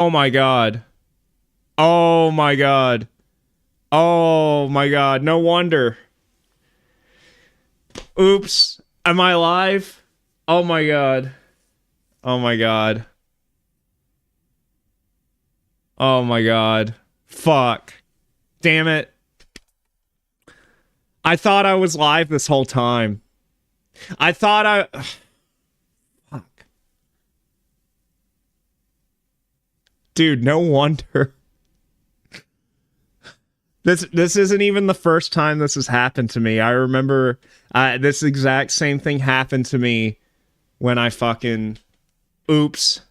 Oh my god. Oh my god. Oh my god. No wonder. Oops. Am I live? Oh my god. Oh my god. Oh my god. Fuck. Damn it. I thought I was live this whole time. I thought I... Fuck. Dude, no wonder. This isn't even the first time this has happened to me. I remember this exact same thing happened to me when I fucking... Oops.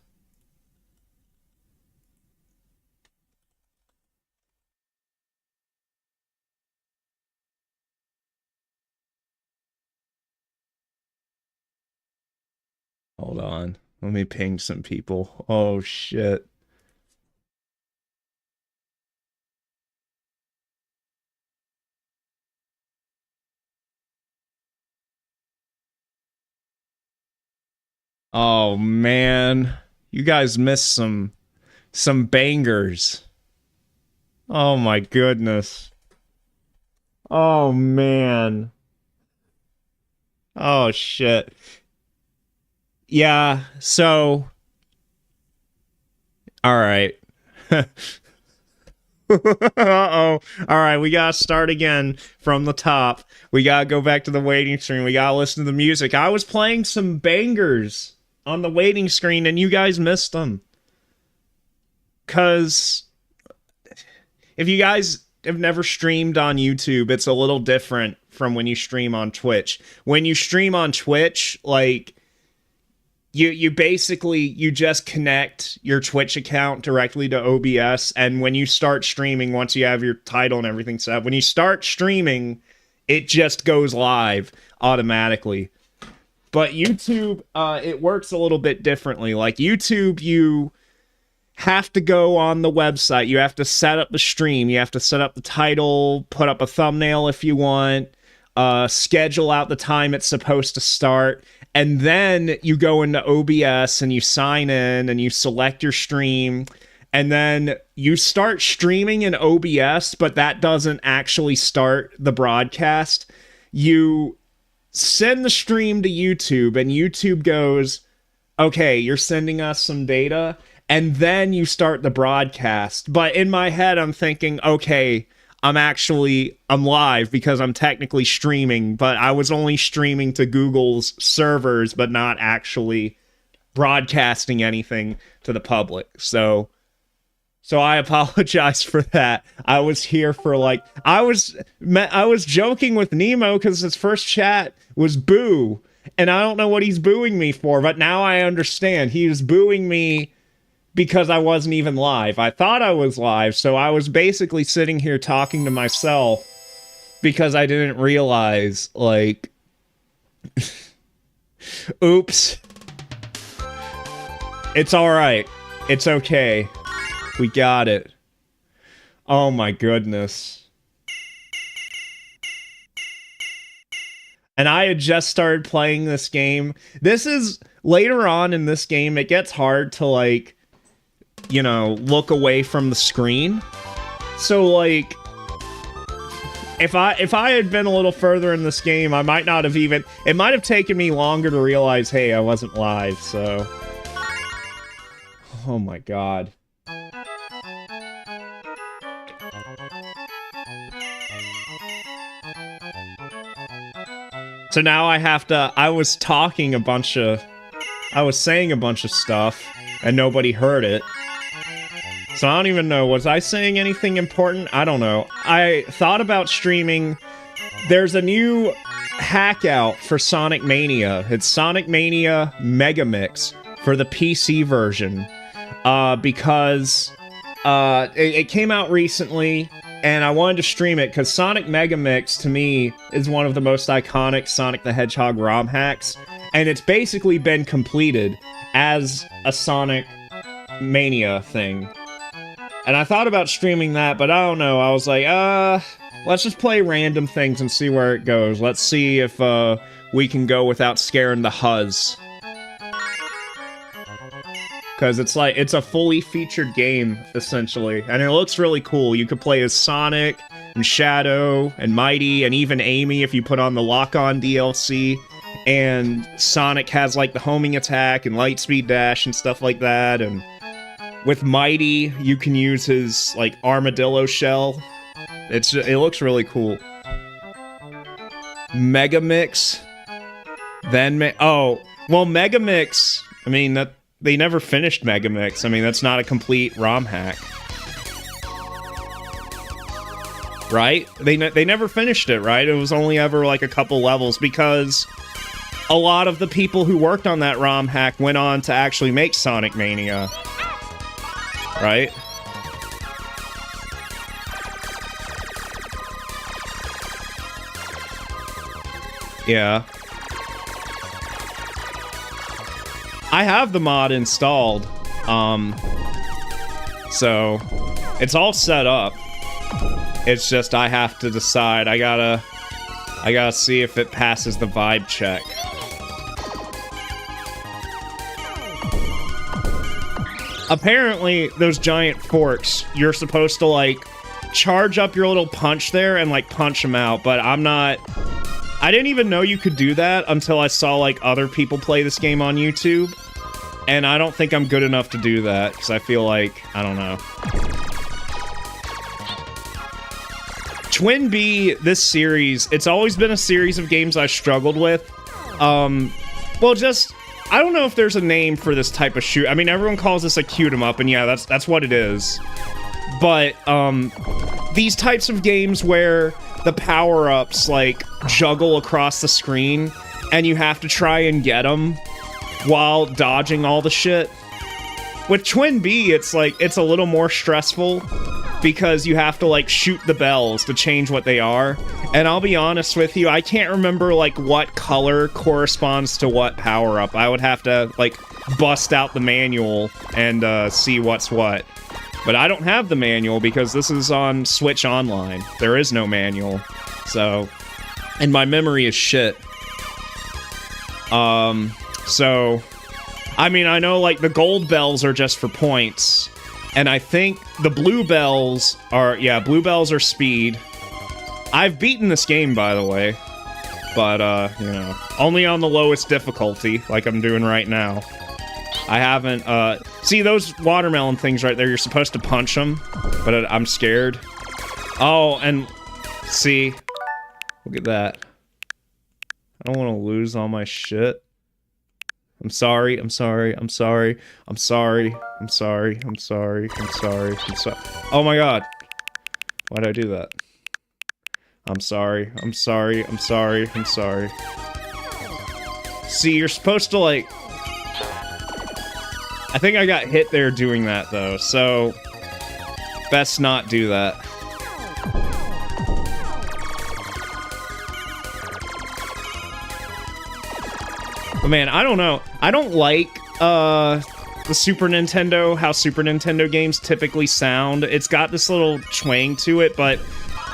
Hold on. Let me ping some people. Oh, shit. Oh, man. You guys missed some bangers. Oh, my goodness. Oh, man. Oh, shit. Yeah, so... Alright. Uh-oh. Alright, we gotta start again from the top. We gotta go back to the waiting screen. We gotta listen to the music. I was playing some bangers on the waiting screen, and you guys missed them. Because... if you guys have never streamed on YouTube, it's a little different from when you stream on Twitch. When you stream on Twitch, like... You basically, you just connect your Twitch account directly to OBS, and when you start streaming, once you have your title and everything set up, when you start streaming, it just goes live automatically. But YouTube, it works a little bit differently. Like YouTube, you have to go on the website, you have to set up the stream, you have to set up the title, put up a thumbnail if you want, schedule out the time it's supposed to start, and then you go into OBS and you sign in and you select your stream, and then you start streaming in OBS, but that doesn't actually start the broadcast. You send the stream to YouTube, and YouTube goes, okay, you're sending us some data, and then you start the broadcast. But in my head, I'm thinking, okay, I'm live because I'm technically streaming, but I was only streaming to Google's servers, but not actually broadcasting anything to the public. So I apologize for that. I was here for I was joking with Nemo because his first chat was boo, and I don't know what he's booing me for, but now I understand. He was booing me because I wasn't even live. I thought I was live, so I was basically sitting here talking to myself because I didn't realize, like... Oops. It's alright. It's okay. We got it. Oh my goodness. And I had just started playing this game. This is... later on in this game, it gets hard to, like... you know, look away from the screen. So, like, if I had been a little further in this game, I might not have even... it might have taken me longer to realize, hey, I wasn't live, so... oh my god. So now I have to... I was saying a bunch of stuff, and nobody heard it. So I don't even know, was I saying anything important? I don't know. I thought about streaming. There's a new hack out for Sonic Mania. It's Sonic Mania Mega Mix for the PC version. Because it came out recently, and I wanted to stream it, because Sonic Mega Mix, to me, is one of the most iconic Sonic the Hedgehog ROM hacks. And it's basically been completed as a Sonic Mania thing. And I thought about streaming that, but I don't know. I was like, let's just play random things and see where it goes. Let's see if we can go without scaring the Huzz. because it's a fully featured game, essentially, and it looks really cool. You could play as Sonic, and Shadow, and Mighty, and even Amy if you put on the lock-on DLC, and Sonic has, like, the homing attack, and Lightspeed Dash, and stuff like that, and with Mighty, you can use his, like, armadillo shell. It looks really cool. Megamix. Then, oh, well, Megamix, I mean, that they never finished Megamix. I mean, that's not a complete ROM hack. Right? They never finished it, right? It was only ever, like, a couple levels, because a lot of the people who worked on that ROM hack went on to actually make Sonic Mania. Right? Yeah. I have the mod installed, so it's all set up. It's just I have to decide. I gotta see if it passes the vibe check. Apparently, those giant forks, you're supposed to, like, charge up your little punch there and, like, punch them out, but I didn't even know you could do that until I saw, like, other people play this game on YouTube, and I don't think I'm good enough to do that, because I feel like, I don't know. Twin B, this series, it's always been a series of games I struggled with. Well, just, I don't know if there's a name for this type of shoot. I mean, everyone calls this a cute 'em up, and yeah, that's what it is. But, these types of games where the power-ups, like, juggle across the screen, and you have to try and get them while dodging all the shit. With Twin B, it's, like, it's a little more stressful, because you have to, like, shoot the bells to change what they are. And I'll be honest with you, I can't remember, like, what color corresponds to what power-up. I would have to, like, bust out the manual and see what's what. But I don't have the manual because this is on Switch Online. There is no manual. So, and my memory is shit. So, I mean, I know, like, the gold bells are just for points. And I think the blue bells are, yeah, blue bells are speed. I've beaten this game, by the way. But, you know, only on the lowest difficulty, like I'm doing right now. I haven't, see those watermelon things right there, you're supposed to punch them, but I'm scared. Oh, and, see, look at that. I don't want to lose all my shit. I'm sorry, I'm sorry, I'm sorry, I'm sorry, I'm sorry, I'm sorry, I'm sorry, I'm sorry. Oh my god. Why'd I do that? I'm sorry, I'm sorry, I'm sorry, I'm sorry. See, you're supposed to, like... I think I got hit there doing that, though, so... best not do that. But man, I don't know. I don't like, the Super Nintendo, how Super Nintendo games typically sound. It's got this little twang to it, but,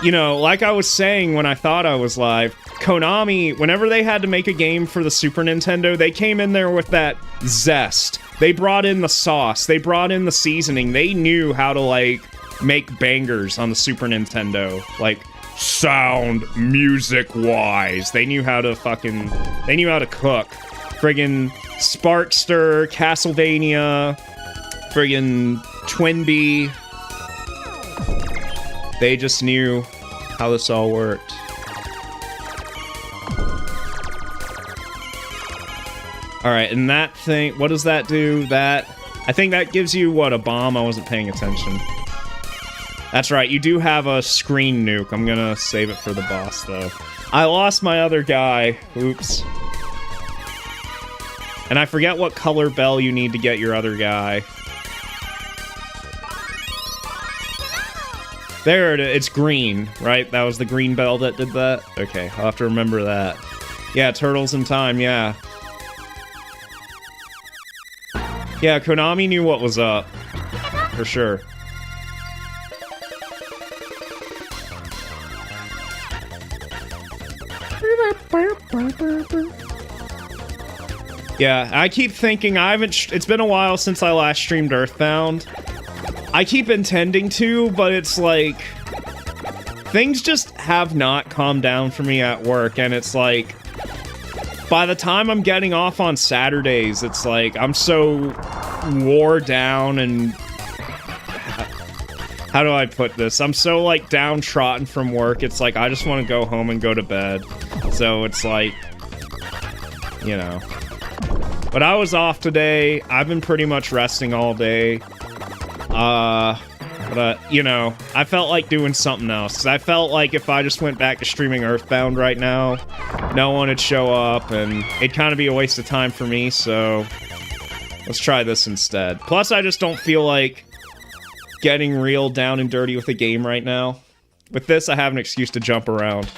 you know, like I was saying when I thought I was live, Konami, whenever they had to make a game for the Super Nintendo, they came in there with that zest. They brought in the sauce. They brought in the seasoning. They knew how to, like, make bangers on the Super Nintendo. Like, sound, music-wise. They knew how to fucking... They knew how to cook. Friggin' Sparkster, Castlevania, friggin' Twinbee. They just knew how this all worked. Alright, and that thing, what does that do? That, I think that gives you, what, a bomb? I wasn't paying attention. That's right, you do have a screen nuke. I'm gonna save it for the boss, though. I lost my other guy. Oops. And I forget what color bell you need to get your other guy. There it is. It's green, right? That was the green bell that did that? Okay, I'll have to remember that. Yeah, Turtles in Time, yeah. Yeah, Konami knew what was up. For sure. Yeah, I keep thinking it's been a while since I last streamed Earthbound. I keep intending to, but it's like things just have not calmed down for me at work, and it's like by the time I'm getting off on Saturdays, it's like I'm so wore down and how do I put this? I'm so like downtrodden from work. It's like I just want to go home and go to bed. So it's like, you know. But I was off today. I've been pretty much resting all day. But, you know, I felt like doing something else. I felt like if I just went back to streaming Earthbound right now, no one would show up, and it'd kind of be a waste of time for me, so let's try this instead. Plus, I just don't feel like getting real down and dirty with the game right now. With this, I have an excuse to jump around.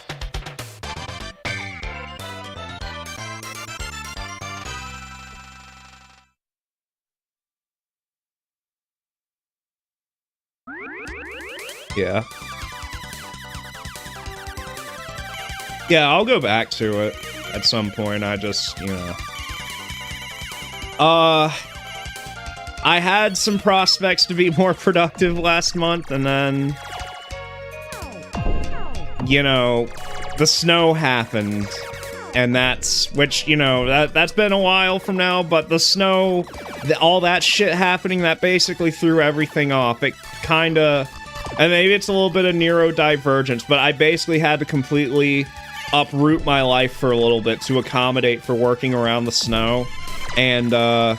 Yeah. Yeah, I'll go back to it at some point. I just, you know. I had some prospects to be more productive last month, and then, you know, the snow happened. And which, you know, that's been a while from now, but the snow, all that shit happening, that basically threw everything off. It kinda... And maybe it's a little bit of neurodivergence, but I basically had to completely uproot my life for a little bit to accommodate for working around the snow. And, I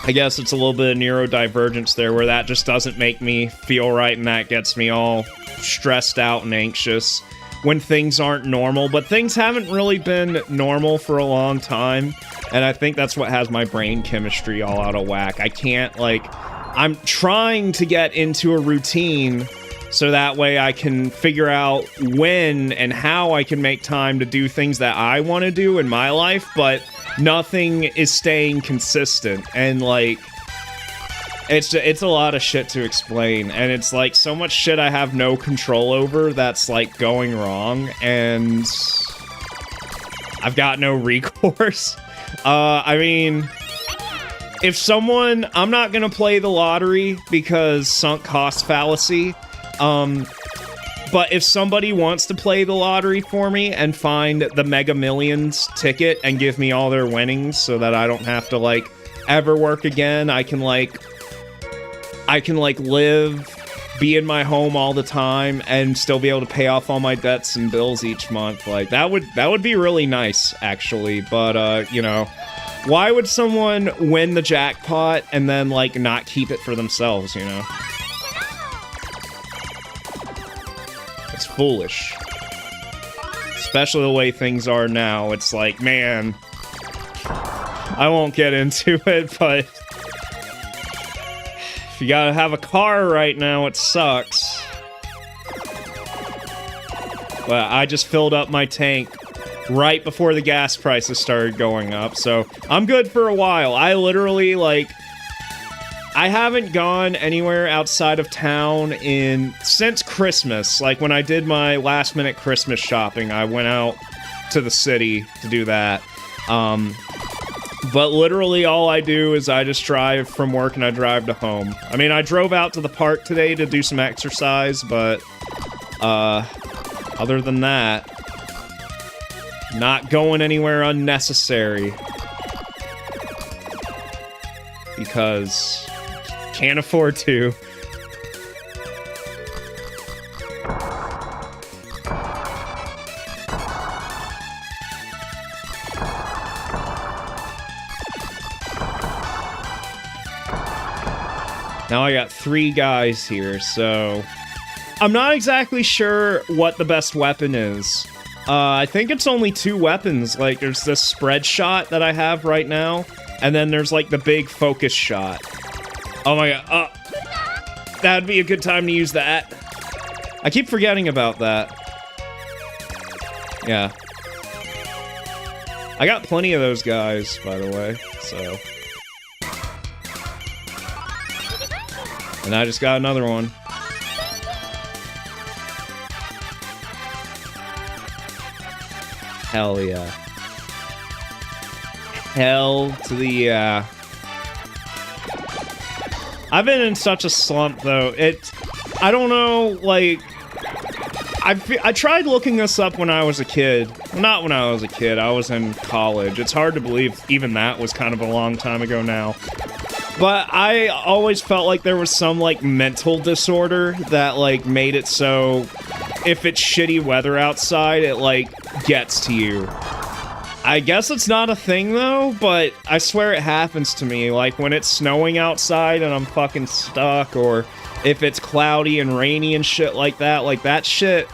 guess it's a little bit of neurodivergence there, where that just doesn't make me feel right, and that gets me all stressed out and anxious when things aren't normal. But things haven't really been normal for a long time, and I think that's what has my brain chemistry all out of whack. I can't, like... I'm trying to get into a routine so that way I can figure out when and how I can make time to do things that I want to do in my life, but nothing is staying consistent. And, like, it's a lot of shit to explain, and it's, like, so much shit I have no control over that's, like, going wrong, and I've got no recourse. I mean... If someone... I'm not gonna play the lottery because sunk cost fallacy. But if somebody wants to play the lottery for me and find the Mega Millions ticket and give me all their winnings so that I don't have to, like, ever work again, I can live, be in my home all the time, and still be able to pay off all my debts and bills each month. Like, that would be really nice, actually. But, you know... Why would someone win the jackpot and then, like, not keep it for themselves, you know? It's foolish. Especially the way things are now. It's like, man... I won't get into it, but... If you gotta have a car right now, it sucks. But I just filled up my tank right before the gas prices started going up, so I'm good for a while. I literally, like, I haven't gone anywhere outside of town since Christmas. Like, when I did my last-minute Christmas shopping, I went out to the city to do that. But literally all I do is I just drive from work and I drive to home. I mean, I drove out to the park today to do some exercise, but, other than that, not going anywhere unnecessary. Because can't afford to. Now I got 3 guys here, so... I'm not exactly sure what the best weapon is. I think it's only 2 weapons. Like, there's this spread shot that I have right now, and then there's, like, the big focus shot. Oh my god, that'd be a good time to use that. I keep forgetting about that. Yeah. I got plenty of those guys, by the way, so... And I just got another one. Hell yeah. Hell to the, I've been in such a slump, though. I don't know, like... I tried looking this up when I was a kid. Well, not when I was a kid, I was in college. It's hard to believe even that was kind of a long time ago now. But I always felt like there was some, like, mental disorder that, like, made it so if it's shitty weather outside, it, like, gets to you. I guess it's not a thing, though, but I swear it happens to me. Like, when it's snowing outside and I'm fucking stuck, or if it's cloudy and rainy and shit like that shit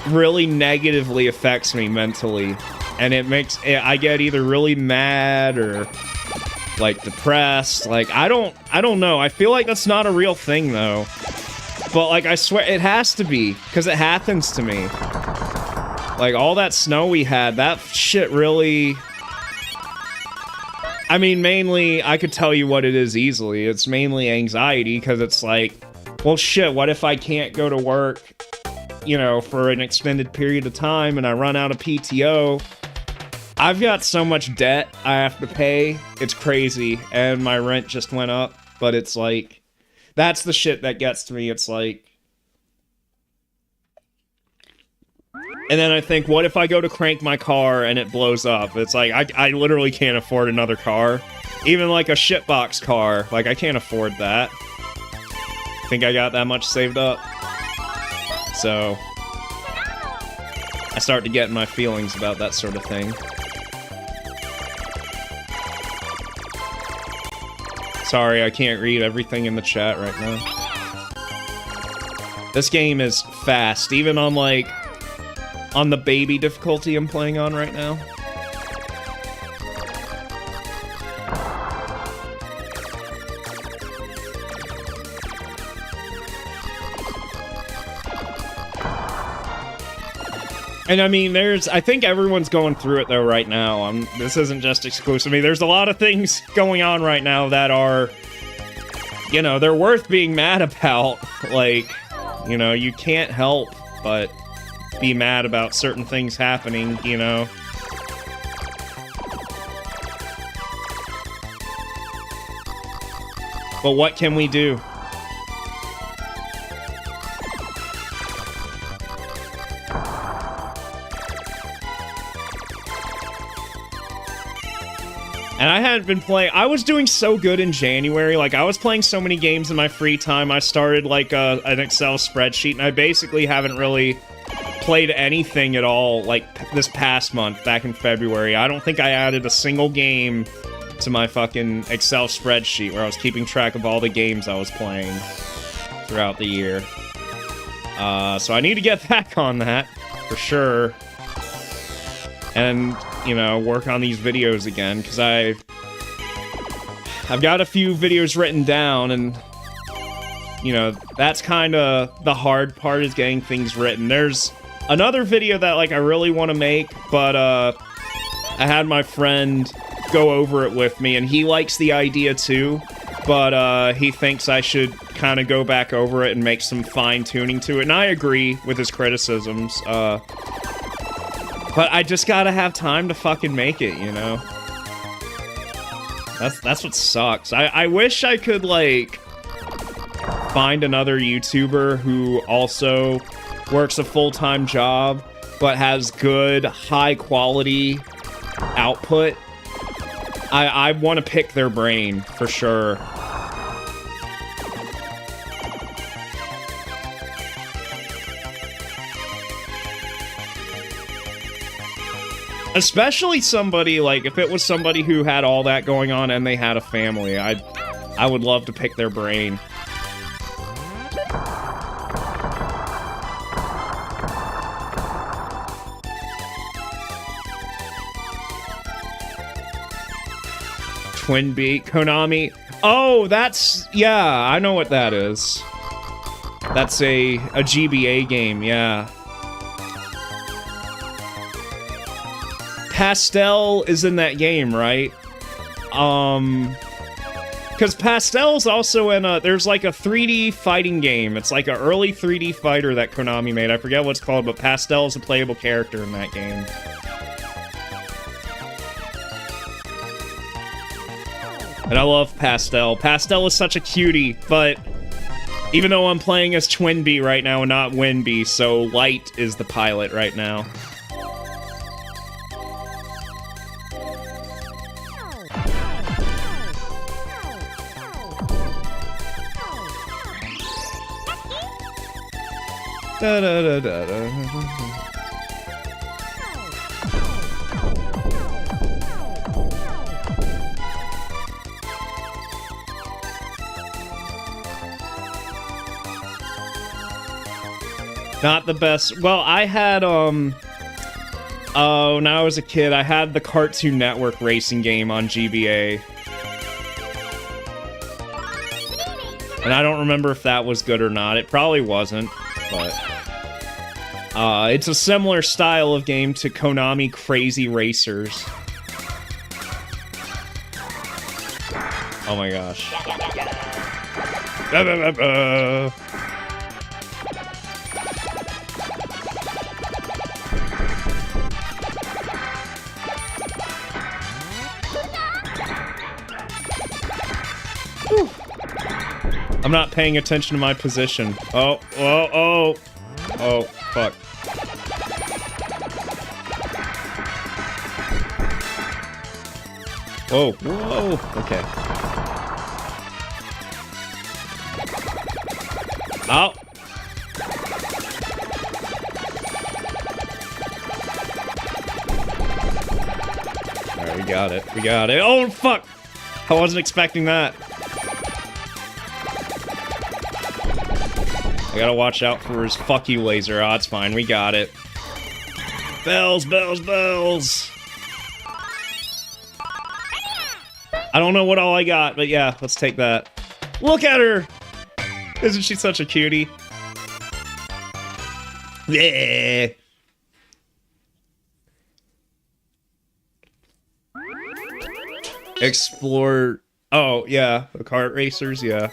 really negatively affects me mentally. And it makes... I get either really mad or, like, depressed. Like, I don't know. I feel like that's not a real thing, though. But, like, I swear it has to be, because it happens to me. Like, all that snow we had, that shit really... I mean, mainly, I could tell you what it is easily. It's mainly anxiety, because it's like, well, shit, what if I can't go to work, you know, for an extended period of time, and I run out of PTO? I've got so much debt I have to pay, it's crazy, and my rent just went up, but it's like, that's the shit that gets to me. It's like... And then I think, what if I go to crank my car and it blows up? It's like, I literally can't afford another car. Even like a shitbox car. Like, I can't afford that. Think I got that much saved up? So, I start to get in my feelings about that sort of thing. Sorry, I can't read everything in the chat right now. This game is fast, even on like... on the baby difficulty I'm playing on right now. And I mean, I think everyone's going through it though right now. This isn't just exclusive to me. There's a lot of things going on right now that are, you know, they're worth being mad about. Like, you know, you can't help but be mad about certain things happening, you know. But what can we do? And I hadn't been playing... I was doing so good in January. Like, I was playing so many games in my free time. I started, like, an Excel spreadsheet, and I basically haven't really played anything at all, like, this past month, back in February. I don't think I added a single game to my fucking Excel spreadsheet where I was keeping track of all the games I was playing throughout the year. So I need to get back on that, for sure. And, you know, work on these videos again, because I've got a few videos written down, and, you know, that's kind of the hard part, is getting things written. There's another video that, like, I really want to make, but, I had my friend go over it with me, and he likes the idea too, but, he thinks I should kind of go back over it and make some fine-tuning to it, and I agree with his criticisms, but I just gotta have time to fucking make it, you know? That's what sucks. I wish I could, like, find another YouTuber who also works a full-time job, but has good, high-quality output. I want to pick their brain, for sure. Especially somebody, like, if it was somebody who had all that going on and they had a family, I would love to pick their brain. Twin Beat, Konami. Oh, that's... yeah, I know what that is. That's a GBA game, yeah. Pastel is in that game, right? Because Pastel's also in a... there's like a 3D fighting game. It's like an early 3D fighter that Konami made. I forget what it's called, but Pastel's a playable character in that game. And I love Pastel. Pastel is such a cutie, but even though I'm playing as Twinbee right now and not Winbee, so Light is the pilot right now. Da, da, da, da, da. Not the best. Well, I had, when I was a kid, I had the Cartoon Network racing game on GBA. And I don't remember if that was good or not. It probably wasn't, but... it's a similar style of game to Konami Crazy Racers. Oh my gosh. I'm not paying attention to my position. Oh, oh, oh. Oh, fuck. Whoa, whoa, okay. Oh. Alright, we got it. We got it. Oh, fuck! I wasn't expecting that. I gotta watch out for his fuck you laser. Oh, it's fine. We got it. Bells, bells, bells. I don't know what all I got, but yeah, let's take that. Look at her! Isn't she such a cutie? Yeah. Explore... Oh, yeah. The kart racers, yeah.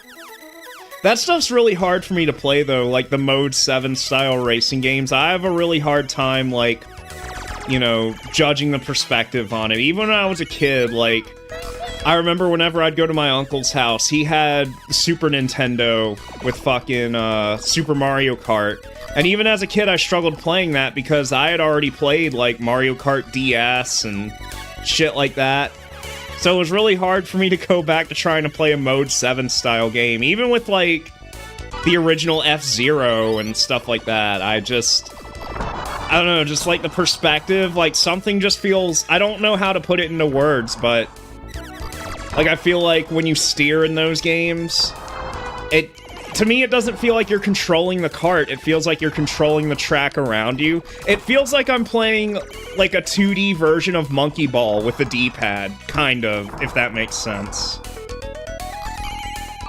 That stuff's really hard for me to play, though, like the Mode 7 style racing games. I have a really hard time, like, you know, judging the perspective on it. Even when I was a kid, like, I remember whenever I'd go to my uncle's house, he had the Super Nintendo with fucking Super Mario Kart. And even as a kid, I struggled playing that because I had already played, like, Mario Kart DS and shit like that. So it was really hard for me to go back to trying to play a Mode 7 style game. Even with, like, the original F-Zero and stuff like that. I don't know, just, like, the perspective, like, something just feels... I don't know how to put it into words, but... Like, I feel like when you steer in those games, to me, it doesn't feel like you're controlling the kart. It feels like you're controlling the track around you. It feels like I'm playing, like, a 2D version of Monkey Ball with a D-pad, kind of, if that makes sense.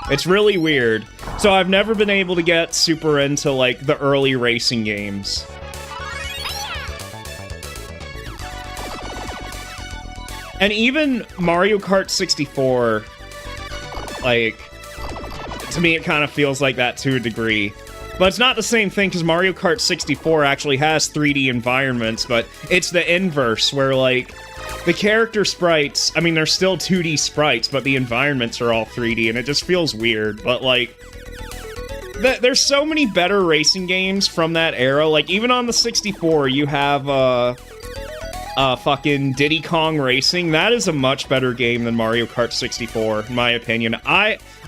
It's really weird. So I've never been able to get super into, like, the early racing games. And even Mario Kart 64, like... To me, it kind of feels like that to a degree. But it's not the same thing, because Mario Kart 64 actually has 3D environments, but it's the inverse, where, like, the character sprites, I mean, they're still 2D sprites, but the environments are all 3D, and it just feels weird. But, like, there's so many better racing games from that era. Like, even on the 64, you have, fucking Diddy Kong Racing. That is a much better game than Mario Kart 64, in my opinion.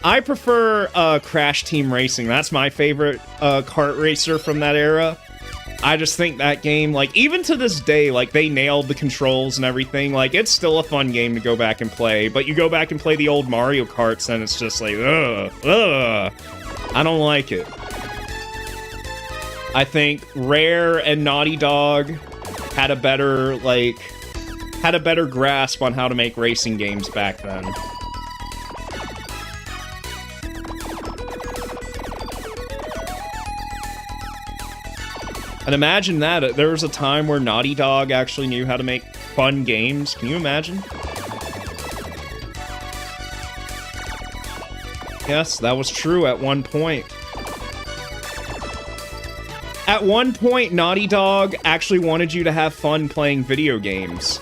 I prefer Crash Team Racing. That's my favorite kart racer from that era. I just think that game, like, even to this day, like, they nailed the controls and everything. Like, it's still a fun game to go back and play. But you go back and play the old Mario Karts, and it's just like, ugh. I don't like it. I think Rare and Naughty Dog had a better, like, grasp on how to make racing games back then. And imagine that, there was a time where Naughty Dog actually knew how to make fun games. Can you imagine? Yes, that was true at one point. At one point, Naughty Dog actually wanted you to have fun playing video games.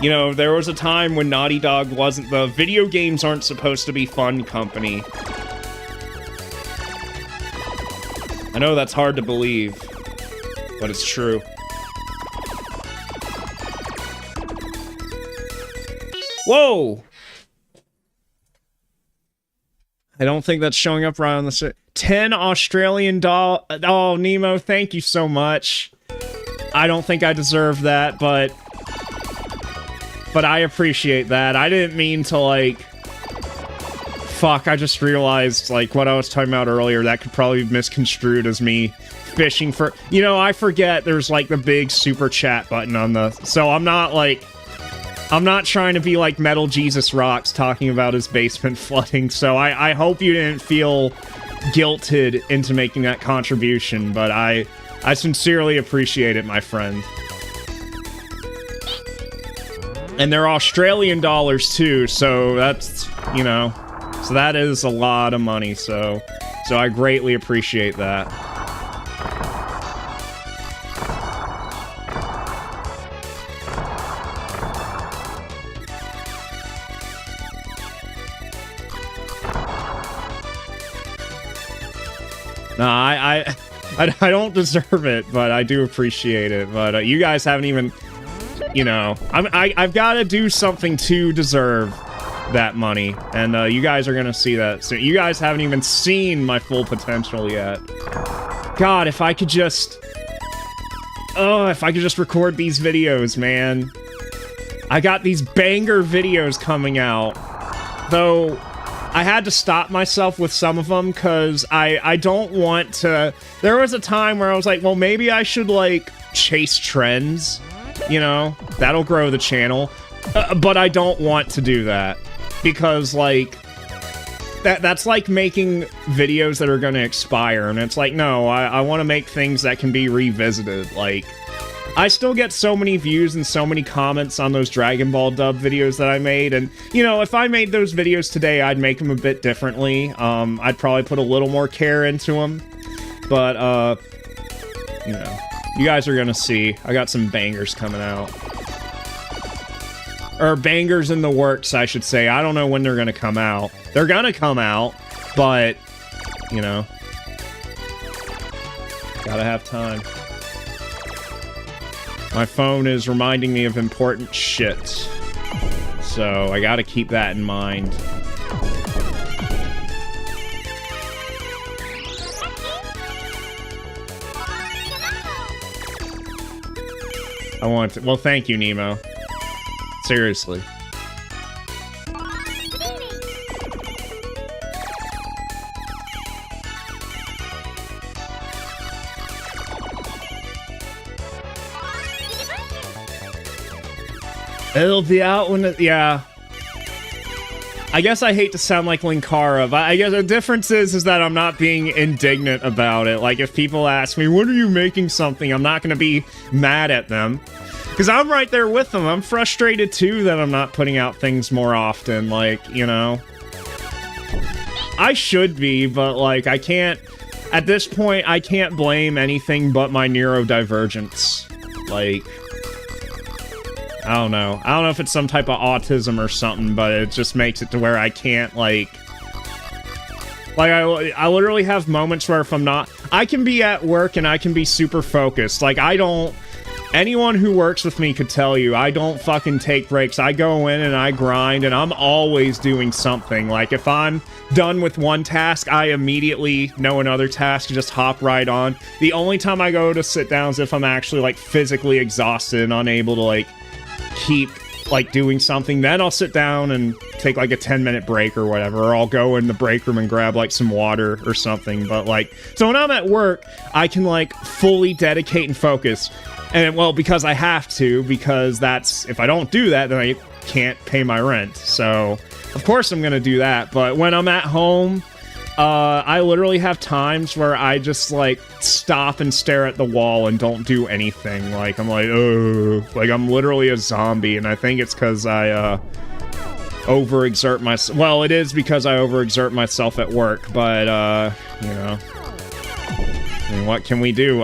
You know, there was a time when Naughty Dog wasn't the video games aren't supposed to be fun company. I know that's hard to believe, but it's true. Whoa! I don't think that's showing up right on the 10 Australian dollars. Oh, Nemo, thank you so much. I don't think I deserve that, but I appreciate that. I didn't mean to, like... Fuck, I just realized, like, what I was talking about earlier, that could probably be misconstrued as me fishing for... You know, I forget there's, like, the big super chat button on the... So I'm not, like... I'm not trying to be like Metal Jesus Rocks talking about his basement flooding, so I hope you didn't feel guilted into making that contribution, but I sincerely appreciate it, my friend. And they're Australian dollars too, so that's, you know, so that is a lot of money, so I greatly appreciate that. No, I don't deserve it, but I do appreciate it. But you guys haven't even, you know, I've got to do something to deserve that money, and you guys are gonna see that soon. You guys haven't even seen my full potential yet. God, if I could just, if I could just record these videos, man. I got these banger videos coming out, though. I had to stop myself with some of them because I don't want to... There was a time where I was like, well, maybe I should, like, chase trends, you know? That'll grow the channel. But I don't want to do that because, like, that's like making videos that are going to expire. And it's like, no, I want to make things that can be revisited. Like, I still get so many views and so many comments on those Dragon Ball dub videos that I made, and, you know, if I made those videos today, I'd make them a bit differently. I'd probably put a little more care into them, but, you know, you guys are gonna see. I got some bangers coming out. Or bangers in the works, I should say. I don't know when they're gonna come out. They're gonna come out, but, you know, gotta have time. My phone is reminding me of important shit, so I gotta keep that in mind. I want to... Well, thank you, Nemo. Seriously. It'll be out when it... Yeah. I guess I hate to sound like Linkara, but I guess the difference is that I'm not being indignant about it. Like, if people ask me, when are you making something? I'm not gonna be mad at them. Because I'm right there with them. I'm frustrated, too, that I'm not putting out things more often. Like, you know... I should be, but, like, I can't... At this point, I can't blame anything but my neurodivergence. Like... I don't know. I don't know if it's some type of autism or something, but it just makes it to where I can't, like... Like, I literally have moments where if I'm not... I can be at work and I can be super focused. Like, I don't... Anyone who works with me could tell you, I don't fucking take breaks. I go in and I grind, and I'm always doing something. Like, if I'm done with one task, I immediately know another task, just hop right on. The only time I go to sit down is if I'm actually, like, physically exhausted and unable to, like, keep, like, doing something. Then I'll sit down and take, like, a 10-minute break or whatever, or I'll go in the break room and grab, like, some water or something. But, like, so when I'm at work, I can, like, fully dedicate and focus. And, well, because I have to, because that's, if I don't do that, then I can't pay my rent. So, of course I'm gonna do that. But when I'm at home, I literally have times where I just, like, stop and stare at the wall and don't do anything. Like, I'm like, oh, like, I'm literally a zombie, and I think it's because I, overexert myself. Well, it is because I overexert myself at work, but, you know, I mean, what can we do?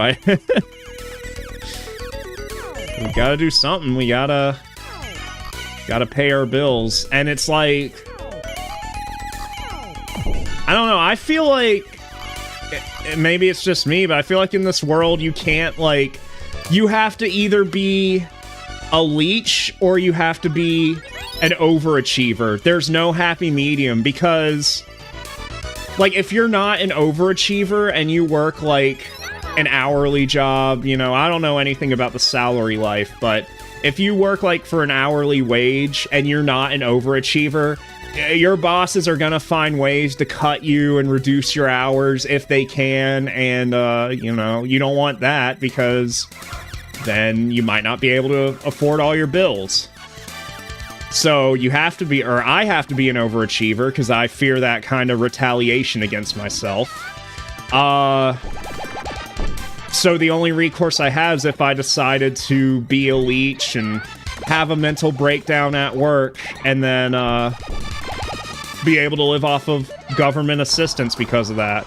We gotta do something. We gotta Gotta pay our bills. And it's like, I don't know, I feel like, maybe it's just me, but I feel like in this world you can't, like, you have to either be a leech or you have to be an overachiever. There's no happy medium, because, like, if you're not an overachiever and you work, like, an hourly job, you know, I don't know anything about the salary life, but if you work, like, for an hourly wage and you're not an overachiever, your bosses are gonna find ways to cut you and reduce your hours if they can, and, you know, you don't want that, because then you might not be able to afford all your bills. So you have to be, or I have to be an overachiever, because I fear that kind of retaliation against myself. So the only recourse I have is if I decided to be a leech and have a mental breakdown at work, and then, be able to live off of government assistance because of that.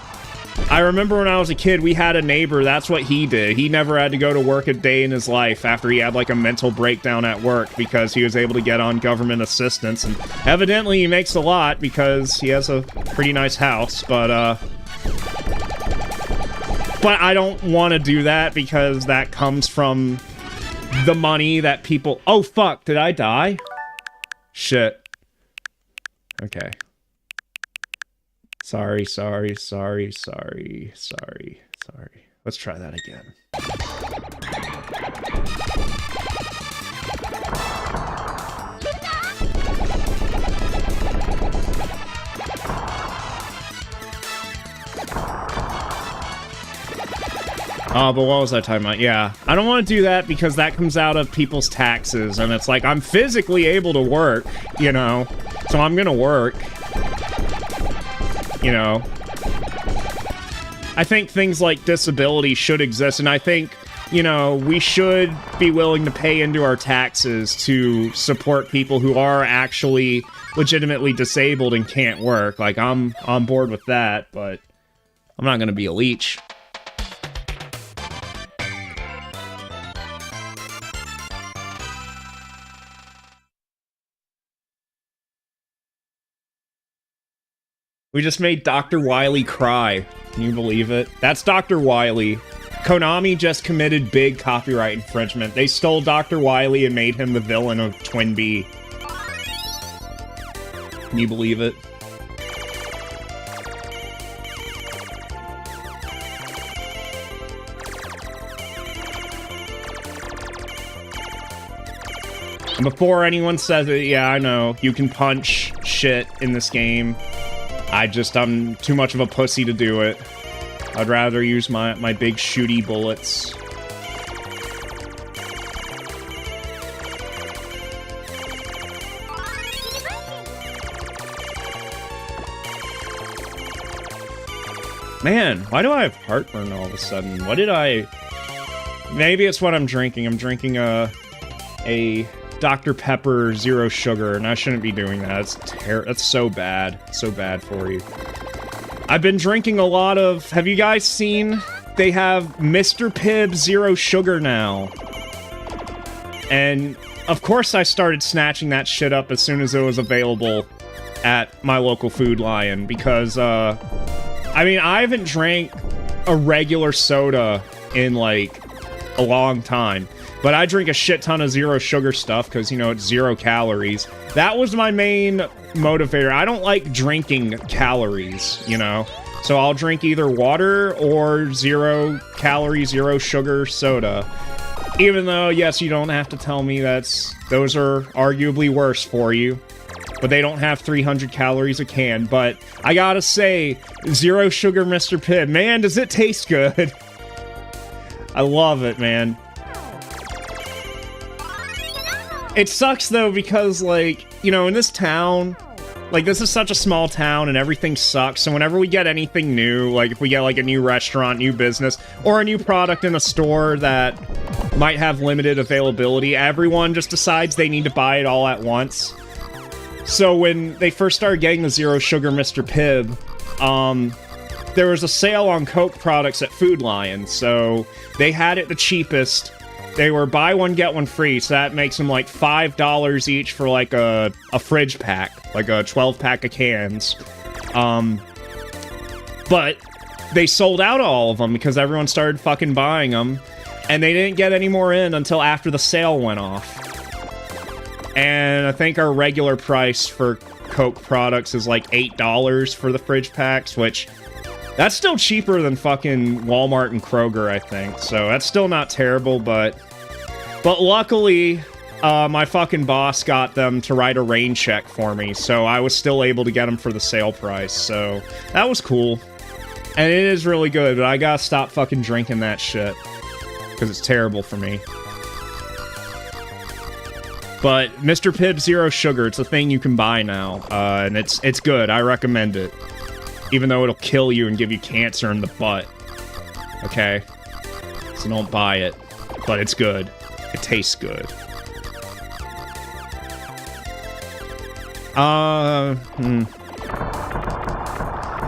I remember when I was a kid, we had a neighbor, that's what he did. He never had to go to work a day in his life after he had, like, a mental breakdown at work, because he was able to get on government assistance, and evidently he makes a lot because he has a pretty nice house, but I don't want to do that, because that comes from the money that people... Oh, fuck, did I die? Shit. Okay. Sorry. Let's try that again. Oh, but what was I talking about? Yeah, I don't want to do that, because that comes out of people's taxes, and it's like, I'm physically able to work, you know, so I'm gonna work. You know, I think things like disability should exist, and I think, you know, we should be willing to pay into our taxes to support people who are actually legitimately disabled and can't work. Like, I'm on board with that, but I'm not gonna be a leech. We just made Dr. Wily cry. Can you believe it? That's Dr. Wily. Konami just committed big copyright infringement. They stole Dr. Wily and made him the villain of Twin Bee. Can you believe it? And before anyone says it, yeah, I know, you can punch shit in this game. I'm too much of a pussy to do it. I'd rather use my big shooty bullets. Man, why do I have heartburn all of a sudden? What did I... Maybe it's what I'm drinking. I'm drinking a Dr. Pepper Zero Sugar, and I shouldn't be doing that. That's so bad. So bad for you. I've been drinking a lot of... Have you guys seen? They have Mr. Pibb Zero Sugar now. And, of course, I started snatching that shit up as soon as it was available at my local Food Lion, because, I mean, I haven't drank a regular soda in, like, a long time. But I drink a shit ton of zero sugar stuff because, you know, it's 0 calories. That was my main motivator. I don't like drinking calories, you know? So I'll drink either water or 0 calorie, 0 sugar soda. Even though, yes, you don't have to tell me those are arguably worse for you. But they don't have 300 calories a can. But I gotta say, 0 sugar Mr. Pibb, man, does it taste good. I love it, man. It sucks, though, because, like, you know, in this town, like, this is such a small town and everything sucks, so whenever we get anything new, like, if we get, like, a new restaurant, new business, or a new product in a store that might have limited availability, everyone just decides they need to buy it all at once. So when they first started getting the 0 sugar Mr. Pibb, there was a sale on Coke products at Food Lion, so they had it the cheapest. they were buy one, get one free, so that makes them like $5 each for like a fridge pack, like a 12-pack of cans. But they sold out of all of them because everyone started fucking buying them, and they didn't get any more in until after the sale went off. And I think our regular price for Coke products is like $8 for the fridge packs, which that's still cheaper than fucking Walmart and Kroger, I think. So that's still not terrible, but luckily, my fucking boss got them to write a rain check for me, so I was still able to get them for the sale price, so that was cool. And it is really good, but I gotta stop fucking drinking that shit, because it's terrible for me. But Mr. Pibb Zero Sugar, it's a thing you can buy now, and it's good. I recommend it. Even though it'll kill you and give you cancer in the butt. Okay? So don't buy it. But it's good. It tastes good.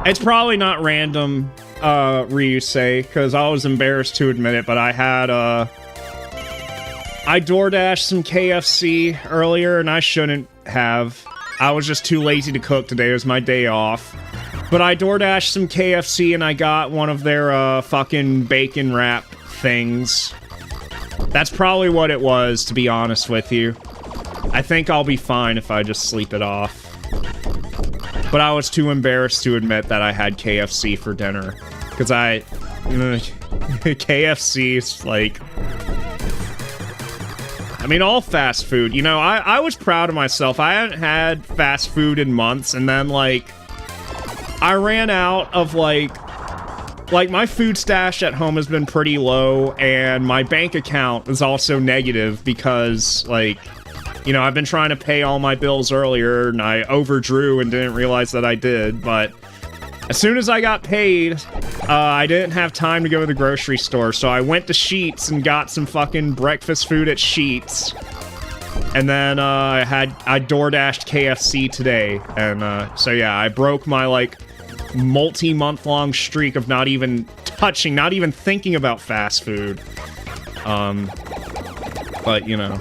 It's probably not random, Ryusei, because I was embarrassed to admit it, but I had, I DoorDashed some KFC earlier, and I shouldn't have. I was just too lazy to cook today. It was my day off. But I DoorDashed some KFC, and I got one of their, fucking bacon wrap things. That's probably what it was, to be honest with you. I think I'll be fine if I just sleep it off. But I was too embarrassed to admit that I had KFC for dinner. Because KFC is like... I mean, all fast food. You know, I was proud of myself. I hadn't had fast food in months, and then, like... I ran out of, like, my food stash at home has been pretty low, and my bank account is also negative because, like, you know, I've been trying to pay all my bills earlier, and I overdrew and didn't realize that I did, but as soon as I got paid, I didn't have time to go to the grocery store, so I went to Sheetz and got some fucking breakfast food at Sheetz. And then, I DoorDashed KFC today, and, so yeah, I broke my, like, multi-month-long streak of not even thinking about fast food. But, you know.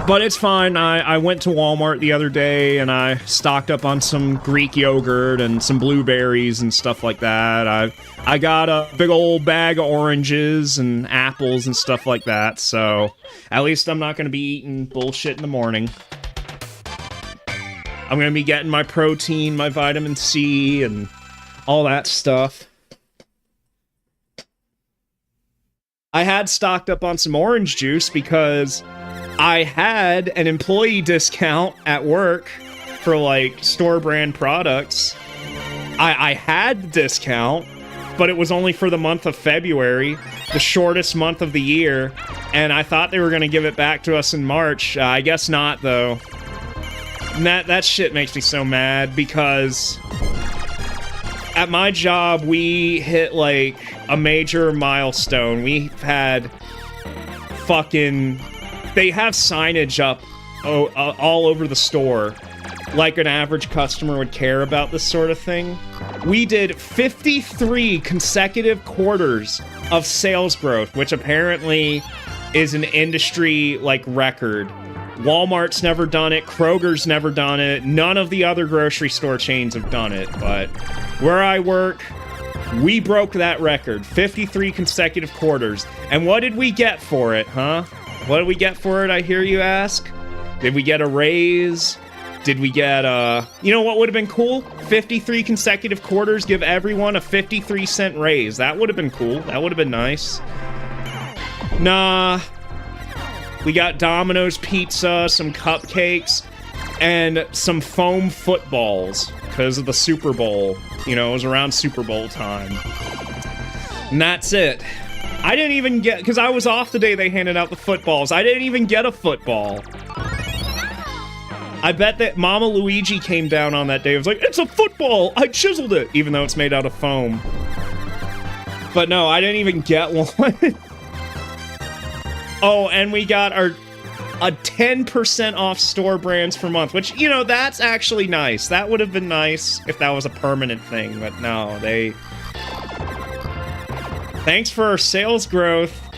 But it's fine. I went to Walmart the other day, and I stocked up on some Greek yogurt and some blueberries and stuff like that. I got a big old bag of oranges and apples and stuff like that, so at least I'm not going to be eating bullshit in the morning. I'm going to be getting my protein, my vitamin C, and all that stuff. I had stocked up on some orange juice because I had an employee discount at work for, like, store brand products. I had the discount, but it was only for the month of February, the shortest month of the year, and I thought they were going to give it back to us in March. I guess not, though. And that shit makes me so mad, because at my job, we hit, like, a major milestone. We've had fucking... They have signage up all over the store, like an average customer would care about this sort of thing. We did 53 consecutive quarters of sales growth, which apparently is an industry, like, record. Walmart's never done it, Kroger's never done it, none of the other grocery store chains have done it, but where I work, we broke that record. 53 consecutive quarters. And what did we get for it, huh? What did we get for it, I hear you ask? Did we get a raise? Did we get you know what would have been cool? 53 consecutive quarters, give everyone a 53-cent raise. That would have been cool. That would have been nice. Nah. We got Domino's pizza, some cupcakes, and some foam footballs because of the Super Bowl. You know, it was around Super Bowl time. And that's it. I didn't even get... Because I was off the day they handed out the footballs. I didn't even get a football. I bet that Mama Luigi came down on that day. It was like, it's a football! I chiseled it! Even though it's made out of foam. But no, I didn't even get one. Oh, and we got a 10% off store brands per month, which, you know, that's actually nice. That would have been nice if that was a permanent thing, but no, they... Thanks for our sales growth.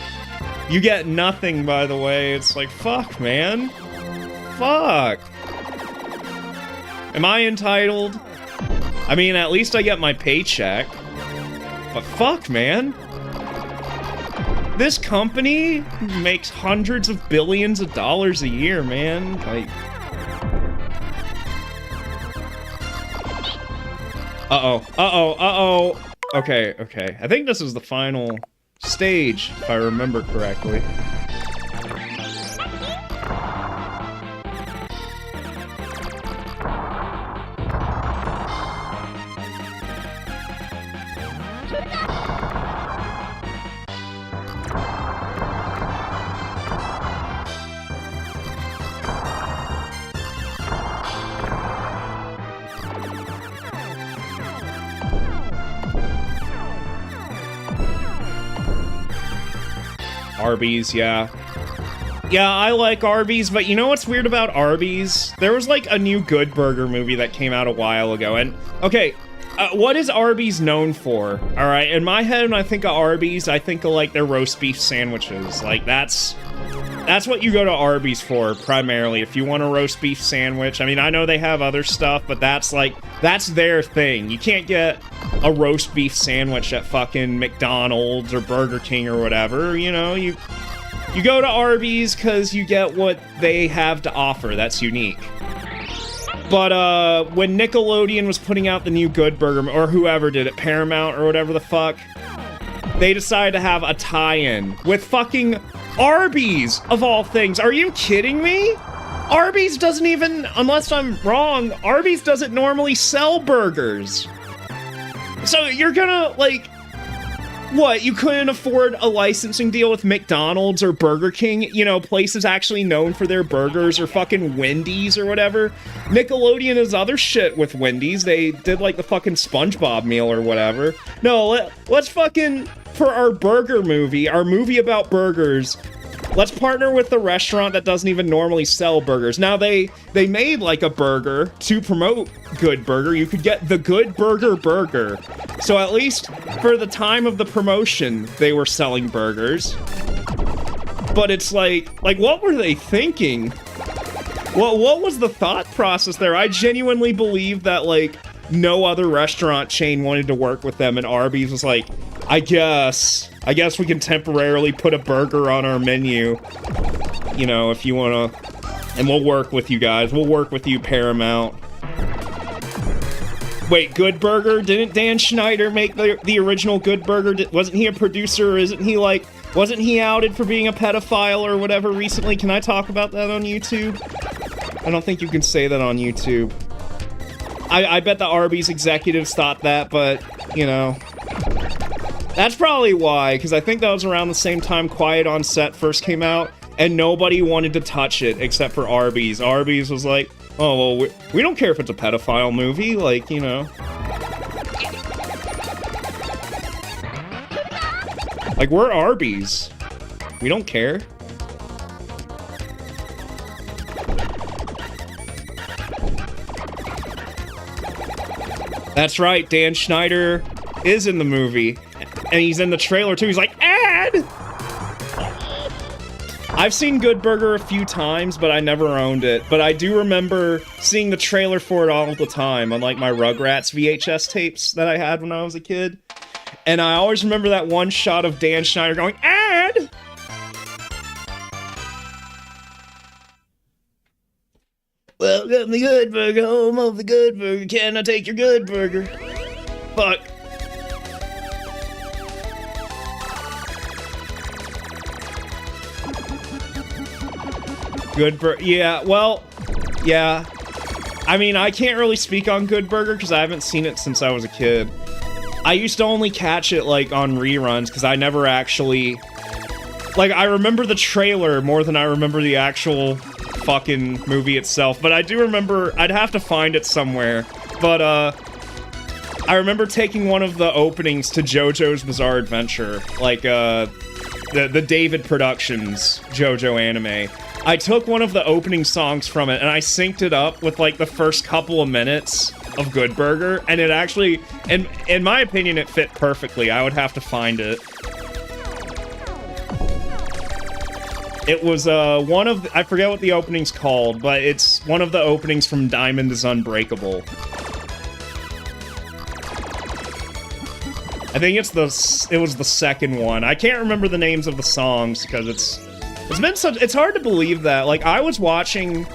You get nothing, by the way. It's like, fuck, man. Fuck. Am I entitled? I mean, at least I get my paycheck. But fuck, man. This company makes hundreds of billions of dollars a year, man. Like... Uh-oh. Uh-oh. Uh-oh. Okay, okay. I think this is the final stage, if I remember correctly. Arby's, yeah. Yeah, I like Arby's, but you know what's weird about Arby's? There was like a new Good Burger movie that came out a while ago, and okay, what is Arby's known for? All right, in my head, when I think of Arby's, I think of like their roast beef sandwiches. Like that's what you go to Arby's for primarily. If you want a roast beef sandwich, I mean, I know they have other stuff, but that's their thing. You can't get a roast beef sandwich at fucking McDonald's or Burger King or whatever. You know, you go to Arby's because you get what they have to offer that's unique. But when Nickelodeon was putting out the new Good Burger, or whoever did it, Paramount or whatever the fuck, they decided to have a tie-in with fucking Arby's, of all things. Are you kidding me? Arby's doesn't even, unless I'm wrong, Arby's doesn't normally sell burgers. So you're gonna, like, what, you couldn't afford a licensing deal with McDonald's or Burger King, you know, places actually known for their burgers, or fucking Wendy's or whatever? Nickelodeon has other shit with Wendy's. They did, like, the fucking SpongeBob meal or whatever. No, let's fucking, for our burger movie, our movie about burgers, let's partner with the restaurant that doesn't even normally sell burgers. Now, they made, like, a burger to promote Good Burger. You could get the Good Burger burger. So at least for the time of the promotion, they were selling burgers. But it's like what were they thinking? What was the thought process there? I genuinely believe that, like, no other restaurant chain wanted to work with them, and Arby's was like, I guess we can temporarily put a burger on our menu. You know, if you wanna... And we'll work with you guys. We'll work with you, Paramount. Wait, Good Burger? Didn't Dan Schneider make the original Good Burger? Wasn't he a producer? Wasn't he outed for being a pedophile or whatever recently? Can I talk about that on YouTube? I don't think you can say that on YouTube. I bet the Arby's executives thought that, but, you know... That's probably why, because I think that was around the same time Quiet on Set first came out, and nobody wanted to touch it except for Arby's. Arby's was like, oh, well, we don't care if it's a pedophile movie, like, you know. Like, we're Arby's. We don't care. That's right, Dan Schneider is in the movie. And he's in the trailer too. He's like, ad! I've seen Good Burger a few times, but I never owned it. But I do remember seeing the trailer for it all the time on, like, my Rugrats VHS tapes that I had when I was a kid. And I always remember that one shot of Dan Schneider going, ad! Welcome to Good Burger, home of the Good Burger. Can I take your Good Burger? Fuck. Good Burger, yeah, well, yeah. I mean, I can't really speak on Good Burger because I haven't seen it since I was a kid. I used to only catch it, like, on reruns because I never actually... Like, I remember the trailer more than I remember the actual fucking movie itself. But I do remember... I'd have to find it somewhere. But, I remember taking one of the openings to JoJo's Bizarre Adventure. Like, the David Productions JoJo anime. I took one of the opening songs from it, and I synced it up with, like, the first couple of minutes of Good Burger, and it actually, in my opinion, it fit perfectly. I would have to find it. It was one of I forget what the opening's called, but it's one of the openings from Diamond is Unbreakable. I think it was the second one. I can't remember the names of the songs because it's hard to believe that. Like, I was watching,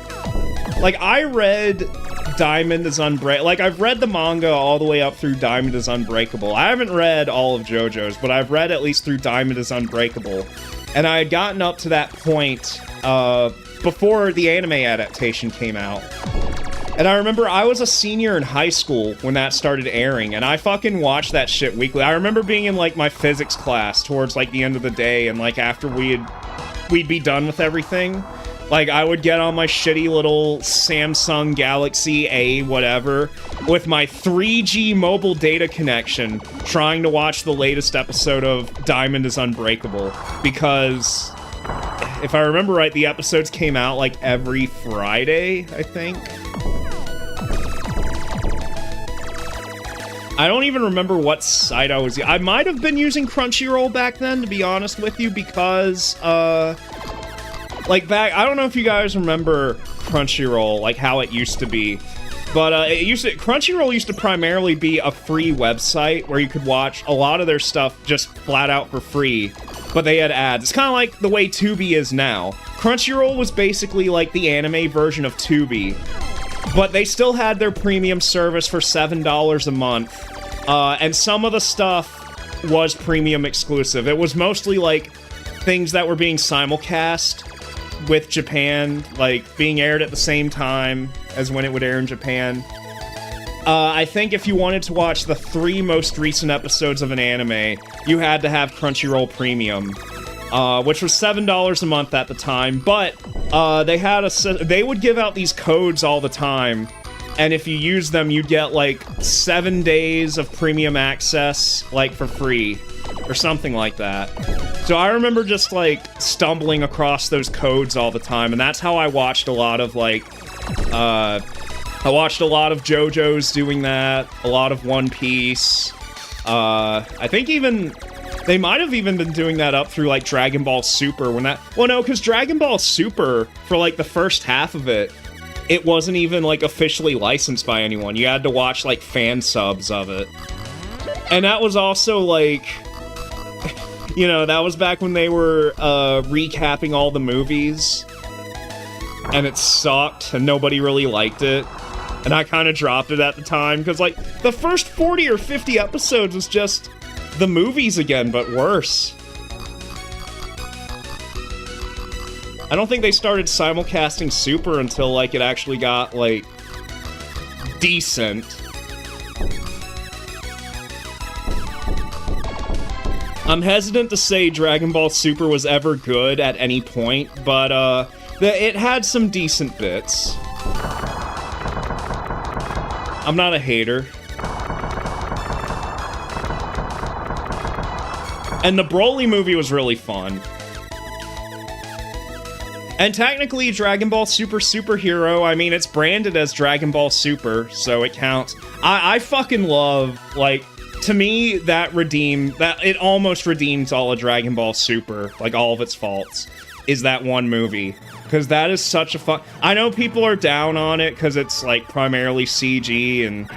like, I read Diamond is Unbreakable. Like, I've read the manga all the way up through Diamond is Unbreakable. I haven't read all of JoJo's, but I've read at least through Diamond is Unbreakable. And I had gotten up to that point before the anime adaptation came out. And I remember I was a senior in high school when that started airing, and I fucking watched that shit weekly. I remember being in, like, my physics class towards, like, the end of the day, and, like, after we'd be done with everything, like, I would get on my shitty little Samsung Galaxy A whatever with my 3G mobile data connection trying to watch the latest episode of Diamond is Unbreakable, because if I remember right, the episodes came out, like, every Friday, I think. I don't even remember what site I was. I might have been using Crunchyroll back then, to be honest with you, because, like, I don't know if you guys remember Crunchyroll, like, how it used to be, but, Crunchyroll used to primarily be a free website where you could watch a lot of their stuff just flat out for free, but they had ads. It's kind of like the way Tubi is now. Crunchyroll was basically like the anime version of Tubi, but they still had their premium service for $7 a month, and some of the stuff was premium exclusive. It was mostly, like, things that were being simulcast with Japan, like, being aired at the same time as when it would air in Japan. I think if you wanted to watch the 3 most recent episodes of an anime, you had to have Crunchyroll Premium, which was $7 a month at the time, but they would give out these codes all the time, and if you use them, you'd get, like, 7 days of premium access, like, for free, or something like that. So I remember just, like, stumbling across those codes all the time, and that's how I watched a lot of, like, I watched a lot of JoJo's doing that, a lot of One Piece. I think even they might have even been doing that up through, like, Dragon Ball Super when that... Well, no, because Dragon Ball Super, for, like, the first half of it, it wasn't even, like, officially licensed by anyone. You had to watch, like, fan subs of it. And that was also, like... You know, that was back when they were recapping all the movies. And it sucked, and nobody really liked it. And I kind of dropped it at the time, because, like, the first 40 or 50 episodes was just the movies again, but worse. I don't think they started simulcasting Super until, like, it actually got, like, decent. I'm hesitant to say Dragon Ball Super was ever good at any point, but, it had some decent bits. I'm not a hater. And the Broly movie was really fun. And technically, Dragon Ball Super Superhero, I mean, it's branded as Dragon Ball Super, so it counts. I fucking love, like, to me, it almost redeems all of Dragon Ball Super, like, all of its faults, is that one movie. Because that is such a fun... I know people are down on it because it's, like, primarily CG, and...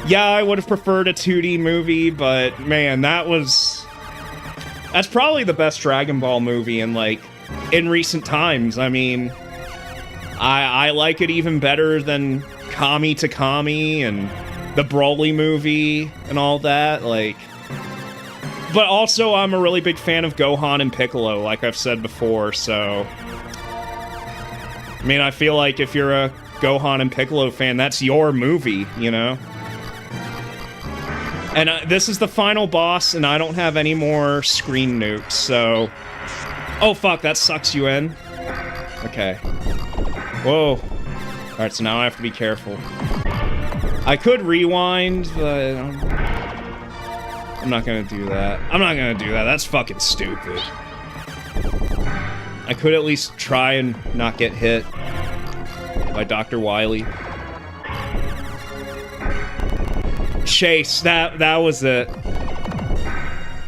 Yeah, I would have preferred a 2D movie, but, man, that's probably the best Dragon Ball movie in, like, in recent times. I mean, I like it even better than Kami to Kami and the Broly movie and all that, like... But also, I'm a really big fan of Gohan and Piccolo, like I've said before, so... I mean, I feel like if you're a Gohan and Piccolo fan, that's your movie, you know? And this is the final boss, and I don't have any more screen nukes, so... Oh, fuck, that sucks you in. Okay. Whoa. Alright, so now I have to be careful. I could rewind, but... I'm not gonna do that. I'm not gonna do that. That's fucking stupid. I could at least try and not get hit by Dr. Wily. Chase, that was it.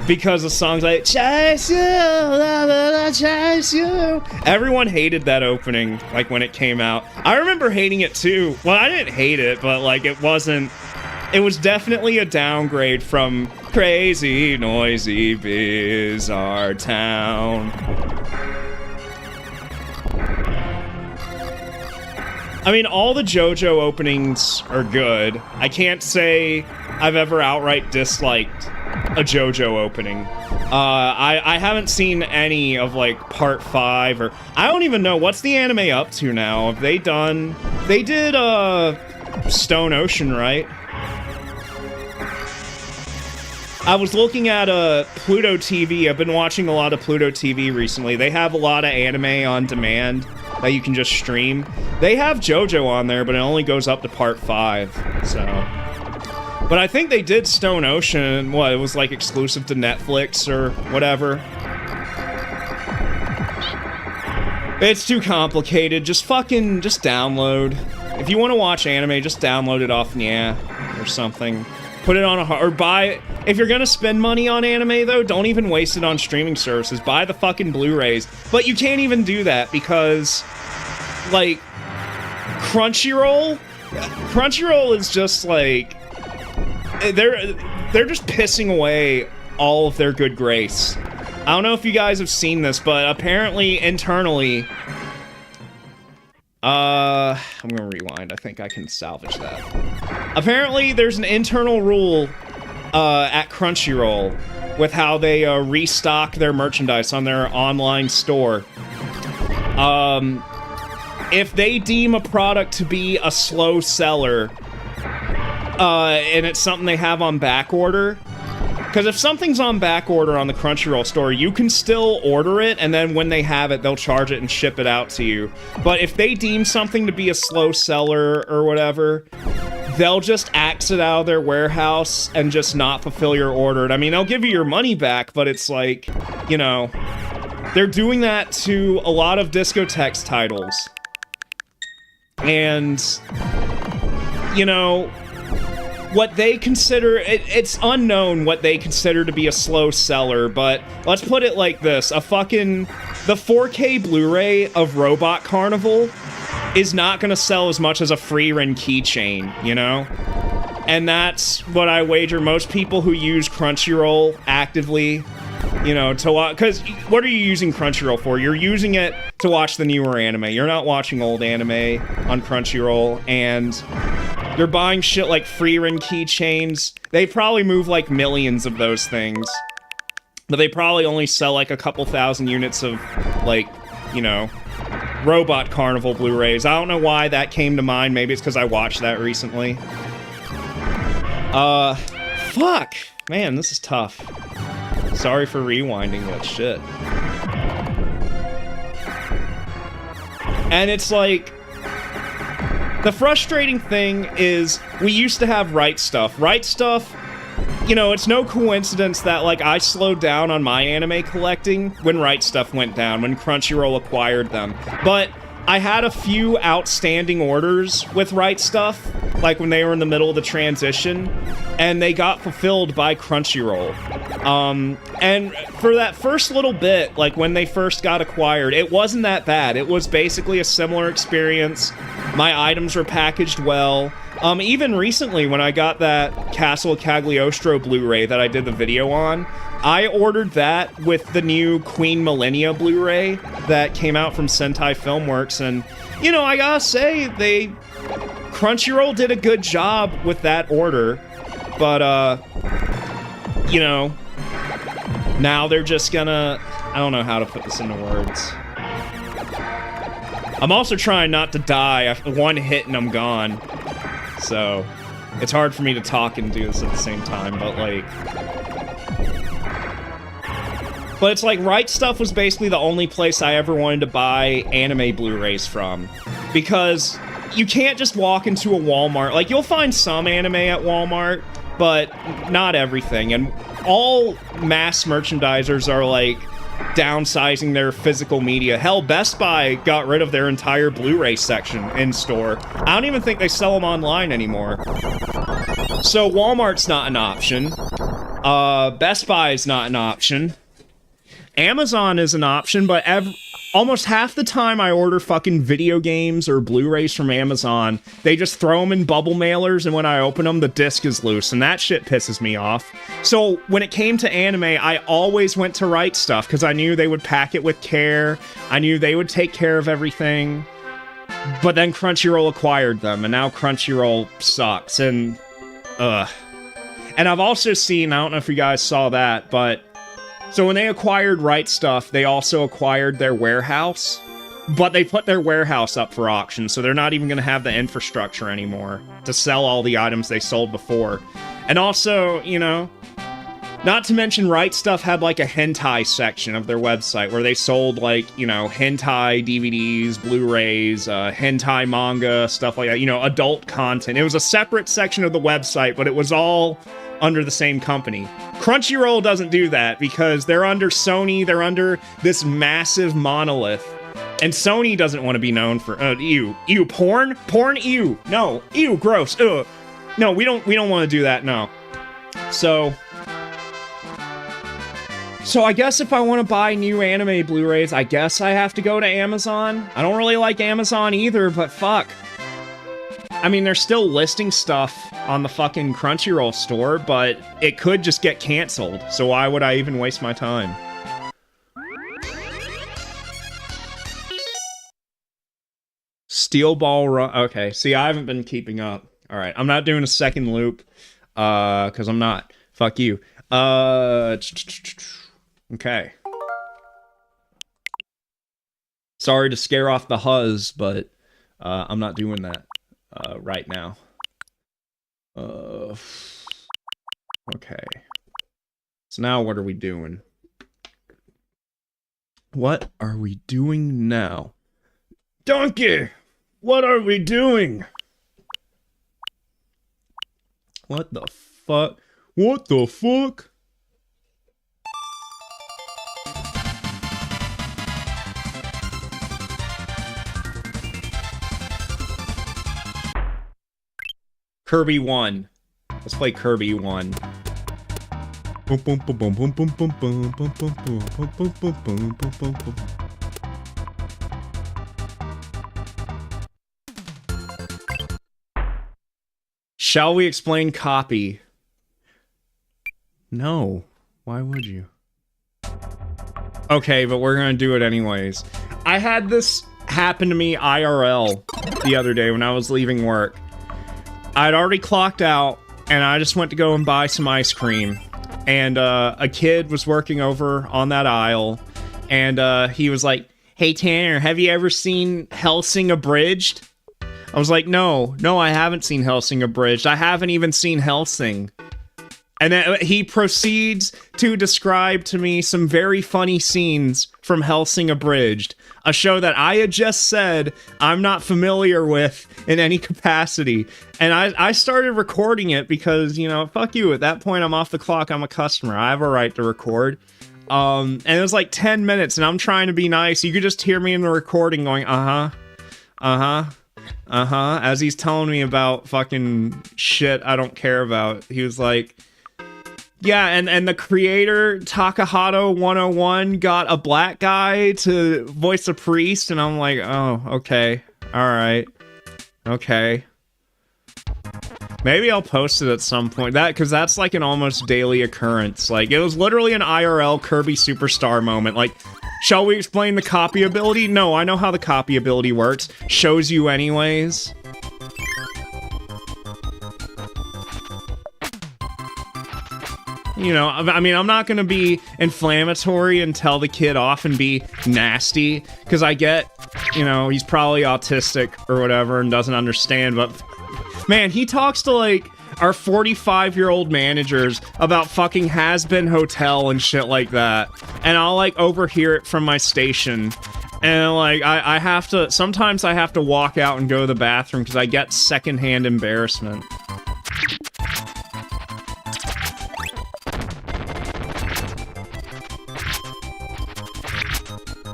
Because of songs like Chase You, Chase You. Everyone hated that opening, like, when it came out. I remember hating it too. Well, I didn't hate it, but, like, it was definitely a downgrade from Crazy Noisy Bizarre Town. I mean, all the JoJo openings are good. I can't say I've ever outright disliked a JoJo opening. I haven't seen any of, like, Part 5, or... I don't even know. What's the anime up to now? Have they done... They did, Stone Ocean, right? I was looking at Pluto TV. I've been watching a lot of Pluto TV recently. They have a lot of anime on demand that you can just stream. They have JoJo on there, but it only goes up to Part 5, so... But I think they did Stone Ocean, what, it was like exclusive to Netflix or whatever. It's too complicated, just download. If you want to watch anime, just download it off or something. Put it on or buy, if you're gonna spend money on anime though, don't even waste it on streaming services. Buy the fucking Blu-rays. But you can't even do that because, like, Crunchyroll is just like, they're just pissing away all of their good grace. I don't know if you guys have seen this, but apparently internally, I'm gonna rewind. I think I can salvage that. Apparently there's an internal rule at Crunchyroll with how they restock their merchandise on their online store. If they deem a product to be a slow seller, and it's something they have on back order, because if something's on back order on the Crunchyroll store, you can still order it, and then when they have it, they'll charge it and ship it out to you. But if they deem something to be a slow seller or whatever, they'll just axe it out of their warehouse and just not fulfill your order. I mean, they'll give you your money back, but it's like, you know, they're doing that to a lot of discotheques titles. And, you know, what they consider, it's unknown what they consider to be a slow seller, but let's put it like this. The 4K Blu-ray of Robot Carnival is not going to sell as much as a Freerun keychain, you know? And that's what I wager most people who use Crunchyroll actively, you know, to watch. Because what are you using Crunchyroll for? You're using it to watch the newer anime. You're not watching old anime on Crunchyroll, and you're buying shit like Freerun keychains. They probably move like millions of those things, but they probably only sell like a couple thousand units of, like, you know, Robot Carnival Blu-rays. I don't know why that came to mind. Maybe it's because I watched that recently. Fuck. Man, this is tough. Sorry for rewinding, but shit. And it's like, the frustrating thing is, we used to have Right Stuff. Right Stuff, you know, it's no coincidence that, like, I slowed down on my anime collecting when Right Stuff went down, when Crunchyroll acquired them. But I had a few outstanding orders with Right Stuff, like when they were in the middle of the transition, and they got fulfilled by Crunchyroll. And for that first little bit, like when they first got acquired, it wasn't that bad. It was basically a similar experience. My items were packaged well. Even recently, when I got that Castle of Cagliostro Blu-ray that I did the video on, I ordered that with the new Queen Millennia Blu-ray that came out from Sentai Filmworks, and, you know, I gotta say, Crunchyroll did a good job with that order, but, you know, now they're just gonna, I don't know how to put this into words. I'm also trying not to die. One hit and I'm gone. So, it's hard for me to talk and do this at the same time, but, like... But it's like, Right Stuff was basically the only place I ever wanted to buy anime Blu-rays from. Because you can't just walk into a Walmart. Like, you'll find some anime at Walmart, but not everything. And all mass merchandisers are, like, downsizing their physical media. Hell, Best Buy got rid of their entire Blu-ray section in store. I don't even think they sell them online anymore. So Walmart's not an option. Best Buy is not an option. Amazon is an option, but almost half the time I order fucking video games or Blu-rays from Amazon, they just throw them in bubble mailers, and when I open them, the disc is loose, and that shit pisses me off. So when it came to anime, I always went to Right Stuff, because I knew they would pack it with care, I knew they would take care of everything, but then Crunchyroll acquired them, and now Crunchyroll sucks, and And I've also seen, I don't know if you guys saw that, but so when they acquired Right Stuff, they also acquired their warehouse, but they put their warehouse up for auction, so they're not even going to have the infrastructure anymore to sell all the items they sold before. And also, you know, not to mention Right Stuff had like a hentai section of their website where they sold like, you know, hentai DVDs, Blu-rays, hentai manga, stuff like that, you know, adult content. It was a separate section of the website, but it was all under the same company. Crunchyroll doesn't do that because they're under Sony, they're under this massive monolith, and Sony doesn't want to be known for ew, porn, ew, no, ew, gross, ugh. No, we don't want to do that, no. So I guess if I want to buy new anime Blu-rays, I guess I have to go to Amazon. I don't really like Amazon either, but fuck. I mean, they're still listing stuff on the fucking Crunchyroll store, but it could just get canceled, so why would I even waste my time? Steel Ball Run. Okay, see, I haven't been keeping up. Alright, I'm not doing a second loop, because I'm not. Fuck you. Okay. Sorry to scare off the huzz, but I'm not doing that right now. Okay. So now what are we doing? What are we doing now? Donkey! What are we doing? What the fuck? What the fuck? Kirby 1. Let's play Kirby 1. Shall we explain copy? No. Why would you? Okay, but we're gonna do it anyways. I had this happen to me IRL the other day when I was leaving work. I'd already clocked out, and I just went to go and buy some ice cream. And a kid was working over on that aisle, and he was like, "Hey Tanner, have you ever seen Hellsing Abridged?" I was like, no, I haven't seen Hellsing Abridged. I haven't even seen Hellsing. And then he proceeds to describe to me some very funny scenes from Hellsing Abridged, a show that I had just said I'm not familiar with in any capacity. And I started recording it because, you know, fuck you. At that point, I'm off the clock. I'm a customer. I have a right to record. And it was like 10 minutes, and I'm trying to be nice. You could just hear me in the recording going, as he's telling me about fucking shit I don't care about. He was like, yeah, and the creator, Takahata 101, got a black guy to voice a priest, and I'm like, oh, okay, alright, okay. Maybe I'll post it at some point, because that's like an almost daily occurrence. Like, it was literally an IRL Kirby Superstar moment, like, shall we explain the copy ability? No, I know how the copy ability works. Shows you anyways. You know, I mean, I'm not gonna be inflammatory and tell the kid off and be nasty, because I get, you know, he's probably autistic or whatever and doesn't understand, but man, he talks to, like, our 45-year-old managers about fucking Has-Been Hotel and shit like that, and I'll, like, overhear it from my station, and, like, I have to, sometimes I have to walk out and go to the bathroom because I get secondhand embarrassment.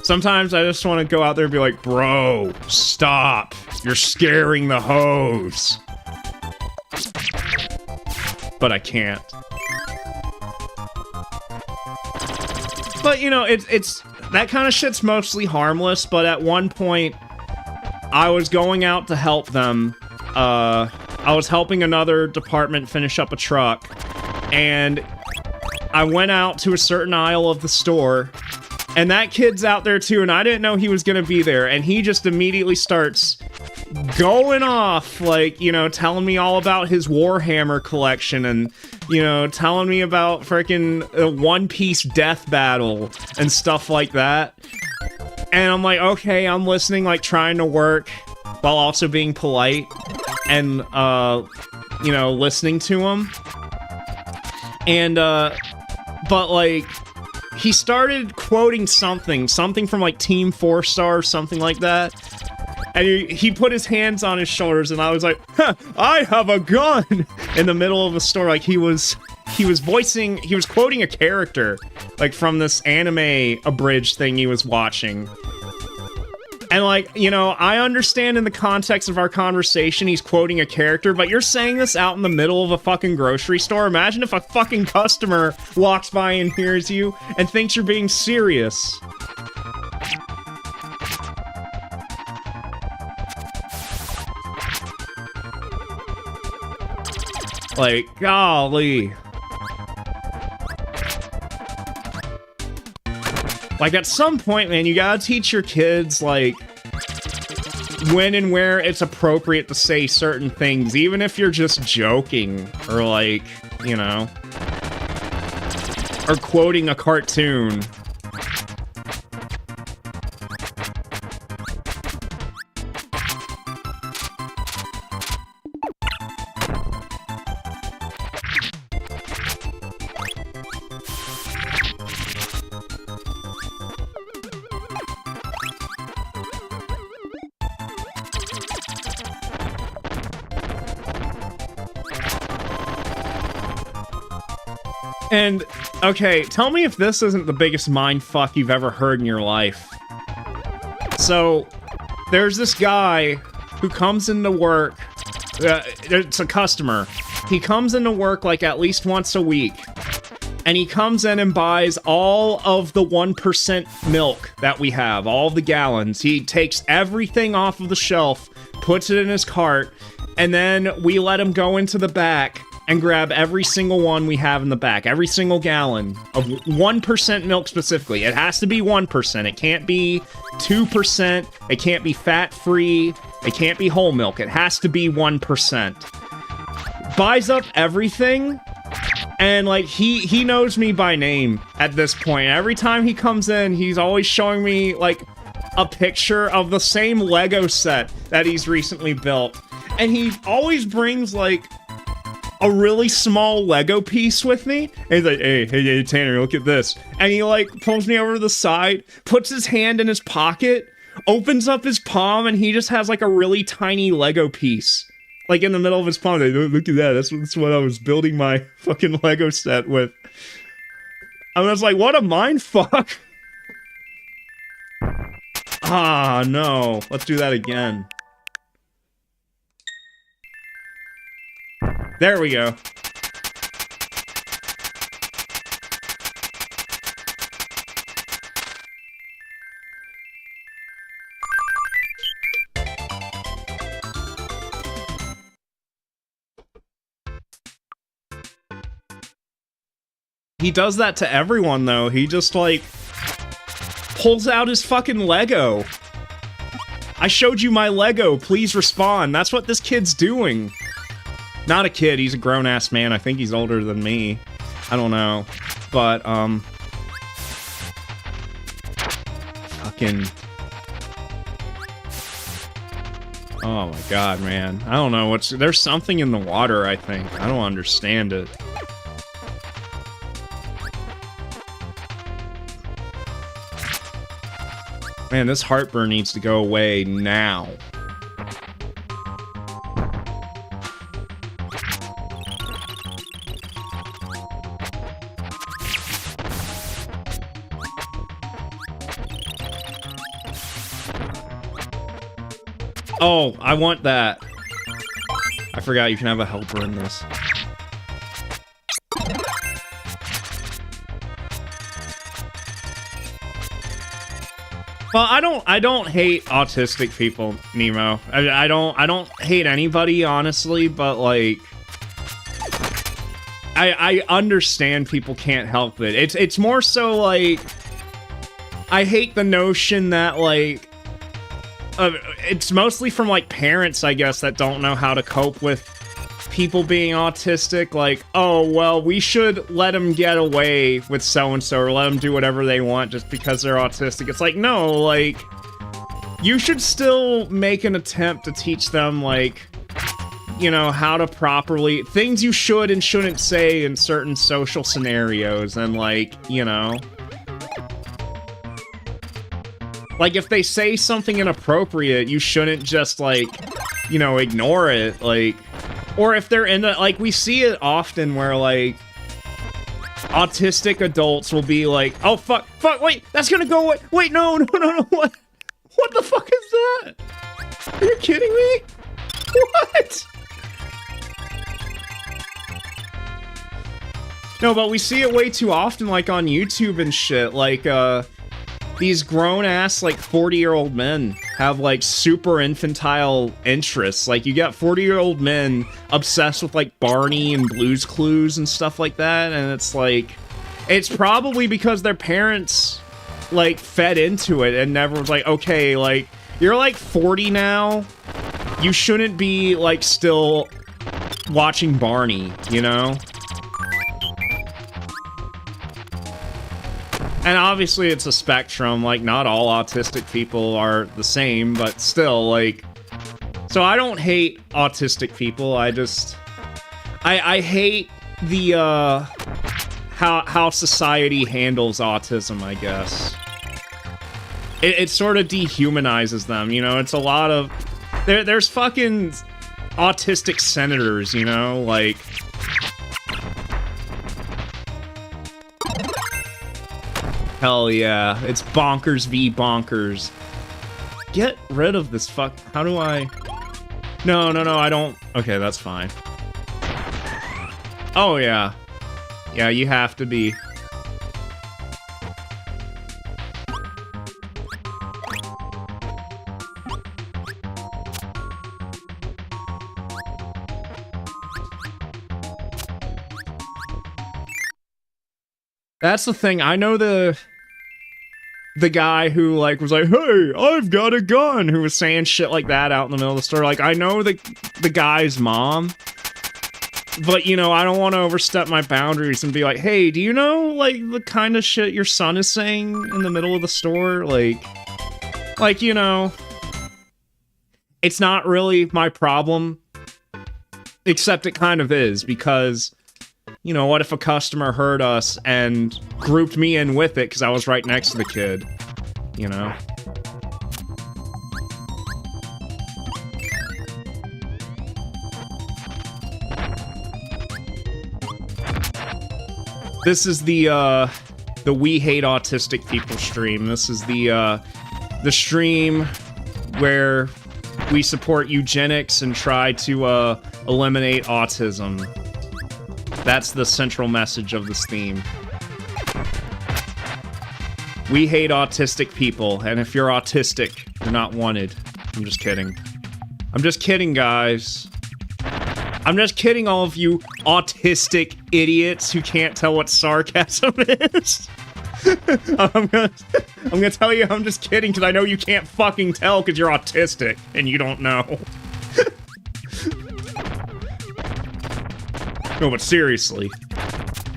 Sometimes I just want to go out there and be like, bro, stop. You're scaring the hoes. But I can't. But, you know, it's that kind of shit's mostly harmless, but at one point, I was going out to help them. I was helping another department finish up a truck, and I went out to a certain aisle of the store, and that kid's out there too, and I didn't know he was gonna be there, and he just immediately starts going off, like, you know, telling me all about his Warhammer collection, and, you know, telling me about frickin' One Piece death battle and stuff like that. And I'm like, okay, I'm listening, like, trying to work while also being polite and, you know, listening to him. And, but, like, he started quoting something from, like, Team 4-Star or something like that. And he put his hands on his shoulders, and I was like, huh, I have a gun! In the middle of the store, like, he was quoting a character, like, from this anime abridged thing he was watching. And, like, you know, I understand in the context of our conversation he's quoting a character, but you're saying this out in the middle of a fucking grocery store? Imagine if a fucking customer walks by and hears you and thinks you're being serious. Like, golly. Like, at some point, man, you gotta teach your kids, like, when and where it's appropriate to say certain things, even if you're just joking, or, like, you know, or quoting a cartoon. And, okay, tell me if this isn't the biggest mindfuck you've ever heard in your life. So, there's this guy who comes into work, it's a customer. He comes into work, like, at least once a week. And he comes in and buys all of the 1% milk that we have, all the gallons. He takes everything off of the shelf, puts it in his cart, and then we let him go into the back and grab every single one we have in the back, every single gallon of 1% milk specifically. It has to be 1%. It can't be 2%. It can't be fat-free. It can't be whole milk. It has to be 1%. Buys up everything, and, like, he knows me by name at this point. Every time he comes in, he's always showing me, like, a picture of the same Lego set that he's recently built. And he always brings, like, a really small Lego piece with me. And he's like, hey, Tanner, look at this. And he, like, pulls me over to the side, puts his hand in his pocket, opens up his palm, and he just has, like, a really tiny Lego piece. Like, in the middle of his palm. Like, look at that. That's what I was building my fucking Lego set with. I was like, what a mindfuck. Ah, no. Let's do that again. There we go. He does that to everyone, though. He just, like, pulls out his fucking Lego. I showed you my Lego. Please respond. That's what this kid's doing. Not a kid, he's a grown-ass man. I think he's older than me. I don't know. But, fucking... Oh my god, man. I don't know what's... There's something in the water, I think. I don't understand it. Man, this heartburn needs to go away now. Oh, I want that. I forgot you can have a helper in this. Well, I don't hate autistic people, Nemo. I don't hate anybody, honestly, but like I understand people can't help it. It's more so like I hate the notion that like it's mostly from like parents, I guess, that don't know how to cope with people being autistic. Like, oh well, we should let them get away with so and so, or let them do whatever they want just because they're autistic. It's like, no, like you should still make an attempt to teach them, like, you know, how to properly, things you should and shouldn't say in certain social scenarios, and like, you know, like if they say something inappropriate, you shouldn't just like, you know, ignore it, like, or if they're in a, like, we see it often where like autistic adults will be like, oh fuck, wait, that's gonna go away, wait, no, what the fuck is that? Are you kidding me? What? No, but we see it way too often, like on YouTube and shit, like, these grown-ass, like, 40-year-old men have, like, super infantile interests. Like, you got 40-year-old men obsessed with, like, Barney and Blue's Clues and stuff like that, and it's like, it's probably because their parents, like, fed into it and never was like, okay, like, you're, like, 40 now, you shouldn't be, like, still watching Barney, you know? And obviously it's a spectrum, like, not all autistic people are the same, but still, like... So I don't hate autistic people, I just... I hate the, how society handles autism, I guess. It sort of dehumanizes them, you know? It's a lot of... There's fucking autistic senators, you know? Like... Hell yeah, it's bonkers v bonkers. Get rid of this fuck... How do I... No, I don't... Okay, that's fine. Oh yeah. Yeah, you have to be. That's the thing, I know the guy who, like, was like, hey, I've got a gun, who was saying shit like that out in the middle of the store. Like, I know the guy's mom, but, you know, I don't want to overstep my boundaries and be like, hey, do you know, like, the kind of shit your son is saying in the middle of the store? Like, you know, it's not really my problem, except it kind of is, because... You know, what if a customer heard us and grouped me in with it because I was right next to the kid? You know? This is the We Hate Autistic People stream. This is the stream where we support eugenics and try to eliminate autism. That's the central message of this theme. We hate autistic people, and if you're autistic, you're not wanted. I'm just kidding. I'm just kidding, guys. I'm just kidding, all of you autistic idiots who can't tell what sarcasm is. I'm gonna tell you I'm just kidding, because I know you can't fucking tell because you're autistic, and you don't know. No, but seriously.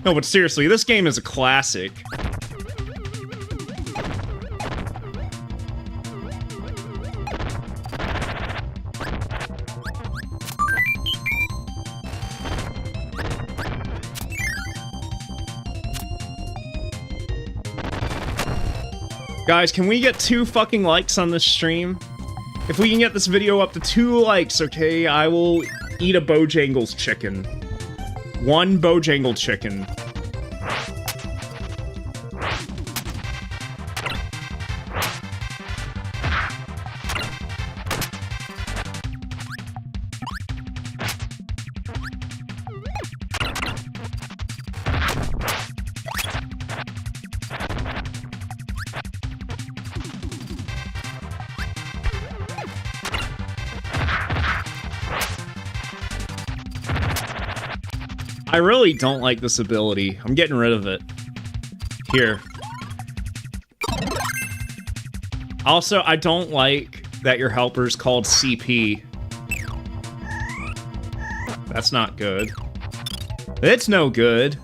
No, but seriously, this game is a classic. Guys, can we get 2 fucking likes on this stream? If we can get this video up to 2 likes, okay, I will eat a Bojangles chicken. 1 Bojangle chicken. I really don't like this ability. I'm getting rid of it. Here. Also, I don't like that your helper's called CP. That's not good. It's no good.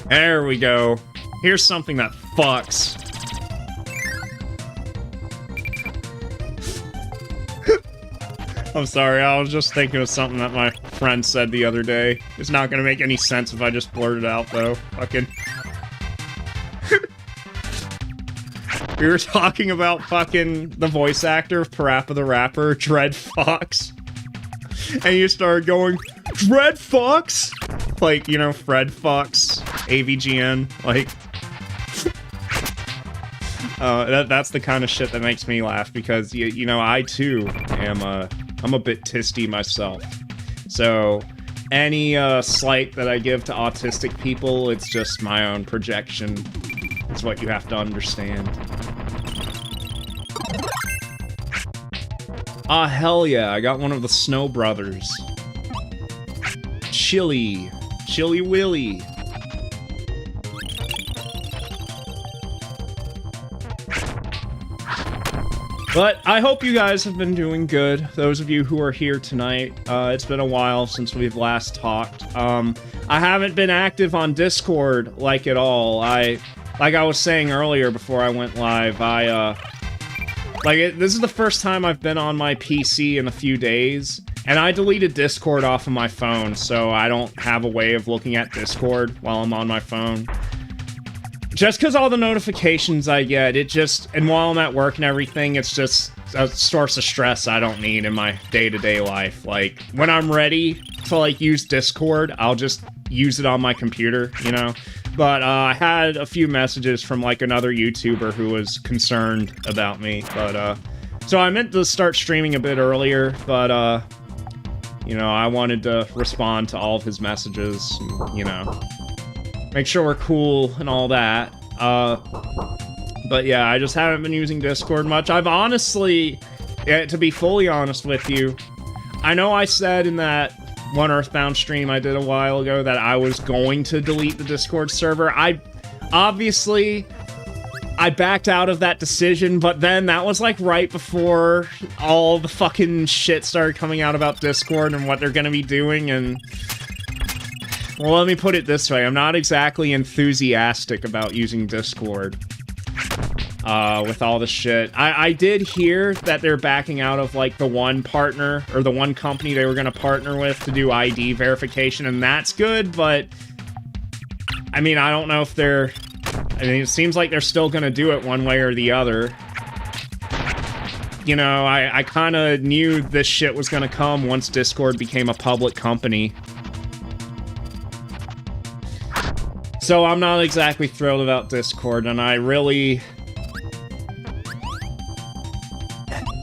There we go. Here's something that fucks. I'm sorry, I was just thinking of something that my friend said the other day. It's not gonna make any sense if I just blurt it out, though. Fucking... We were talking about fucking the voice actor of Parappa the Rapper, Dread Fox. And you started going, Dread Fox? Like, you know, Fred Fox, AVGN, like... that's the kind of shit that makes me laugh, because, you know, I too am, I'm a bit tisty myself. So, any, slight that I give to autistic people, it's just my own projection. It's what you have to understand. Ah, hell yeah, I got one of the Snow Brothers. Chili. Chili Willy. But I hope you guys have been doing good. Those of you who are here tonight, it's been a while since we've last talked. I haven't been active on Discord, like at all. Like I was saying earlier before I went live, this is the first time I've been on my PC in a few days, and I deleted Discord off of my phone, so I don't have a way of looking at Discord while I'm on my phone. Just because all the notifications I get, and while I'm at work and everything, it's just a source of stress I don't need in my day-to-day life. Like, when I'm ready to, like, use Discord, I'll just use it on my computer, you know? But, I had a few messages from, like, another YouTuber who was concerned about me, but, so I meant to start streaming a bit earlier, but, you know, I wanted to respond to all of his messages, and, you know, make sure we're cool and all that. But yeah, I just haven't been using Discord much. I've honestly, to be fully honest with you, I know I said in that one Earthbound stream I did a while ago that I was going to delete the Discord server. I backed out of that decision, but then that was like right before all the fucking shit started coming out about Discord and what they're gonna be doing, and... Well, let me put it this way. I'm not exactly enthusiastic about using Discord. With all the shit. I did hear that they're backing out of, like, the one partner, or the one company they were gonna partner with to do ID verification, and that's good, but... I mean, I don't know if they're... I mean, it seems like they're still gonna do it one way or the other. You know, I kinda knew this shit was gonna come once Discord became a public company. So I'm not exactly thrilled about Discord, and I really...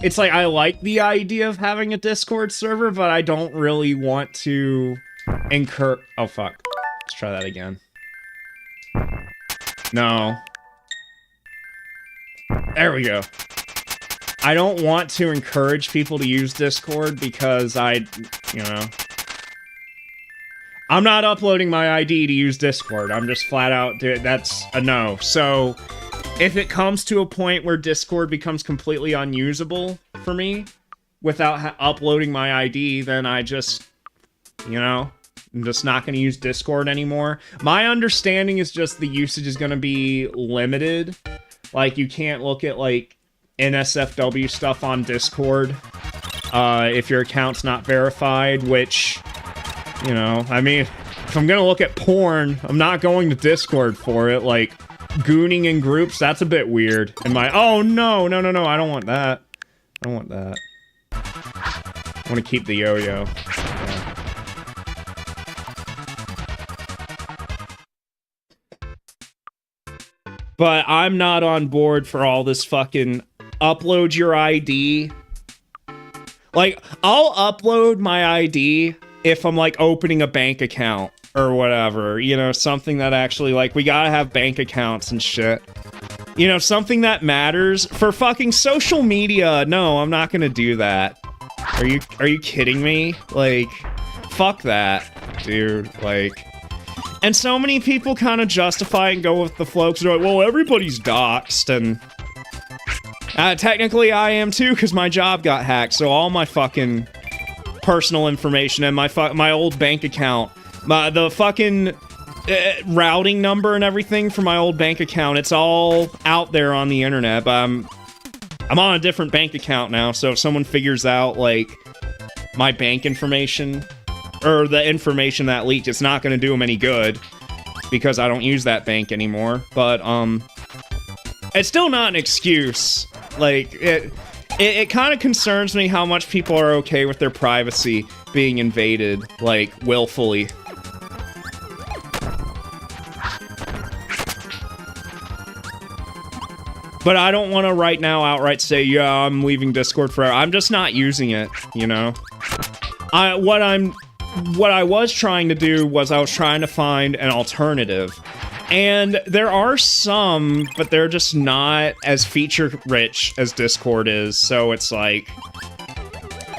It's like, I like the idea of having a Discord server, but I don't really want to incur... Oh, fuck. Let's try that again. No. There we go. I don't want to encourage people to use Discord because you know... I'm not uploading my ID to use Discord. I'm just flat out... That's a no. So, if it comes to a point where Discord becomes completely unusable for me, without uploading my ID, then I just... You know? I'm just not going to use Discord anymore. My understanding is just the usage is going to be limited. Like, you can't look at, like, NSFW stuff on Discord if your account's not verified, which... You know, I mean, if I'm gonna look at porn, I'm not going to Discord for it. Like, gooning in groups, that's a bit weird. Oh, no, no, no, no, I don't want that. I don't want that. I want to keep the yo-yo. Yeah. But I'm not on board for all this fucking upload your ID. Like, I'll upload my ID if I'm, like, opening a bank account or whatever, you know, something that actually, like, we gotta have bank accounts and shit. You know, something that matters for fucking social media. No, I'm not gonna do that. Are you kidding me? Like, fuck that, dude. Like, and so many people kind of justify and go with the flow because they're like, well, everybody's doxxed, and technically I am too because my job got hacked, so all my fucking personal information and my old bank account, the fucking routing number and everything for my old bank account, it's all out there on the internet. But I'm on a different bank account now, so if someone figures out like my bank information or the information that leaked, it's not going to do them any good because I don't use that bank anymore. But it's still not an excuse. Like, it kind of concerns me how much people are okay with their privacy being invaded, like, willfully. But I don't want to right now outright say, yeah, I'm leaving Discord forever. I'm just not using it, you know? What I was trying to do was I was trying to find an alternative. And there are some, but they're just not as feature-rich as Discord is, so it's like,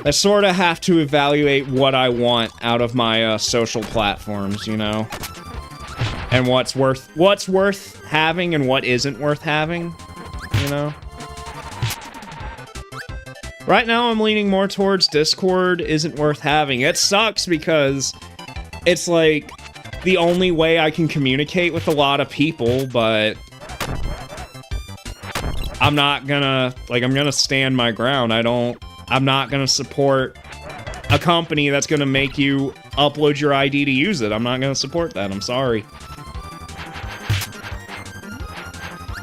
I sort of have to evaluate what I want out of my social platforms, you know? And what's worth having and what isn't worth having, you know? Right now, I'm leaning more towards Discord isn't worth having. It sucks because it's like the only way I can communicate with a lot of people, but I'm not gonna, like, I'm gonna stand my ground. I'm not gonna support a company that's gonna make you upload your ID to use it. I'm not gonna support that. I'm sorry.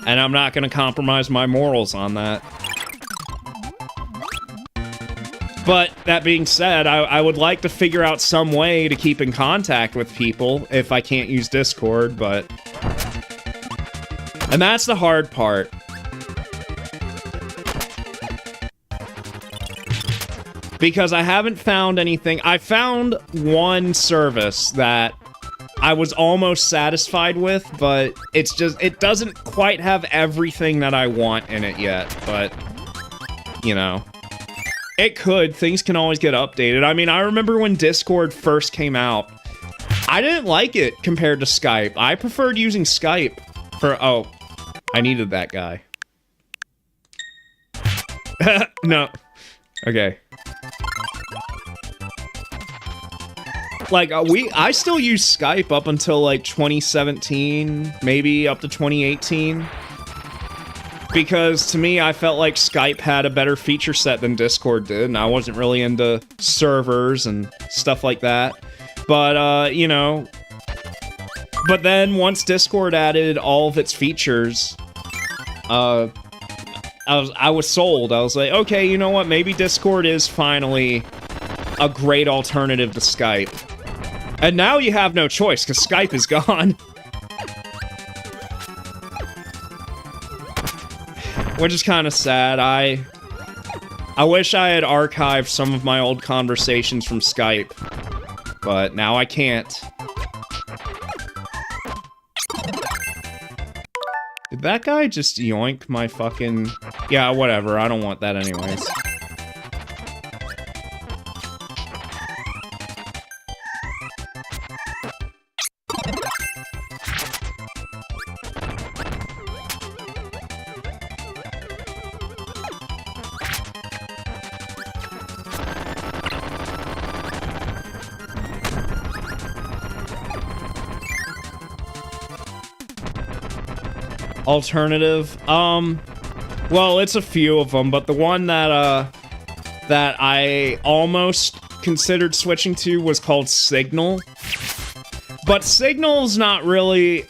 And I'm not gonna compromise my morals on that. But, that being said, I would like to figure out some way to keep in contact with people if I can't use Discord, but... And that's the hard part. Because I haven't found anything... I found one service that I was almost satisfied with, but it's just... It doesn't quite have everything that I want in it yet, but... You know... It could. Things can always get updated. I mean, I remember when Discord first came out. I didn't like it compared to Skype. I preferred using Skype for... Oh, I needed that guy. No. Okay. Like, I still use Skype up until, like, 2017, maybe up to 2018. Because, to me, I felt like Skype had a better feature set than Discord did, and I wasn't really into servers and stuff like that. But, you know... But then, once Discord added all of its features, I was sold. I was like, okay, you know what? Maybe Discord is finally a great alternative to Skype. And now you have no choice, because Skype is gone. Which is kind of sad. I wish I had archived some of my old conversations from Skype, but now I can't. Did that guy just yoink my fucking... Yeah, whatever. I don't want that anyways. Alternative, well, it's a few of them, but the one that I almost considered switching to was called Signal. But Signal's not really...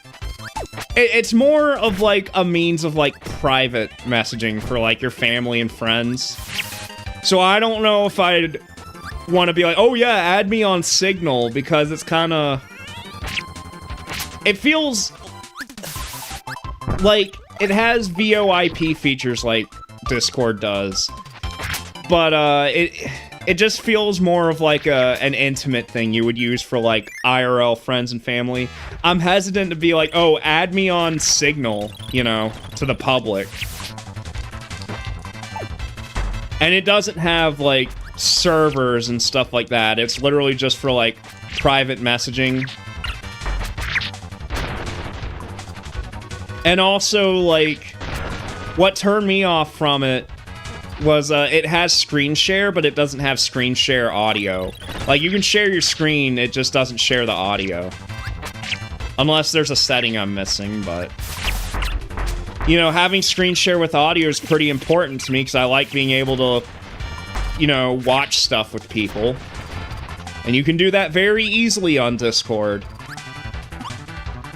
It's more of, like, a means of, like, private messaging for, like, your family and friends. So I don't know if I'd want to be like, oh yeah, add me on Signal, because it's kind of... It feels... Like, it has VoIP features like Discord does, but it just feels more of like an intimate thing you would use for like IRL friends and family. I'm hesitant to be like, oh, add me on Signal, you know, to the public. And it doesn't have like servers and stuff like that. It's literally just for like private messaging. And also, like, what turned me off from it was it has screen share, but it doesn't have screen share audio. Like, you can share your screen, it just doesn't share the audio. Unless there's a setting I'm missing, but... You know, having screen share with audio is pretty important to me, because I like being able to, you know, watch stuff with people. And you can do that very easily on Discord.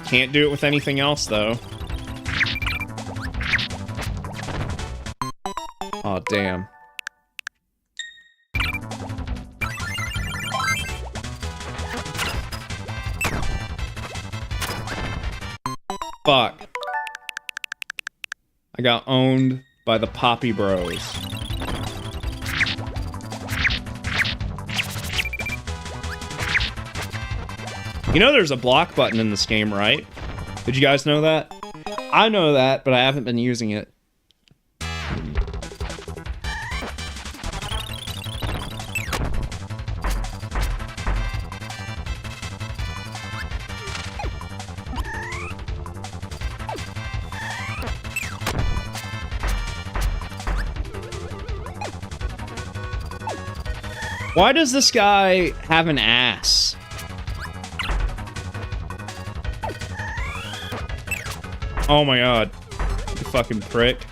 Can't do it with anything else, though. Aw, damn. Fuck. I got owned by the Poppy Bros. You know there's a block button in this game, right? Did you guys know that? I know that, but I haven't been using it. Why does this guy have an ass? Oh my god. You fucking prick.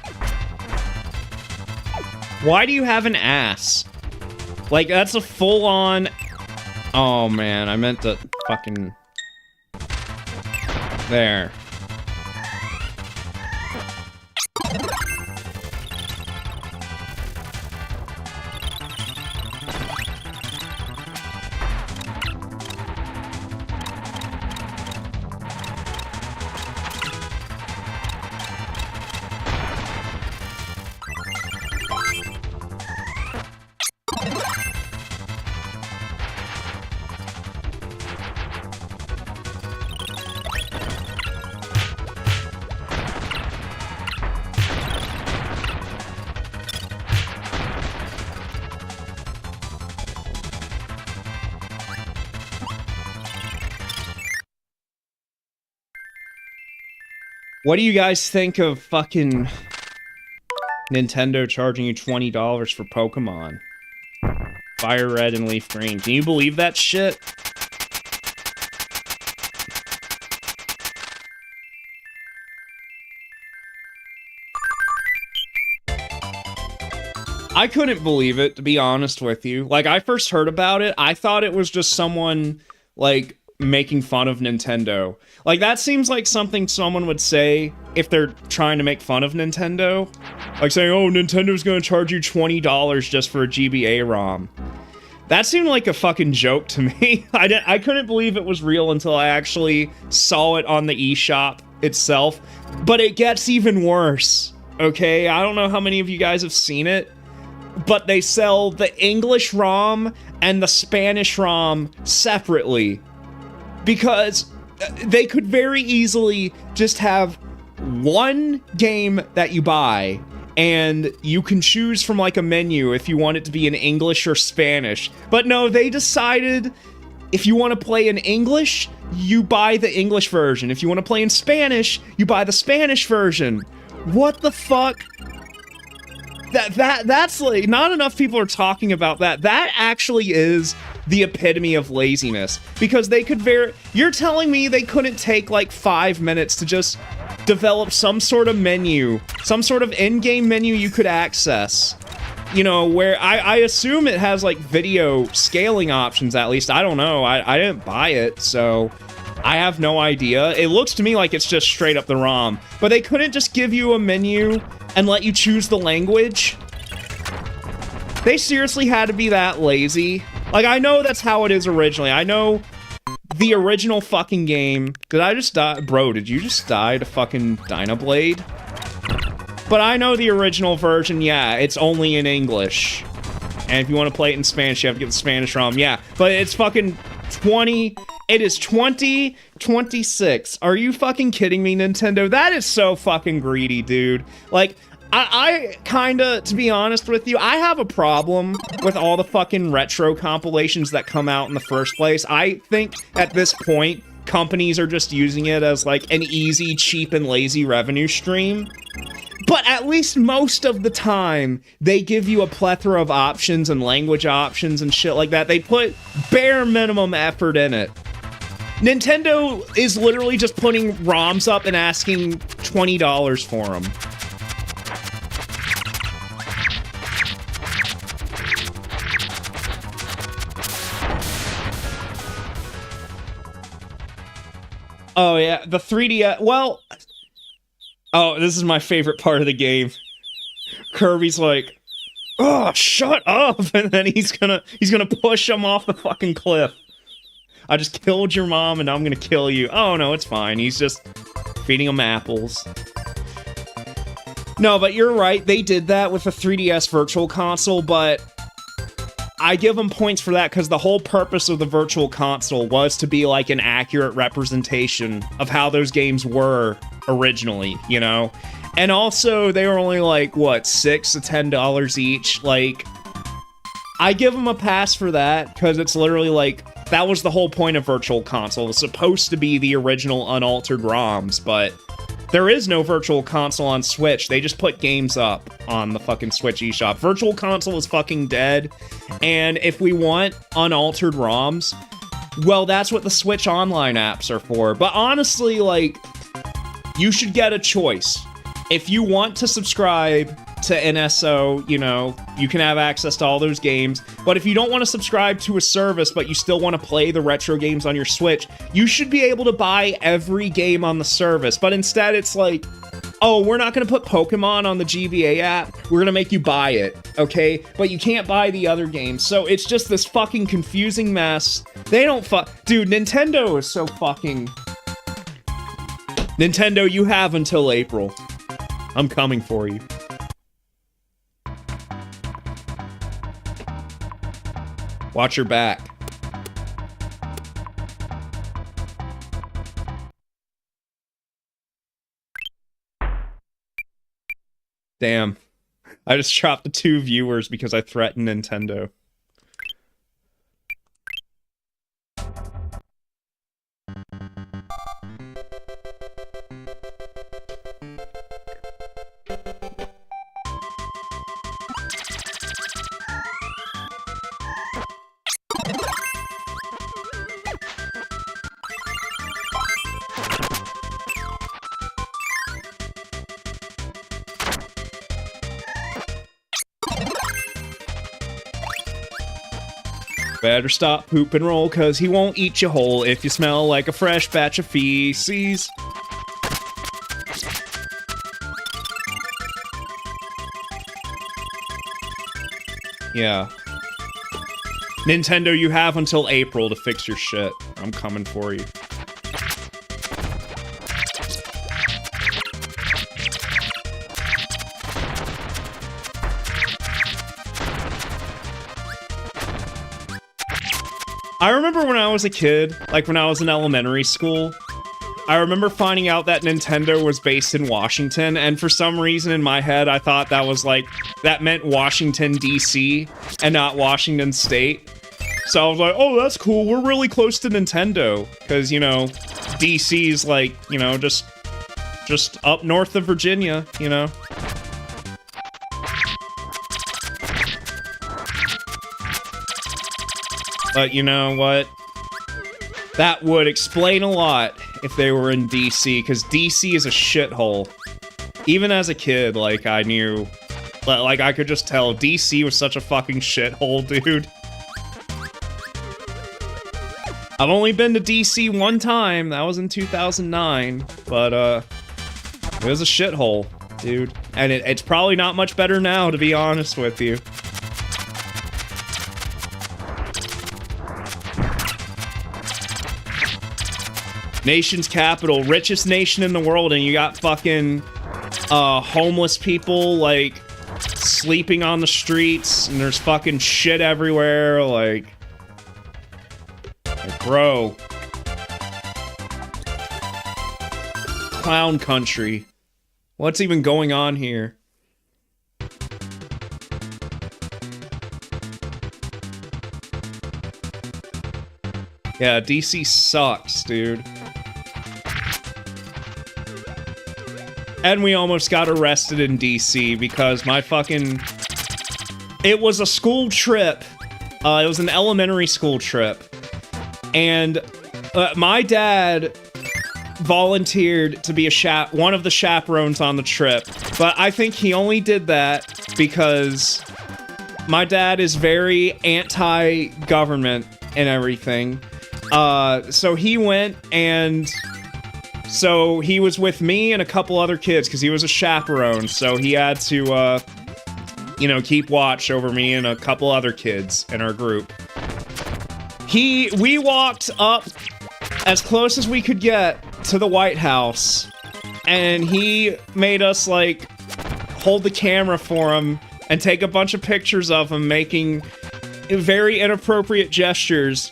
Why do you have an ass? Like, that's a full-on... Oh man, I meant to fucking... There. What do you guys think of fucking Nintendo charging you $20 for Pokemon? Fire Red and Leaf Green. Can you believe that shit? I couldn't believe it, to be honest with you. Like, I first heard about it, I thought it was just someone, like, making fun of Nintendo. Like, that seems like something someone would say if they're trying to make fun of Nintendo. Like saying, oh, Nintendo's gonna charge you $20 just for a GBA ROM. That seemed like a fucking joke to me. I couldn't believe it was real until I actually saw it on the eShop itself. But it gets even worse, okay? I don't know how many of you guys have seen it, but they sell the English ROM and the Spanish ROM separately. Because they could very easily just have one game that you buy, and you can choose from like a menu if you want it to be in English or Spanish. But no, they decided if you want to play in English, you buy the English version. If you want to play in Spanish, you buy the Spanish version. What the fuck? That's like, not enough people are talking about that. That actually is the epitome of laziness, because they could you're telling me they couldn't take like 5 minutes to just develop some sort of menu, some sort of in-game menu you could access, you know, where I assume it has like video scaling options, at least. I don't know, I didn't buy it, so I have no idea. It looks to me like it's just straight up the ROM, but they couldn't just give you a menu and let you choose the language. They seriously had to be that lazy. Like, I know that's how it is originally. I know the original fucking game... Did I just die? Bro, did you just die to fucking Dynablade? But I know the original version, yeah, it's only in English. And if you want to play it in Spanish, you have to get the Spanish ROM. Yeah, but it's fucking 20... It is 2026. Are you fucking kidding me, Nintendo? That is so fucking greedy, dude. Like, I kinda, to be honest with you, I have a problem with all the fucking retro compilations that come out in the first place. I think at this point, companies are just using it as like an easy, cheap, and lazy revenue stream. But at least most of the time, they give you a plethora of options and language options and shit like that. They put bare minimum effort in it. Nintendo is literally just putting ROMs up and asking $20 for them. Oh yeah, the 3DS, well... Oh, this is my favorite part of the game. Kirby's like, "Oh, shut up!" And then he's gonna push him off the fucking cliff. I just killed your mom and I'm gonna kill you. Oh no, it's fine. He's just feeding him apples. No, but you're right. They did that with the 3DS Virtual Console, but I give them points for that because the whole purpose of the Virtual Console was to be like an accurate representation of how those games were originally, you know? And also, they were only like, what, $6 to $10 each? Like, I give them a pass for that because it's literally like, that was the whole point of Virtual Console. It was supposed to be the original unaltered ROMs, but there is no Virtual Console on Switch. They just put games up on the fucking Switch eShop. Virtual Console is fucking dead, and if we want unaltered ROMs, well, that's what the Switch Online apps are for. But honestly, like, you should get a choice. If you want to subscribe to NSO, you know, you can have access to all those games. But if you don't want to subscribe to a service, but you still want to play the retro games on your Switch, you should be able to buy every game on the service. But instead, it's like, oh, we're not going to put Pokemon on the GBA app. We're going to make you buy it, okay? But you can't buy the other games. So it's just this fucking confusing mess. They don't Dude, Nintendo is so fucking... Nintendo, you have until April. I'm coming for you. Watch your back. Damn. I just chopped the 2 viewers because I threatened Nintendo. Better stop, poop, and roll, cause he won't eat you whole if you smell like a fresh batch of feces. Yeah. Nintendo, you have until April to fix your shit. I'm coming for you. I remember when I was a kid, like when I was in elementary school, I remember finding out that Nintendo was based in Washington, and for some reason in my head, I thought that was like, that meant Washington, D.C., and not Washington State. So I was like, oh, that's cool, we're really close to Nintendo, because, you know, D.C.'s like, you know, just up north of Virginia, you know? But you know what? That would explain a lot if they were in DC, because DC is a shithole. Even as a kid, like, I knew... Like, I could just tell DC was such a fucking shithole, dude. I've only been to DC one time, that was in 2009, but, it was a shithole, dude. And it's probably not much better now, to be honest with you. Nation's capital, richest nation in the world, and you got fucking homeless people like sleeping on the streets, and there's fucking shit everywhere, like bro. Clown country. What's even going on here? Yeah, DC sucks, dude. And we almost got arrested in DC because my fucking... It was a school trip. It was an elementary school trip. And my dad volunteered to be one of the chaperones on the trip. But I think he only did that because my dad is very anti-government and everything. So he went, and so he was with me and a couple other kids because he was a chaperone. So he had to, you know, keep watch over me and a couple other kids in our group. We walked up as close as we could get to the White House, and he made us, like, hold the camera for him and take a bunch of pictures of him making very inappropriate gestures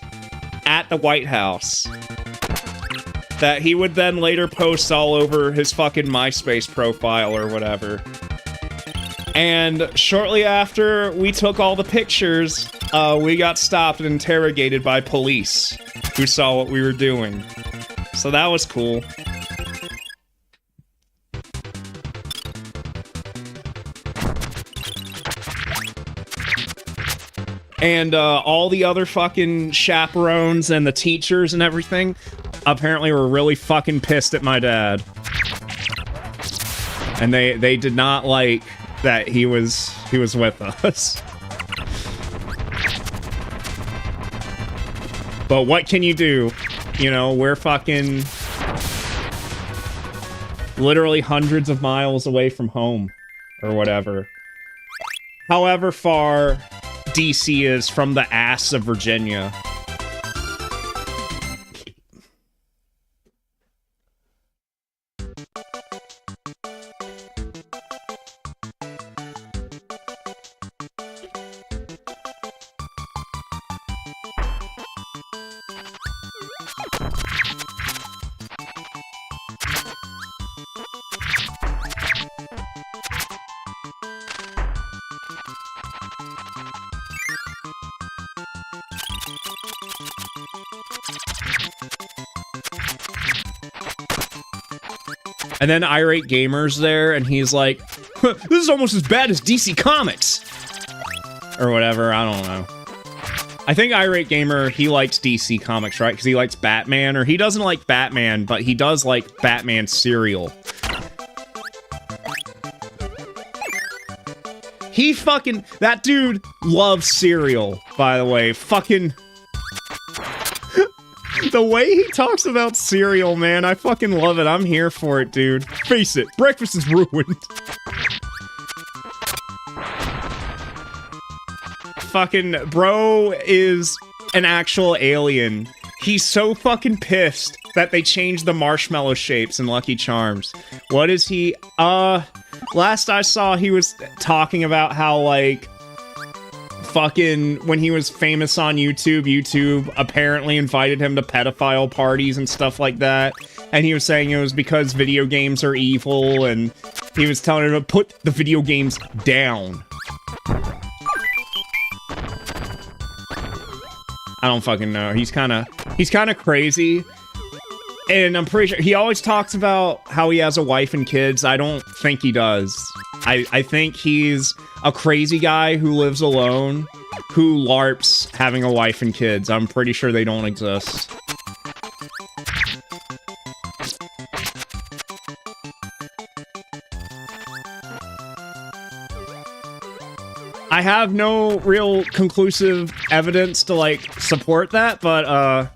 at the White House that he would then later post all over his fucking MySpace profile or whatever. And shortly after we took all the pictures, we got stopped and interrogated by police who saw what we were doing. So that was cool. And all the other fucking chaperones and the teachers and everything apparently were really fucking pissed at my dad. And they did not like that he was with us. But what can you do? You know, we're fucking literally hundreds of miles away from home or whatever. However far DC is from the ass of Virginia. And then Irate Gamer's there, and he's like, this is almost as bad as DC Comics! Or whatever, I don't know. I think Irate Gamer, he likes DC Comics, right? Because he likes Batman, or he doesn't like Batman, but he does like Batman cereal. He fucking... That dude loves cereal, by the way. Fucking... The way he talks about cereal, man, I fucking love it. I'm here for it, dude. Face it, breakfast is ruined. Fucking bro is an actual alien. He's so fucking pissed that they changed the marshmallow shapes in Lucky Charms. What is he? Last I saw, he was talking about how, like, fucking, when he was famous on YouTube apparently invited him to pedophile parties and stuff like that. And he was saying it was because video games are evil, and he was telling him to put the video games down. I don't fucking know. He's kind of crazy. And I'm pretty sure he always talks about how he has a wife and kids. I don't think he does. I think he's a crazy guy who lives alone, who LARPs having a wife and kids. I'm pretty sure they don't exist. I have no real conclusive evidence to, like, support that, but,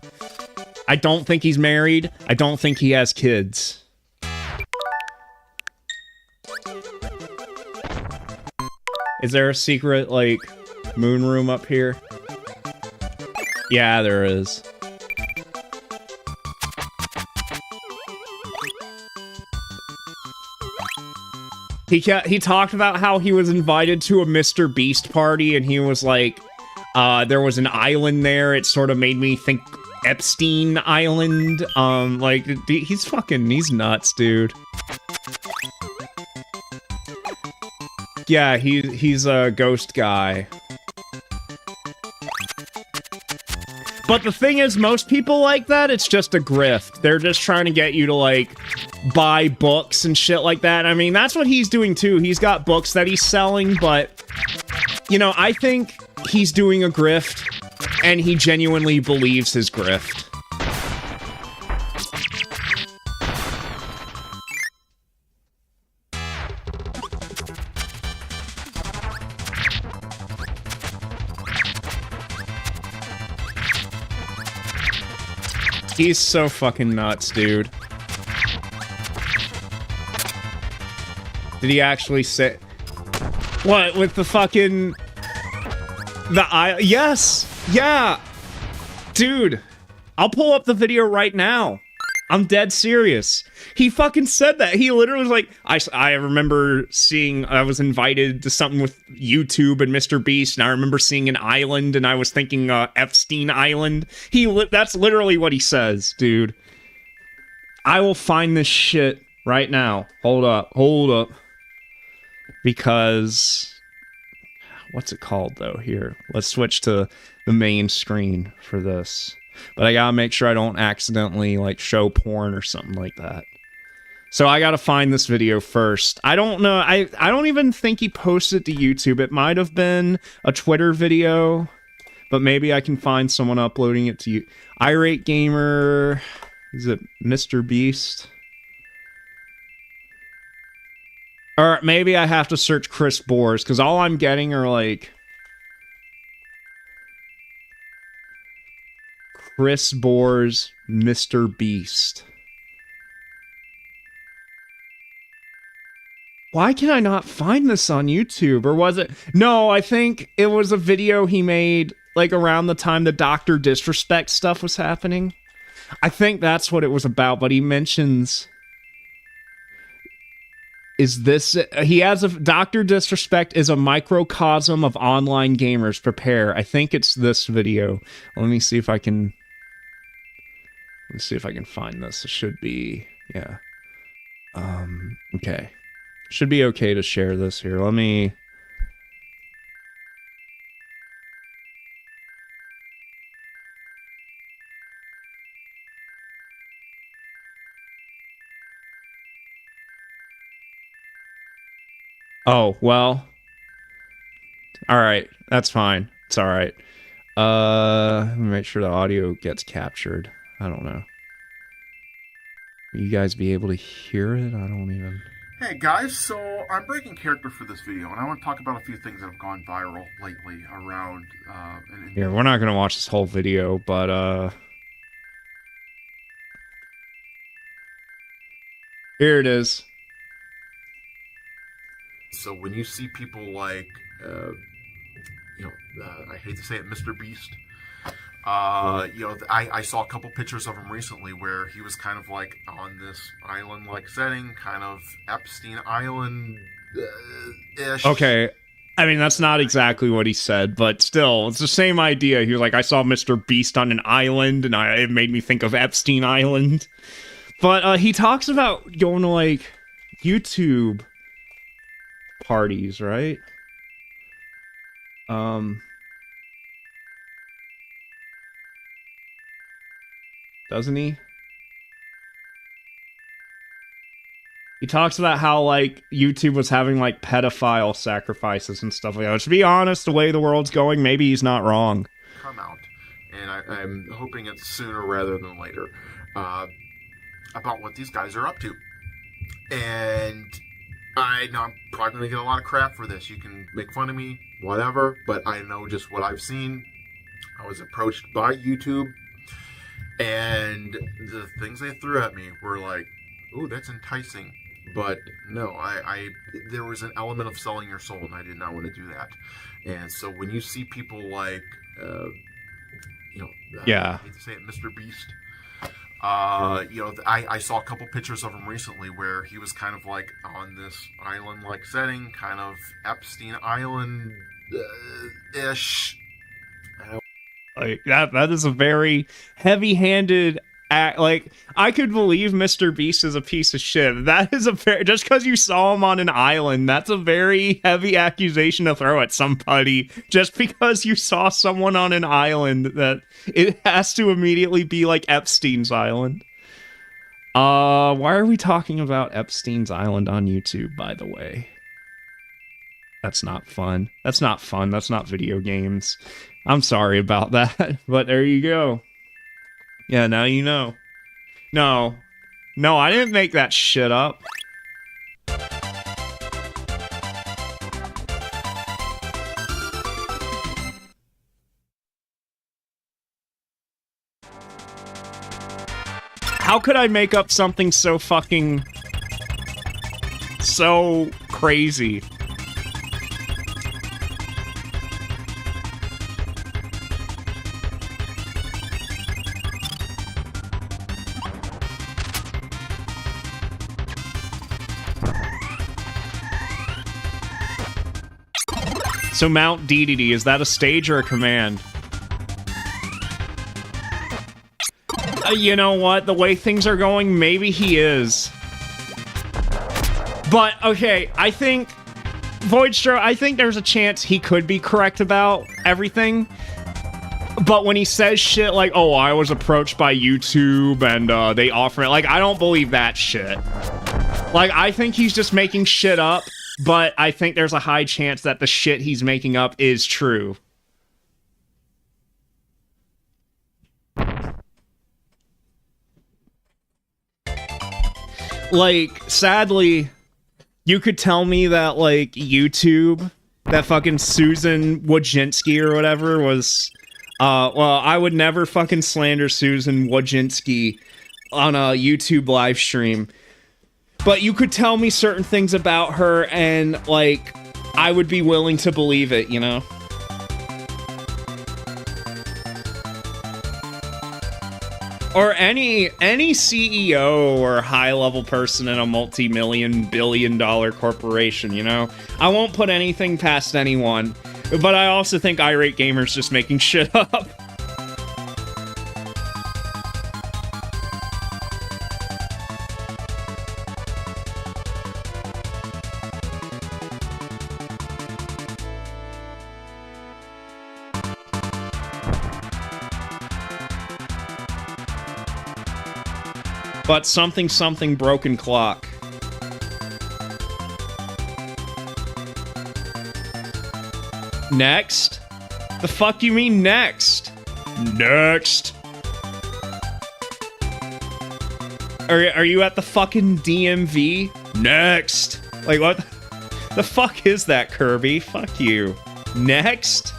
I don't think he's married. I don't think he has kids. Is there a secret, like, moon room up here? Yeah, there is. He talked about how he was invited to a Mr. Beast party, and he was like, there was an island there. It sort of made me think Epstein Island. Like, he's nuts, dude. Yeah, he's a ghost guy. But the thing is, most people like that, it's just a grift. They're just trying to get you to, like, buy books and shit like that. I mean, that's what he's doing, too. He's got books that he's selling, but, you know, I think he's doing a grift, and he genuinely believes his grift. He's so fucking nuts, dude. Did he actually say... What, with the fucking... Yes! Yeah! Dude, I'll pull up the video right now. I'm dead serious. He fucking said that. He literally was like, I remember seeing, I was invited to something with YouTube and Mr. Beast, and I remember seeing an island, and I was thinking Epstein Island. That's literally what he says, dude. I will find this shit right now. Hold up. Because, what's it called, though? Here, let's switch to the main screen for this. But I gotta make sure I don't accidentally, like, show porn or something like that. So I gotta find this video first. I don't know, I don't even think he posted to YouTube. It might have been a Twitter video, but maybe I can find someone uploading it to you. Irate Gamer, is it Mr. Beast? Or maybe I have to search Chris Bores, because all I'm getting are, like... Chris Bores, Mr. Beast. Why can I not find this on YouTube? Or was it... No, I think it was a video he made, like, around the time the Dr. Disrespect stuff was happening. I think that's what it was about, but he mentions... Is this... He has a... Dr. Disrespect is a microcosm of online gamers. Prepare. I think it's this video. Let me see if I can... Let's see if I can find this. It should be... Yeah. Okay. Should be okay to share this here. Let me... Oh, well. Alright. That's fine. It's alright. Let me make sure the audio gets captured. I don't know. Will you guys be able to hear it? I don't even... Hey guys, so I'm breaking character for this video, and I want to talk about a few things that have gone viral lately around... Here, we're not going to watch this whole video, but, here it is. So when you see people like, I hate to say it, Mr. Beast... I saw a couple pictures of him recently where he was kind of like on this island-like setting, kind of Epstein Island-ish. Okay. I mean, that's not exactly what he said, but still, it's the same idea. He was like, I saw Mr. Beast on an island, and it made me think of Epstein Island. But he talks about going to, like, YouTube parties, right? Doesn't he? He talks about how, like, YouTube was having, like, pedophile sacrifices and stuff like that. To be honest, the way the world's going, maybe he's not wrong. Come out, and I'm hoping it's sooner rather than later, about what these guys are up to. And I know I'm probably going to get a lot of crap for this. You can make fun of me, whatever, but I know just what I've seen. I was approached by YouTube, and the things they threw at me were like, ooh, that's enticing. But no, there was an element of selling your soul, and I did not want to do that. And so when you see people like, yeah, I hate to say it, Mr. Beast, I saw a couple pictures of him recently where he was kind of like on this island-like setting, kind of Epstein Island ish. Like that is a very heavy-handed act. Like, I could believe Mr. Beast is a piece of shit. That is a very, just because you saw him on an island, that's a very heavy accusation to throw at somebody. Just because you saw someone on an island, that it has to immediately be like Epstein's Island. Why are we talking about Epstein's Island on YouTube, by the way? That's not fun. That's not fun. That's not video games. I'm sorry about that, but there you go. Yeah, now you know. No. No, I didn't make that shit up. How could I make up something so fucking... so crazy? So Mount DDD, is that a stage or a command? You know what? The way things are going, maybe he is. But, okay, I think... Voidstro, I think there's a chance he could be correct about everything. But when he says shit like, oh, I was approached by YouTube and they offer it, like, I don't believe that shit. Like, I think he's just making shit up. But I think there's a high chance that the shit he's making up is true. Like, sadly, you could tell me that, like, YouTube, that fucking Susan Wojcinski or whatever was, well, I would never fucking slander Susan Wojcinski on a YouTube live stream. But you could tell me certain things about her, and, like, I would be willing to believe it, you know? Or any CEO or high-level person in a multi-million, billion-dollar corporation, you know? I won't put anything past anyone, but I also think Irate Gamer's just making shit up. But something broken clock. Next? The fuck you mean next? Next. Are you at the fucking DMV? Next. Like, what the fuck is that, Kirby? Fuck you. Next?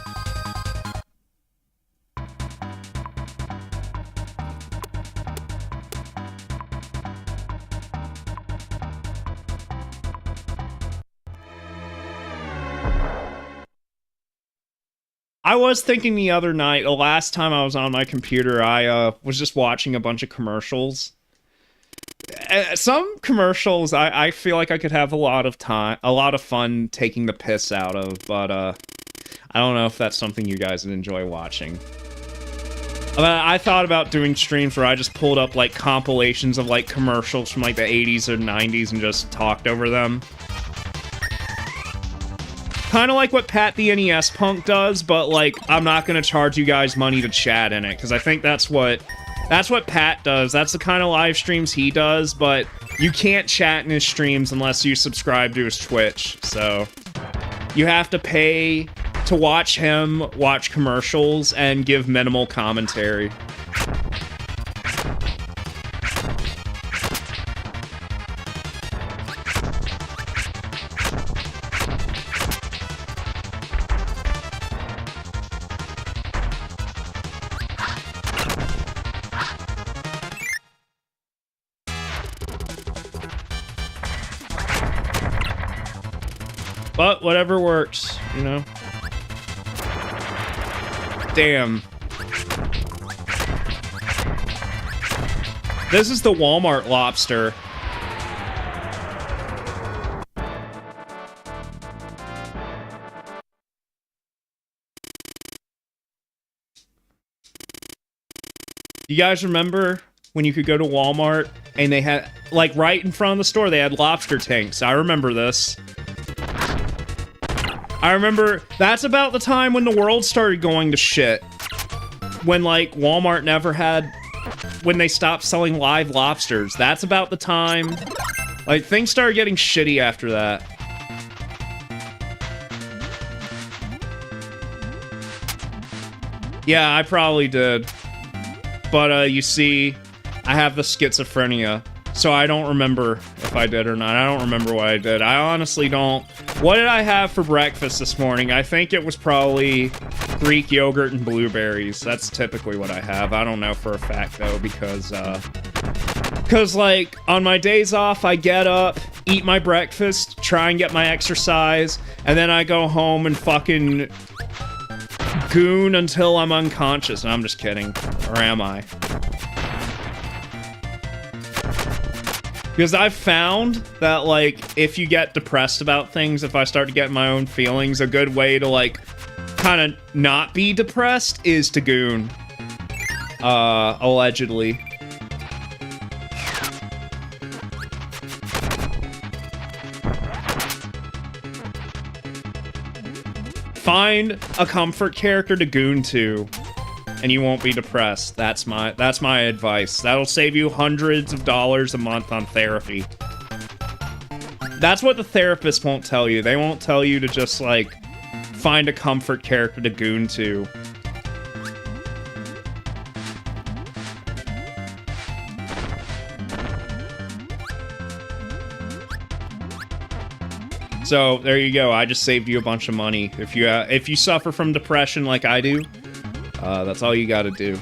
I was thinking the other night, the last time I was on my computer, I was just watching a bunch of commercials. Some commercials I feel like I could have a lot of fun taking the piss out of, but I don't know if that's something you guys would enjoy watching. I thought about doing streams where I just pulled up like compilations of like commercials from like the 80s or 90s and just talked over them. Kind of like what Pat the NES Punk does, but, like, I'm not gonna charge you guys money to chat in it, because I think that's what Pat does. That's the kind of live streams he does, but you can't chat in his streams unless you subscribe to his Twitch, so you have to pay to watch him watch commercials and give minimal commentary. But whatever works, you know? Damn. This is the Walmart lobster. You guys remember when you could go to Walmart and they had, like, right in front of the store, they had lobster tanks? I remember this. I remember that's about the time when the world started going to shit. When, like, Walmart never had... When they stopped selling live lobsters. That's about the time. Like, things started getting shitty after that. Yeah, I probably did. But, you see, I have the schizophrenia, so I don't remember if I did or not. I don't remember what I did. I honestly don't. What did I have for breakfast this morning? I think it was probably Greek yogurt and blueberries. That's typically what I have. I don't know for a fact, though, because, like, on my days off, I get up, eat my breakfast, try and get my exercise, and then I go home and fucking goon until I'm unconscious. And I'm just kidding. Or am I? Because I've found that, like, if you get depressed about things, if I start to get my own feelings, a good way to, like, kind of not be depressed is to goon. Allegedly. Find a comfort character to goon to, and you won't be depressed. That's my advice. That'll save you hundreds of dollars a month on therapy. That's what the therapist won't tell you. They won't tell you to just, like, find a comfort character to goon to. So, there you go. I just saved you a bunch of money. If you suffer from depression like I do, that's all you gotta do.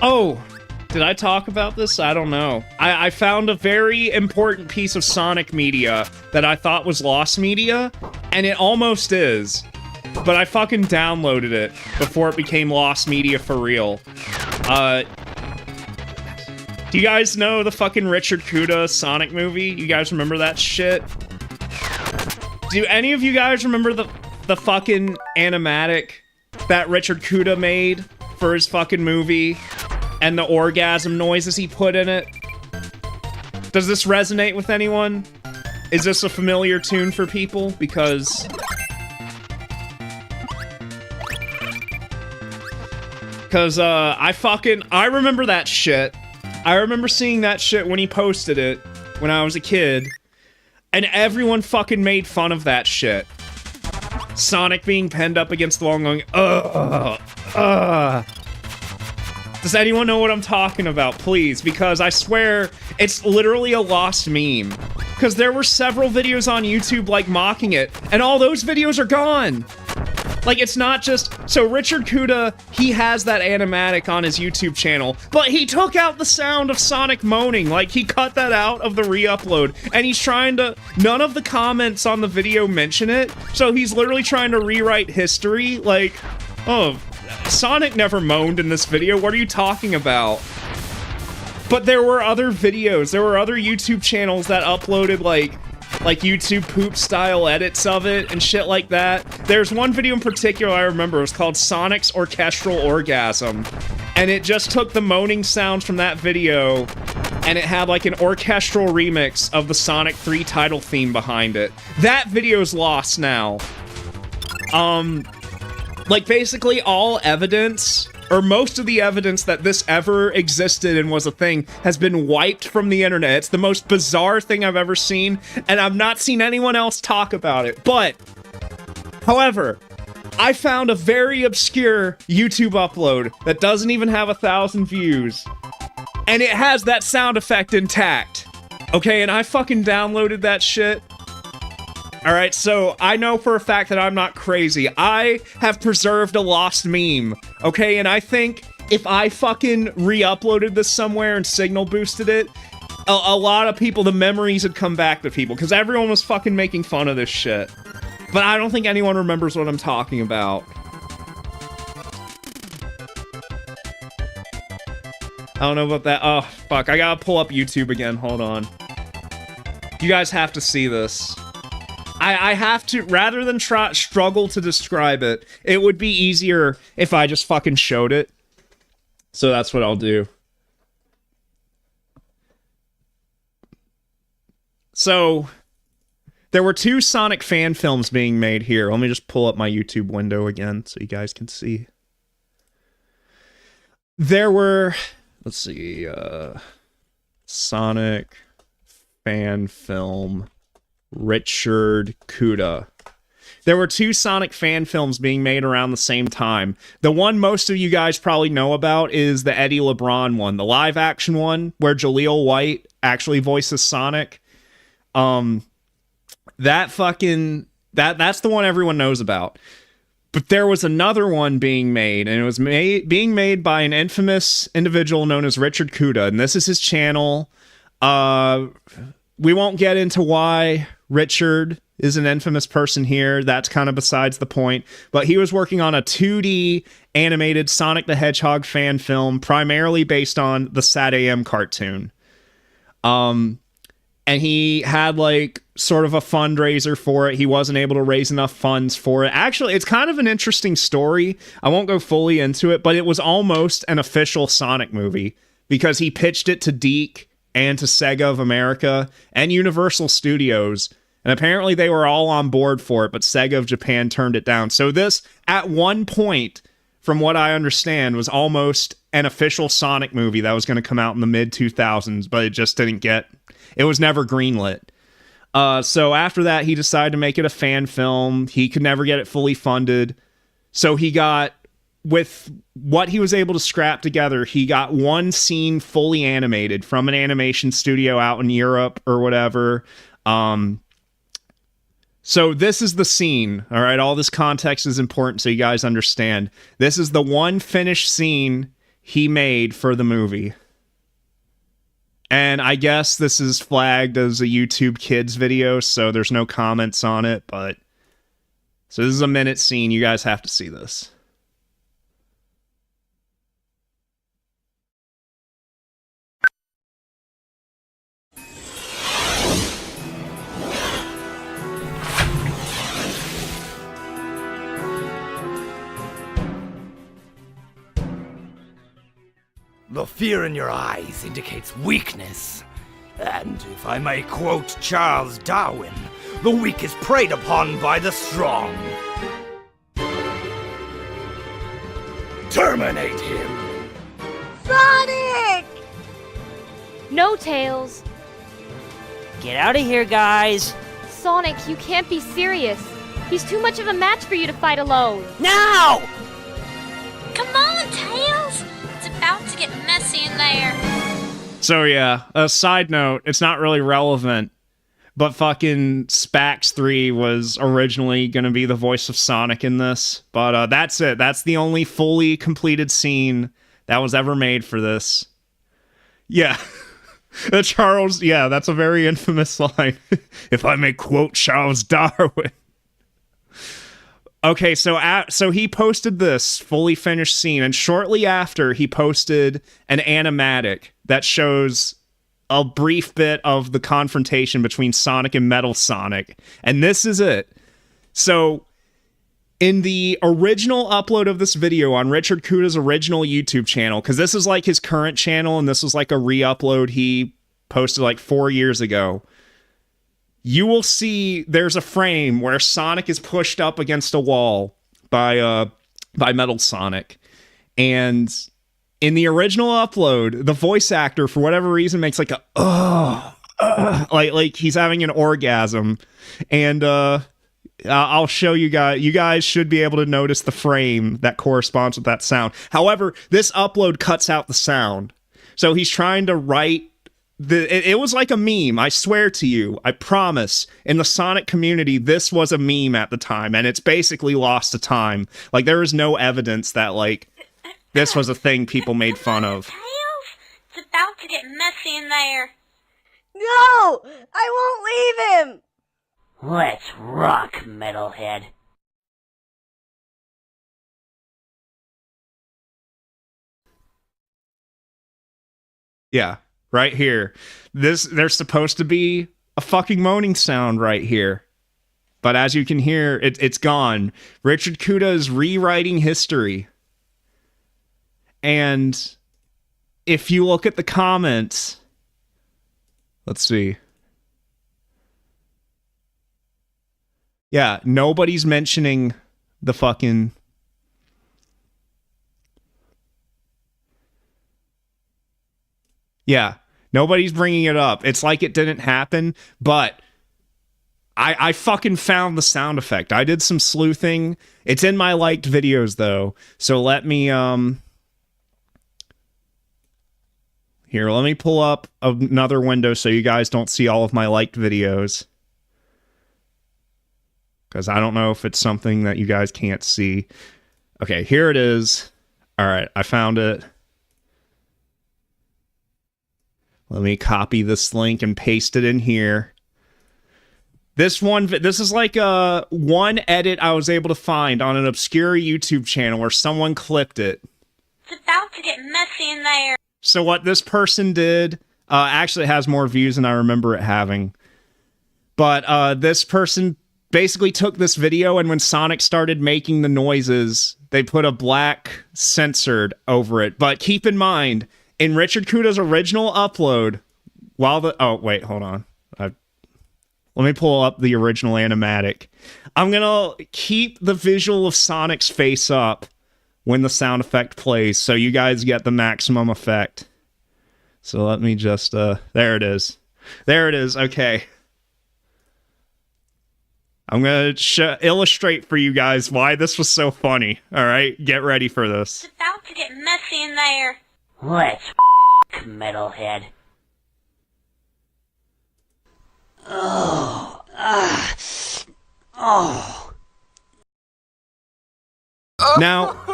Oh, did I talk about this? I don't know. I found a very important piece of Sonic media that I thought was lost media, and it almost is. But I fucking downloaded it before it became lost media for real. Do you guys know the fucking Richard Kuda Sonic movie? You guys remember that shit? Do any of you guys remember the fucking animatic that Richard Kuda made for his fucking movie? And the orgasm noises he put in it? Does this resonate with anyone? Is this a familiar tune for people? Because... I remember that shit. I remember seeing that shit when he posted it, when I was a kid. And everyone fucking made fun of that shit. Sonic being penned up against the wall and going, ugh. Does anyone know what I'm talking about? Please, because I swear it's literally a lost meme. Because there were several videos on YouTube, like, mocking it, and all those videos are gone! Like, it's not just... So, Richard Kuda, he has that animatic on his YouTube channel, but he took out the sound of Sonic moaning. Like, he cut that out of the re-upload, and he's trying to... None of the comments on the video mention it, so he's literally trying to rewrite history, like... Oh... Sonic never moaned in this video, what are you talking about? But there were other videos, there were other YouTube channels that uploaded, like YouTube poop-style edits of it and shit like that. There's one video in particular I remember, it was called Sonic's Orchestral Orgasm. And it just took the moaning sounds from that video, and it had, like, an orchestral remix of the Sonic 3 title theme behind it. That video's lost now. Like, basically all evidence, or most of the evidence that this ever existed and was a thing, has been wiped from the internet. It's the most bizarre thing I've ever seen, and I've not seen anyone else talk about it. But, however, I found a very obscure YouTube upload that doesn't even have 1,000 views, and it has that sound effect intact. Okay, and I fucking downloaded that shit. All right, so I know for a fact that I'm not crazy. I have preserved a lost meme, okay? And I think if I fucking re-uploaded this somewhere and signal boosted it, a lot of people, the memories would come back to people, because everyone was fucking making fun of this shit. But I don't think anyone remembers what I'm talking about. I don't know about that. Oh, fuck. I gotta pull up YouTube again. Hold on. You guys have to see this. I have to, rather than struggle to describe it, it would be easier if I just fucking showed it. So that's what I'll do. So, there were 2 Sonic fan films being made here. Let me just pull up my YouTube window again so you guys can see. There were, let's see, Sonic fan film, Richard Kuda. There were 2 Sonic fan films being made around the same time. The one most of you guys probably know about is the Eddie LeBron one, the live action one, where Jaleel White actually voices Sonic. That's the one everyone knows about. But there was another one being made, and it was being made by an infamous individual known as Richard Kuda, and this is his channel. We won't get into why Richard is an infamous person here. That's kind of besides the point. But he was working on a 2D animated Sonic the Hedgehog fan film, primarily based on the Sad AM cartoon. And he had like sort of a fundraiser for it. He wasn't able to raise enough funds for it. Actually, it's kind of an interesting story. I won't go fully into it, but it was almost an official Sonic movie because he pitched it to Deke and to Sega of America and Universal Studios. And apparently they were all on board for it, but Sega of Japan turned it down. So this, at one point, from what I understand, was almost an official Sonic movie that was going to come out in the mid-2000s, but it just didn't get... It was never greenlit. So after that, he decided to make it a fan film. He could never get it fully funded. So he got, with what he was able to scrap together, he got one scene fully animated from an animation studio out in Europe or whatever. So this is the scene, all right? All this context is important so you guys understand. This is the one finished scene he made for the movie. And I guess this is flagged as a YouTube Kids video, so there's no comments on it, but... So this is a minute scene. You guys have to see this. The fear in your eyes indicates weakness. And if I may quote Charles Darwin, the weak is preyed upon by the strong. Terminate him! Sonic! No, Tails. Get out of here, guys. Sonic, you can't be serious. He's too much of a match for you to fight alone. Now! Come on, Tails! It's about to get messy in there. So yeah, a side note, it's not really relevant, but fucking Spax 3 was originally going to be the voice of Sonic in this. But that's it. That's the only fully completed scene that was ever made for this. Yeah. Charles, yeah, that's a very infamous line. If I may quote Charles Darwin. Okay, so he posted this fully finished scene, and shortly after, he posted an animatic that shows a brief bit of the confrontation between Sonic and Metal Sonic, and this is it. So, in the original upload of this video on Richard Kuda's original YouTube channel, because this is like his current channel, and this was like a re-upload he posted like 4 years ago, you will see there's a frame where Sonic is pushed up against a wall by Metal Sonic. And in the original upload, the voice actor, for whatever reason, makes like a like he's having an orgasm. And I'll show you guys. You guys should be able to notice the frame that corresponds with that sound. However, this upload cuts out the sound. So he's trying to write it was like a meme. I swear to you. I promise. In the Sonic community, this was a meme at the time, and it's basically lost to time. Like, there is no evidence that, like, this was a thing people made fun of. Tails, it's about to get messy in there. No! I won't leave him! Let's rock, metalhead. Yeah, right here. There's supposed to be a fucking moaning sound right here. But as you can hear, it's gone. Richard Kuda is rewriting history. And if you look at the comments, let's see. Yeah, nobody's mentioning the fucking... Yeah, nobody's bringing it up. It's like it didn't happen, but I fucking found the sound effect. I did some sleuthing. It's in my liked videos, though. So let me, Here, let me pull up another window so you guys don't see all of my liked videos. Because I don't know if it's something that you guys can't see. Okay, here it is. All right, I found it. Let me copy this link and paste it in here. This is like one edit I was able to find on an obscure YouTube channel where someone clipped it. It's about to get messy in there. So what this person did, actually it has more views than I remember it having. But this person basically took this video, and when Sonic started making the noises, they put a black censored over it. But keep in mind, in Richard Kuda's original upload, oh wait, hold on. Let me pull up the original animatic. I'm gonna keep the visual of Sonic's face up when the sound effect plays, so you guys get the maximum effect. So let me just, there it is. There it is, okay. I'm gonna illustrate for you guys why this was so funny, alright? Get ready for this. It's about to get messy in there. Let's metalhead. Now,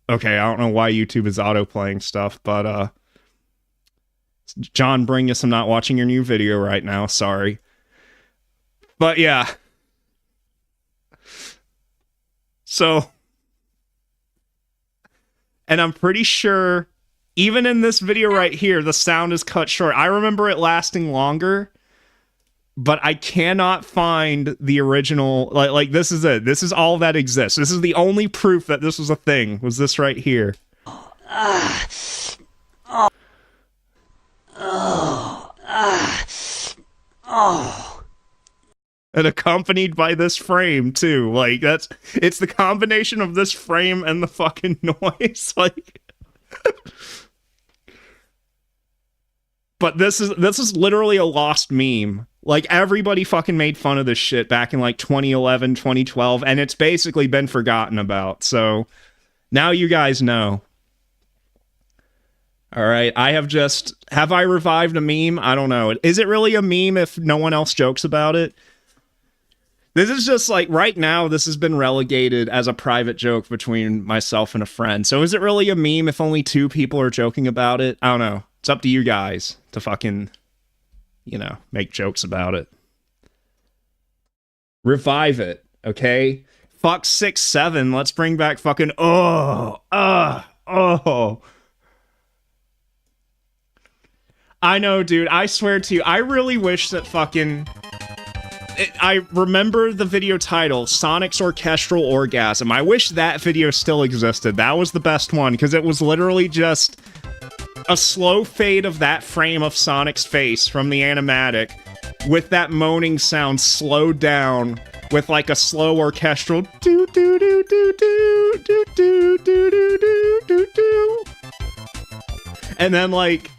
okay, I don't know why YouTube is auto-playing stuff, but, John Bringus, I'm not watching your new video right now, sorry. But yeah. So, and I'm pretty sure, even in this video right here, the sound is cut short. I remember it lasting longer, but I cannot find the original, like this is it. This is all that exists. This is the only proof that this was a thing, was this right here. And accompanied by this frame, too. Like, it's the combination of this frame and the fucking noise, like... But this is literally a lost meme. Like, everybody fucking made fun of this shit back in, like, 2011, 2012, and it's basically been forgotten about. So, now you guys know. Alright, have I revived a meme? I don't know. Is it really a meme if no one else jokes about it? This is just, like, right now, this has been relegated as a private joke between myself and a friend. So is it really a meme if only 2 people are joking about it? I don't know. It's up to you guys to fucking, you know, make jokes about it. Revive it, okay? Fuck 6-7. Let's bring back fucking, oh. I know, dude. I swear to you, I really wish that fucking... I remember the video title, Sonic's Orchestral Orgasm. I wish that video still existed. That was the best one, because it was literally just a slow fade of that frame of Sonic's face from the animatic, with that moaning sound slowed down, with like a slow orchestral do do do do do do do do do do do, and then like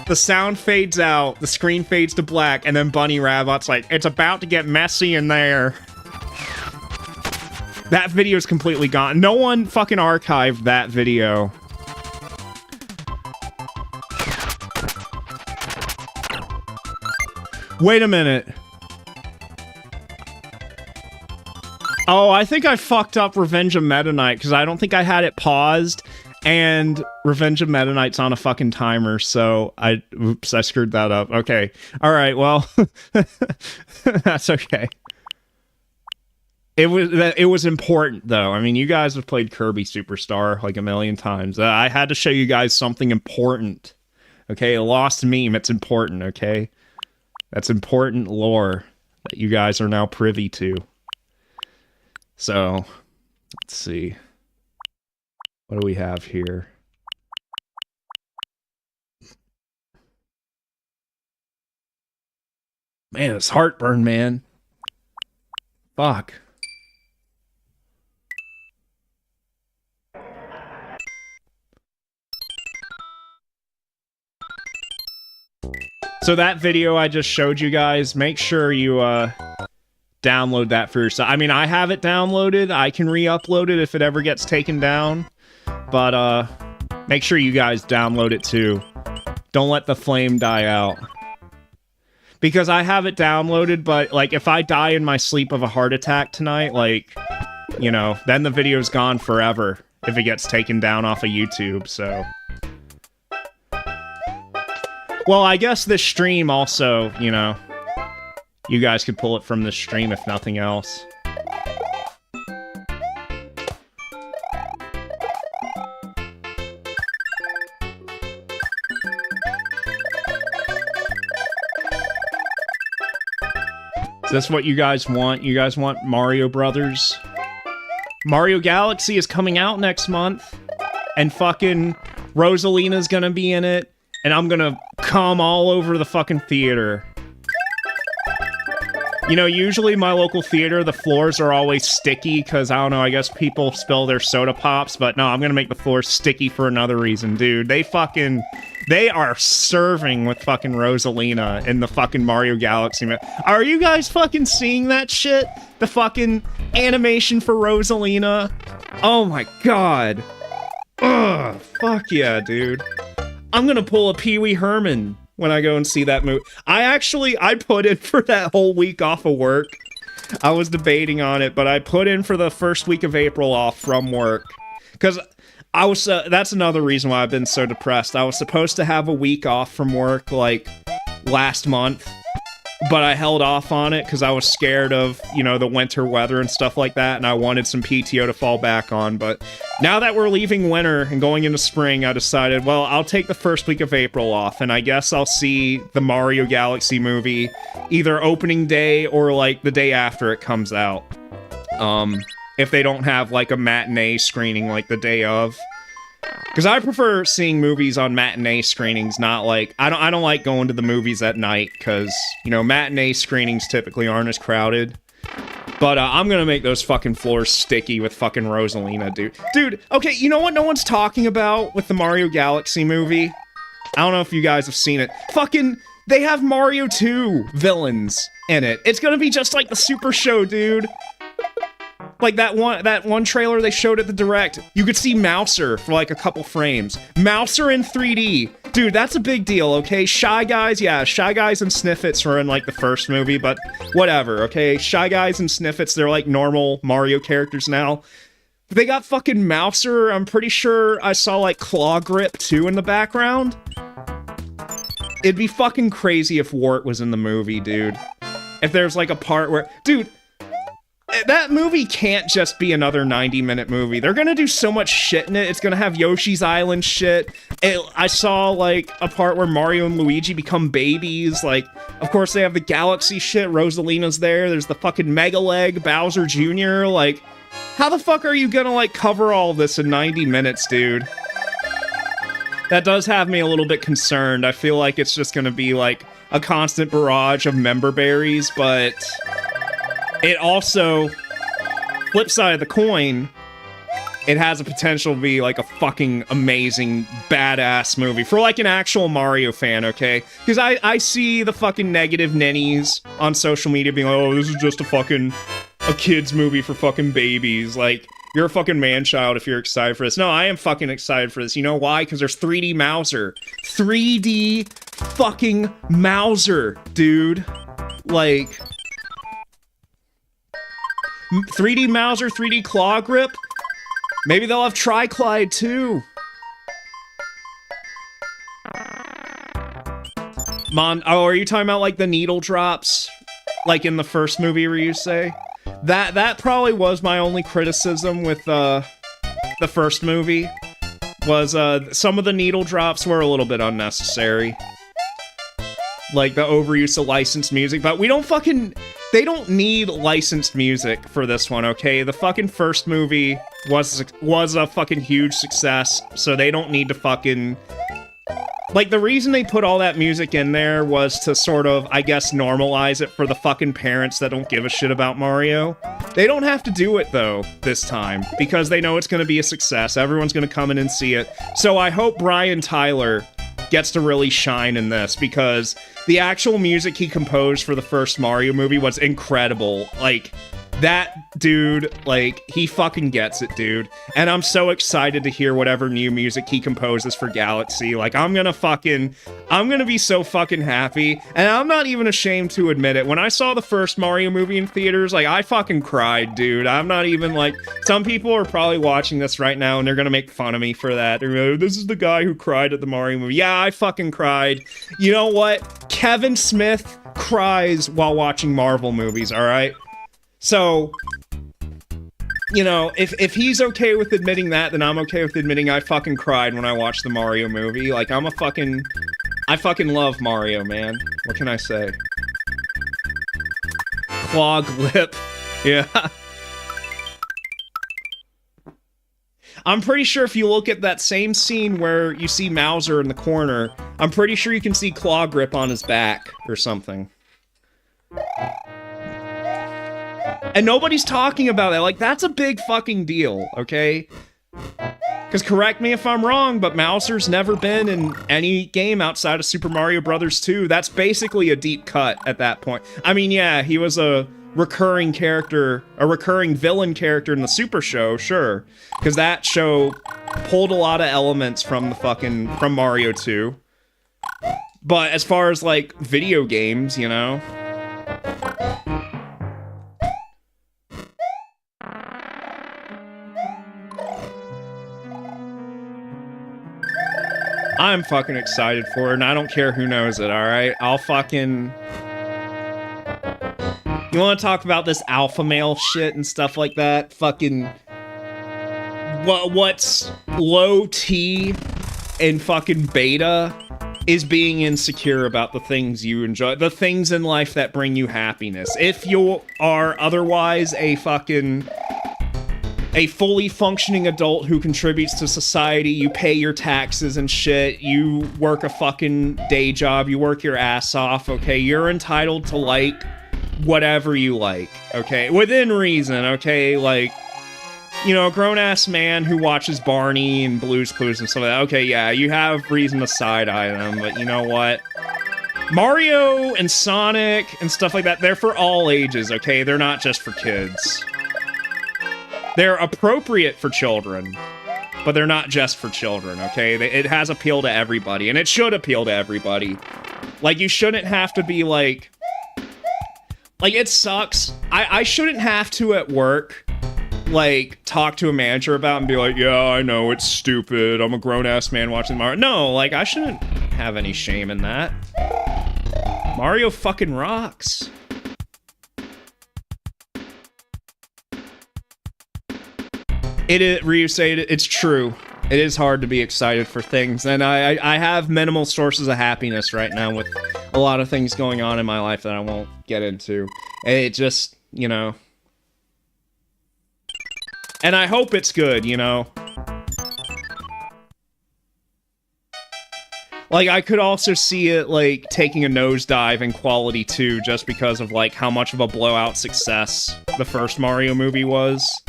the sound fades out, the screen fades to black, and then Bunny Rabbit's like, it's about to get messy in there. That video's completely gone. No one fucking archived that video. Wait a minute. Oh, I think I fucked up Revenge of Meta Knight because I don't think I had it paused, and Revenge of Meta Knight's on a fucking timer, so I screwed that up. Okay. All right, well, that's okay. It was important, though. I mean, you guys have played Kirby Superstar like a million times. I had to show you guys something important. Okay, a lost meme, it's important, okay? That's important lore that you guys are now privy to. So, let's see. What do we have here? Man, it's heartburn, man. Fuck. So that video I just showed you guys, make sure you, download that for yourself. I mean, I have it downloaded. I can re-upload it if it ever gets taken down. But, make sure you guys download it too. Don't let the flame die out. Because I have it downloaded, but, like, if I die in my sleep of a heart attack tonight, like, you know, then the video's gone forever if it gets taken down off of YouTube, so... Well, I guess this stream also, you know... You guys could pull it from the stream if nothing else. Is this what you guys want? You guys want Mario Brothers? Mario Galaxy is coming out next month, and fucking Rosalina's gonna be in it, and I'm gonna come all over the fucking theater. You know, usually my local theater, the floors are always sticky, because, I don't know, I guess people spill their soda pops, but no, I'm gonna make the floors sticky for another reason, dude. They are serving with fucking Rosalina in the fucking Mario Galaxy. Are you guys fucking seeing that shit? The fucking animation for Rosalina? Oh my god. Ugh, fuck yeah, dude. I'm gonna pull a Pee-wee Herman when I go and see that movie. I put in for that whole week off of work. I was debating on it, but I put in for the first week of April off from work. Because I was, that's another reason why I've been so depressed. I was supposed to have a week off from work, like, last month. But I held off on it because I was scared of, you know, the winter weather and stuff like that, and I wanted some PTO to fall back on. But now that we're leaving winter and going into spring, I decided, well, I'll take the first week of April off, and I guess I'll see the Mario Galaxy movie either opening day or, like, the day after it comes out. If they don't have, like, a matinee screening, like, the day of. Because I prefer seeing movies on matinee screenings, not like... I don't like going to the movies at night, because, you know, matinee screenings typically aren't as crowded. But I'm gonna make those fucking floors sticky with fucking Rosalina, dude. Dude, okay, you know what no one's talking about with the Mario Galaxy movie? I don't know if you guys have seen it. Fucking... They have Mario 2 villains in it. It's gonna be just like the Super Show, dude. Like that one trailer they showed at the Direct, you could see Mouser for like a couple frames. Mouser in 3D. Dude, that's a big deal, okay? Shy Guys, yeah, Shy Guys and Sniffits were in like the first movie, but whatever, okay? Shy Guys and Sniffits, they're like normal Mario characters now. They got fucking Mouser, I'm pretty sure I saw like Claw Grip too in the background. It'd be fucking crazy if Wart was in the movie, dude. If there's like a part where... Dude, that movie can't just be another 90-minute movie. They're gonna do so much shit in it. It's gonna have Yoshi's Island shit. I saw, like, a part where Mario and Luigi become babies. Like, of course, they have the Galaxy shit. Rosalina's there. There's the fucking Mega Leg, Bowser Jr. Like, how the fuck are you gonna, like, cover all this in 90 minutes, dude? That does have me a little bit concerned. I feel like it's just gonna be, like, a constant barrage of member berries, but... It also, flip side of the coin, it has a potential to be like a fucking amazing, badass movie for like an actual Mario fan, okay? Because I see the fucking negative ninnies on social media being like, oh, this is just a kid's movie for fucking babies. Like, you're a fucking man-child if you're excited for this. No, I am fucking excited for this. You know why? Because there's 3D Mouser. 3D fucking Mouser, dude. Like 3D Mauser, 3D Claw Grip. Maybe they'll have Tri-Clyde too. Oh, are you talking about like the needle drops? Like in the first movie where you say? That probably was my only criticism with the first movie. Was some of the needle drops were a little bit unnecessary. Like the overuse of licensed music, but they don't need licensed music for this one, okay? The fucking first movie was a fucking huge success, so they don't need to fucking... Like, the reason they put all that music in there was to sort of, I guess, normalize it for the fucking parents that don't give a shit about Mario. They don't have to do it, though, this time, because they know it's gonna be a success. Everyone's gonna come in and see it. So I hope Brian Tyler gets to really shine in this, because the actual music he composed for the first Mario movie was incredible. Like, that dude, like, he fucking gets it, dude. And I'm so excited to hear whatever new music he composes for Galaxy. Like, I'm gonna be so fucking happy. And I'm not even ashamed to admit it. When I saw the first Mario movie in theaters, like, I fucking cried, dude. I'm not even, like, some people are probably watching this right now and they're gonna make fun of me for that. They're gonna be like, this is the guy who cried at the Mario movie. Yeah, I fucking cried. You know what? Kevin Smith cries while watching Marvel movies, alright? So, you know, if he's okay with admitting that, then I'm okay with admitting I fucking cried when I watched the Mario movie. Like, I fucking love Mario, man. What can I say? Clog lip. Yeah. I'm pretty sure if you look at that same scene where you see Mauser in the corner, I'm pretty sure you can see Claw Grip on his back or something. And nobody's talking about that. Like, that's a big fucking deal, okay? Because correct me if I'm wrong, but Mauser's never been in any game outside of Super Mario Bros. 2. That's basically a deep cut at that point. I mean, yeah, he was a recurring character, a recurring villain character in the Super Show, sure. Because that show pulled a lot of elements from from Mario 2. But as far as, like, video games, you know... I'm fucking excited for it, and I don't care who knows it, alright? I'll fucking... You wanna talk about this alpha male shit and stuff like that? Fucking... What's low T and fucking beta is being insecure about the things you enjoy. The things in life that bring you happiness. If you are otherwise a fully functioning adult who contributes to society, you pay your taxes and shit, you work a fucking day job, you work your ass off, okay? You're entitled to like whatever you like, okay? Within reason, okay? Like, you know, a grown-ass man who watches Barney and Blue's Clues and stuff like that, okay, yeah, you have reason to side-eye them, but you know what? Mario and Sonic and stuff like that, they're for all ages, okay? They're not just for kids. They're appropriate for children, but they're not just for children, okay? It has appeal to everybody, and it should appeal to everybody. Like, you shouldn't have to be like... Like, it sucks. I shouldn't have to, at work, like, talk to a manager about it and be like, yeah, I know, it's stupid. I'm a grown-ass man watching Mario. No, like, I shouldn't have any shame in that. Mario fucking rocks. It is, Ryusei, it's true. It is hard to be excited for things, and I have minimal sources of happiness right now with a lot of things going on in my life that I won't get into. It just, you know... And I hope it's good, you know? Like, I could also see it, like, taking a nosedive in quality, too, just because of, like, how much of a blowout success the first Mario movie was.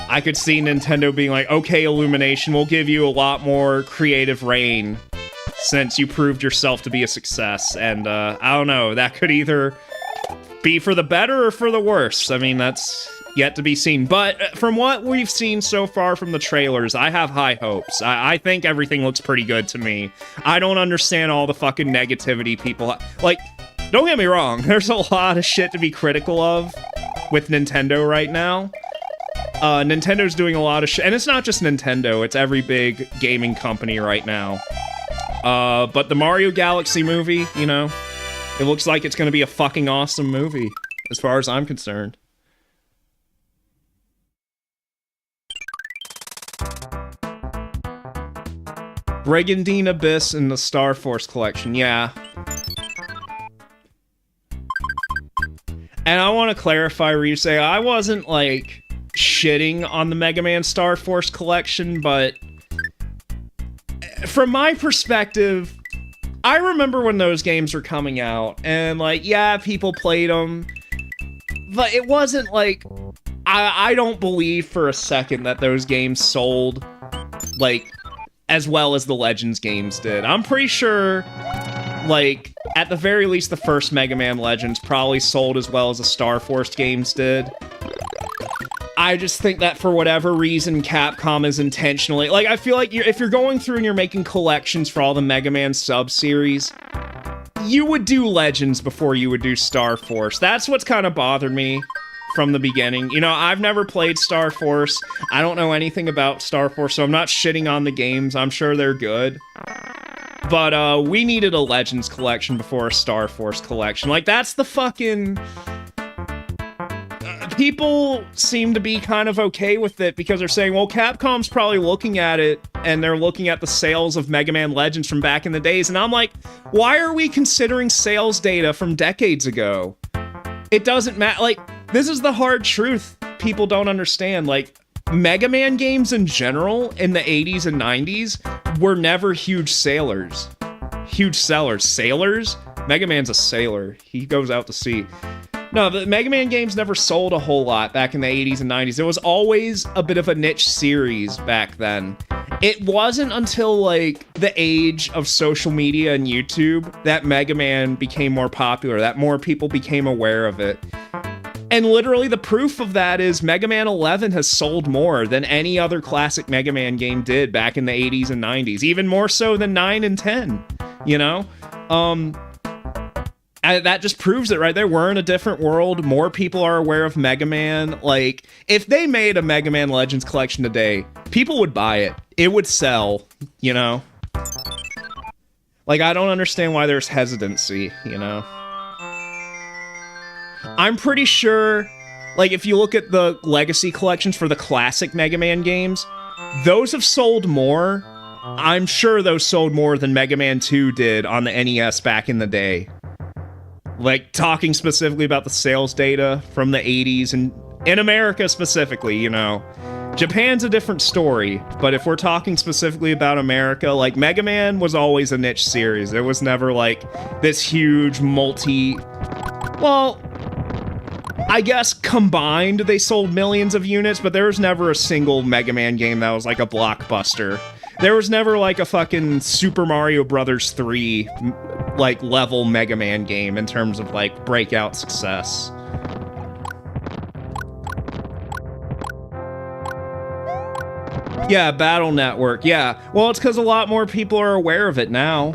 I could see Nintendo being like, okay, Illumination, we'll give you a lot more creative reign since you proved yourself to be a success. And, I don't know, that could either be for the better or for the worse. I mean, that's yet to be seen. But from what we've seen so far from the trailers, I have high hopes. I think everything looks pretty good to me. I don't understand all the fucking negativity people like, Don't get me wrong, there's a lot of shit to be critical of with Nintendo right now. Nintendo's doing a lot of shit, and it's not just Nintendo, it's every big gaming company right now. But the Mario Galaxy movie, you know, it looks like it's gonna be a fucking awesome movie, as far as I'm concerned. Brigandine Abyss in the Star Force collection, yeah. And I want to clarify, Ryusei, I wasn't, like, shitting on the Mega Man Star Force collection, but from my perspective, I remember when those games were coming out, and, like, yeah, people played them, but it wasn't, like, I don't believe for a second that those games sold, like, as well as the Legends games did. I'm pretty sure, like, at the very least, the first Mega Man Legends probably sold as well as the Star Force games did. I just think that for whatever reason, Capcom is intentionally... Like, I feel like if you're going through and you're making collections for all the Mega Man sub-series, you would do Legends before you would do Star Force. That's what's kind of bothered me from the beginning. You know, I've never played Star Force. I don't know anything about Star Force, so I'm not shitting on the games. I'm sure they're good. But, we needed a Legends collection before a Star Force collection. Like, that's the fucking... people seem to be kind of okay with it because they're saying, well, Capcom's probably looking at it, and they're looking at the sales of Mega Man Legends from back in the days, and I'm like, why are we considering sales data from decades ago? It doesn't matter. Like, this is the hard truth people don't understand. Like, Mega Man games in general in the 80s and 90s were never huge sellers. Huge sellers. Sailors? Mega Man's a sailor. He goes out to sea. No, the Mega Man games never sold a whole lot back in the 80s and 90s. It was always a bit of a niche series back then. It wasn't until, like, the age of social media and YouTube that Mega Man became more popular, that more people became aware of it. And literally the proof of that is Mega Man 11 has sold more than any other classic Mega Man game did back in the 80s and 90s. Even more so than 9 and 10, you know? That just proves it right there. We're in a different world. More people are aware of Mega Man. Like, if they made a Mega Man Legends collection today, people would buy it. It would sell, you know? Like, I don't understand why there's hesitancy, you know? I'm pretty sure, like, if you look at the legacy collections for the classic Mega Man games, those have sold more. I'm sure those sold more than Mega Man 2 did on the NES back in the day. Like, talking specifically about the sales data from the 80s, and in America specifically, you know. Japan's a different story, but if we're talking specifically about America, like, Mega Man was always a niche series. It was never, like, this huge well, I guess combined they sold millions of units, but there was never a single Mega Man game that was, like, a blockbuster. There was never, like, a fucking Super Mario Brothers 3, like, level Mega Man game in terms of, like, breakout success. Yeah, Battle Network, yeah. Well, it's because a lot more people are aware of it now.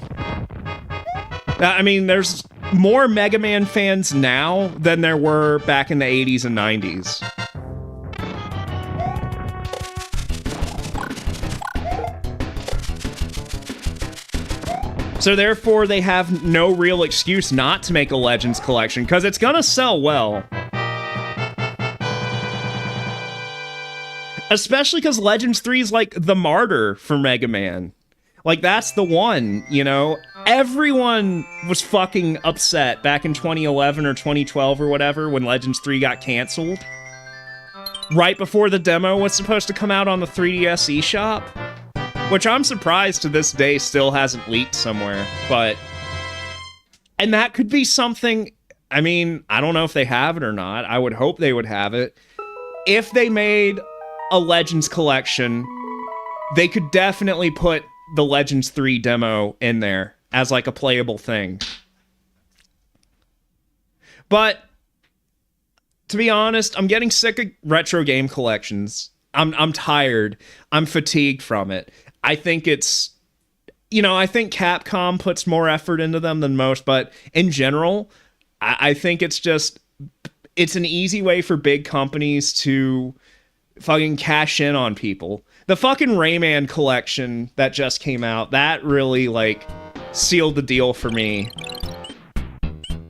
I mean, there's more Mega Man fans now than there were back in the 80s and 90s. So therefore, they have no real excuse not to make a Legends collection, because it's gonna sell well. Especially because Legends 3 is like the martyr for Mega Man. Like, that's the one, you know? Everyone was fucking upset back in 2011 or 2012 or whatever when Legends 3 got canceled. Right before the demo was supposed to come out on the 3DS eShop. Which I'm surprised to this day still hasn't leaked somewhere, but... And that could be something... I mean, I don't know if they have it or not. I would hope they would have it. If they made a Legends collection, they could definitely put the Legends 3 demo in there as, like, a playable thing. But, to be honest, I'm getting sick of retro game collections. I'm tired. I'm fatigued from it. I think it's, you know, I think Capcom puts more effort into them than most, but in general, I think it's an easy way for big companies to fucking cash in on people. The fucking Rayman collection that just came out, that really, like, sealed the deal for me.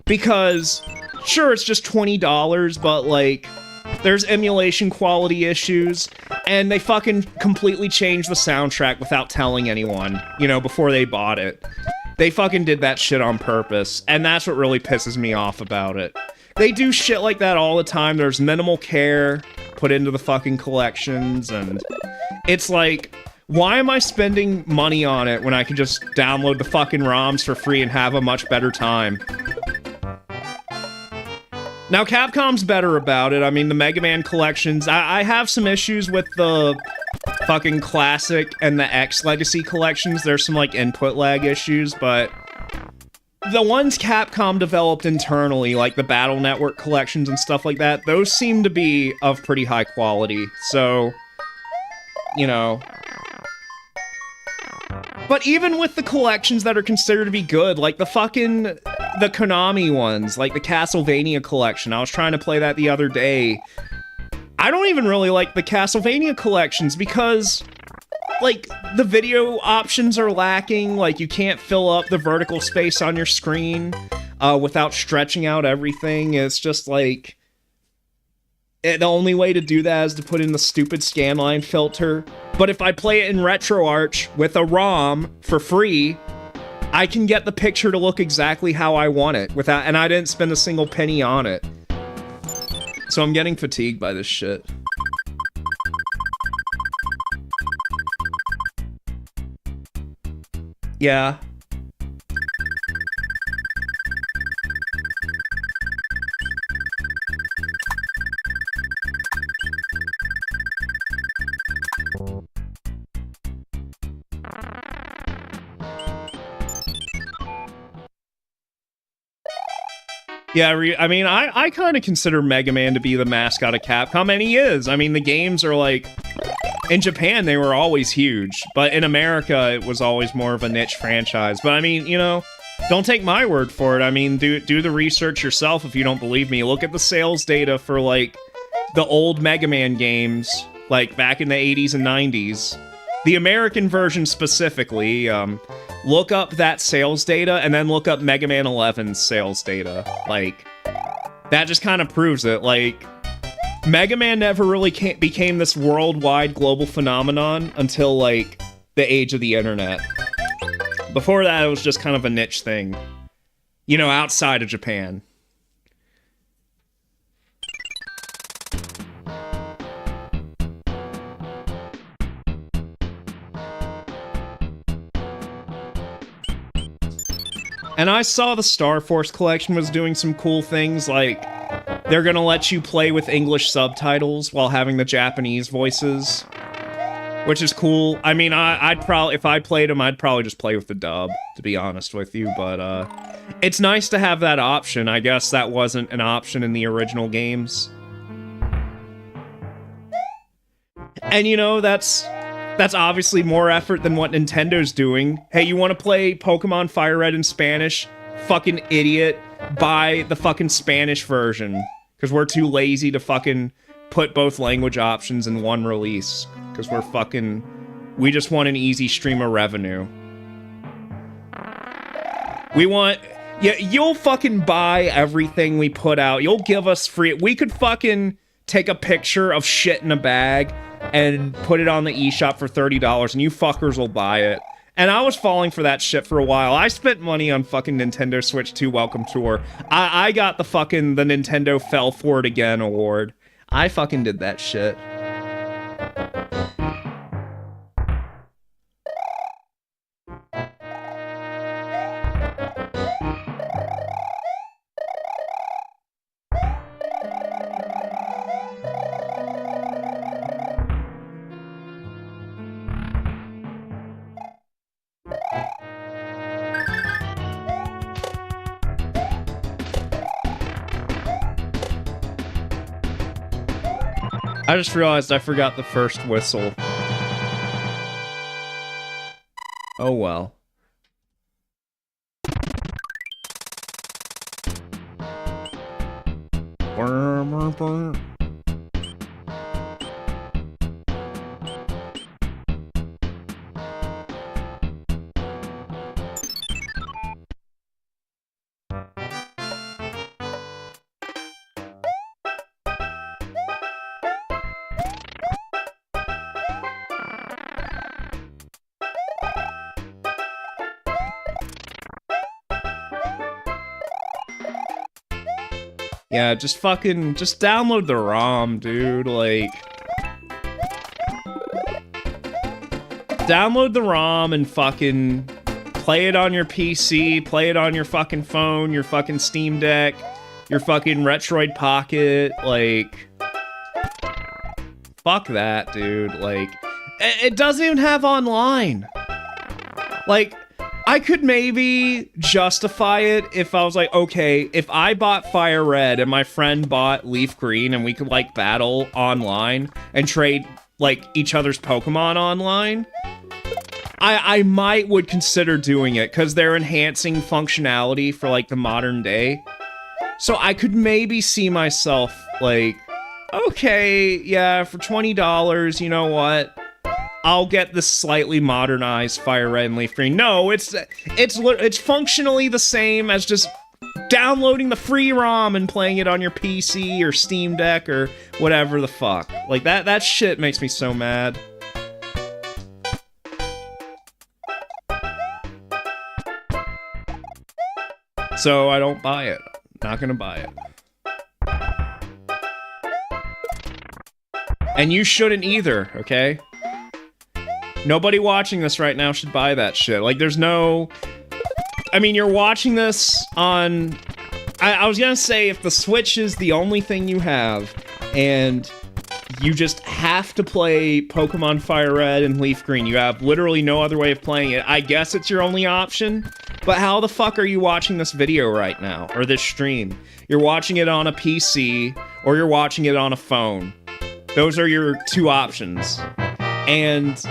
Because, sure, it's just $20, but, like, there's emulation quality issues, and they fucking completely changed the soundtrack without telling anyone, you know, before they bought it. They fucking did that shit on purpose, and that's what really pisses me off about it. They do shit like that all the time. There's minimal care put into the fucking collections, and it's like, why am I spending money on it when I can just download the fucking ROMs for free and have a much better time? Now, Capcom's better about it. I mean, the Mega Man collections, I have some issues with the fucking Classic and the X Legacy collections. There's some, like, input lag issues, but the ones Capcom developed internally, like the Battle Network collections and stuff like that, those seem to be of pretty high quality. So, you know. But even with the collections that are considered to be good, like the Konami ones, like the Castlevania collection, I was trying to play that the other day. I don't even really like the Castlevania collections because, like, the video options are lacking. Like, you can't fill up the vertical space on your screen without stretching out everything. It's just like, the only way to do that is to put in the stupid scanline filter. But if I play it in RetroArch with a ROM for free, I can get the picture to look exactly how I want it and I didn't spend a single penny on it. So I'm getting fatigued by this shit. Yeah. Yeah, I mean, I kind of consider Mega Man to be the mascot of Capcom, and he is. I mean, the games are like... In Japan, they were always huge, but in America, it was always more of a niche franchise. But I mean, you know, don't take my word for it. I mean, do the research yourself if you don't believe me. Look at the sales data for, like, the old Mega Man games, like, back in the 80s and 90s. The American version specifically, look up that sales data, and then look up Mega Man 11's sales data. Like, that just kind of proves it. Like, Mega Man never really became this worldwide global phenomenon until, like, the age of the internet. Before that, it was just kind of a niche thing. You know, outside of Japan. And I saw the Star Force collection was doing some cool things, like, they're gonna let you play with English subtitles while having the Japanese voices, which is cool. I mean, I'd probably, if I played them, I'd probably just play with the dub, to be honest with you, but, it's nice to have that option. I guess that wasn't an option in the original games. And, you know, that's obviously more effort than what Nintendo's doing. Hey, you want to play Pokemon Fire Red in Spanish? Fucking idiot. Buy the fucking Spanish version. Because we're too lazy to fucking put both language options in one release. Because we just want an easy stream of revenue. Yeah, you'll fucking buy everything we put out. You'll give us free... We could fucking take a picture of shit in a bag and put it on the eShop for $30, and you fuckers will buy it. And I was falling for that shit for a while. I spent money on fucking Nintendo Switch 2 Welcome Tour. I got the Nintendo Fell For It Again award. I fucking did that shit. I just realized I forgot the first whistle. Oh well. Yeah, just download the ROM, dude, like... Download the ROM and fucking play it on your PC, play it on your fucking phone, your fucking Steam Deck, your fucking Retroid Pocket, like... Fuck that, dude, like... It doesn't even have online! Like... I could maybe justify it if I was like, okay, if I bought Fire Red and my friend bought Leaf Green and we could, like, battle online and trade, like, each other's Pokemon online, I would consider doing it, because they're enhancing functionality for, like, the modern day. So I could maybe see myself, like, okay, yeah, for $20, you know what? I'll get the slightly modernized Fire Red and Leaf Green. No, it's functionally the same as just downloading the free ROM and playing it on your PC or Steam Deck or whatever the fuck. Like, that shit makes me so mad. So I don't buy it. Not gonna buy it. And you shouldn't either, okay? Nobody watching this right now should buy that shit. Like, there's no... I mean, you're watching this on... I was gonna say, if the Switch is the only thing you have, and you just have to play Pokemon Fire Red and Leaf Green, you have literally no other way of playing it, I guess it's your only option. But how the fuck are you watching this video right now? Or this stream? You're watching it on a PC, or you're watching it on a phone. Those are your two options. And...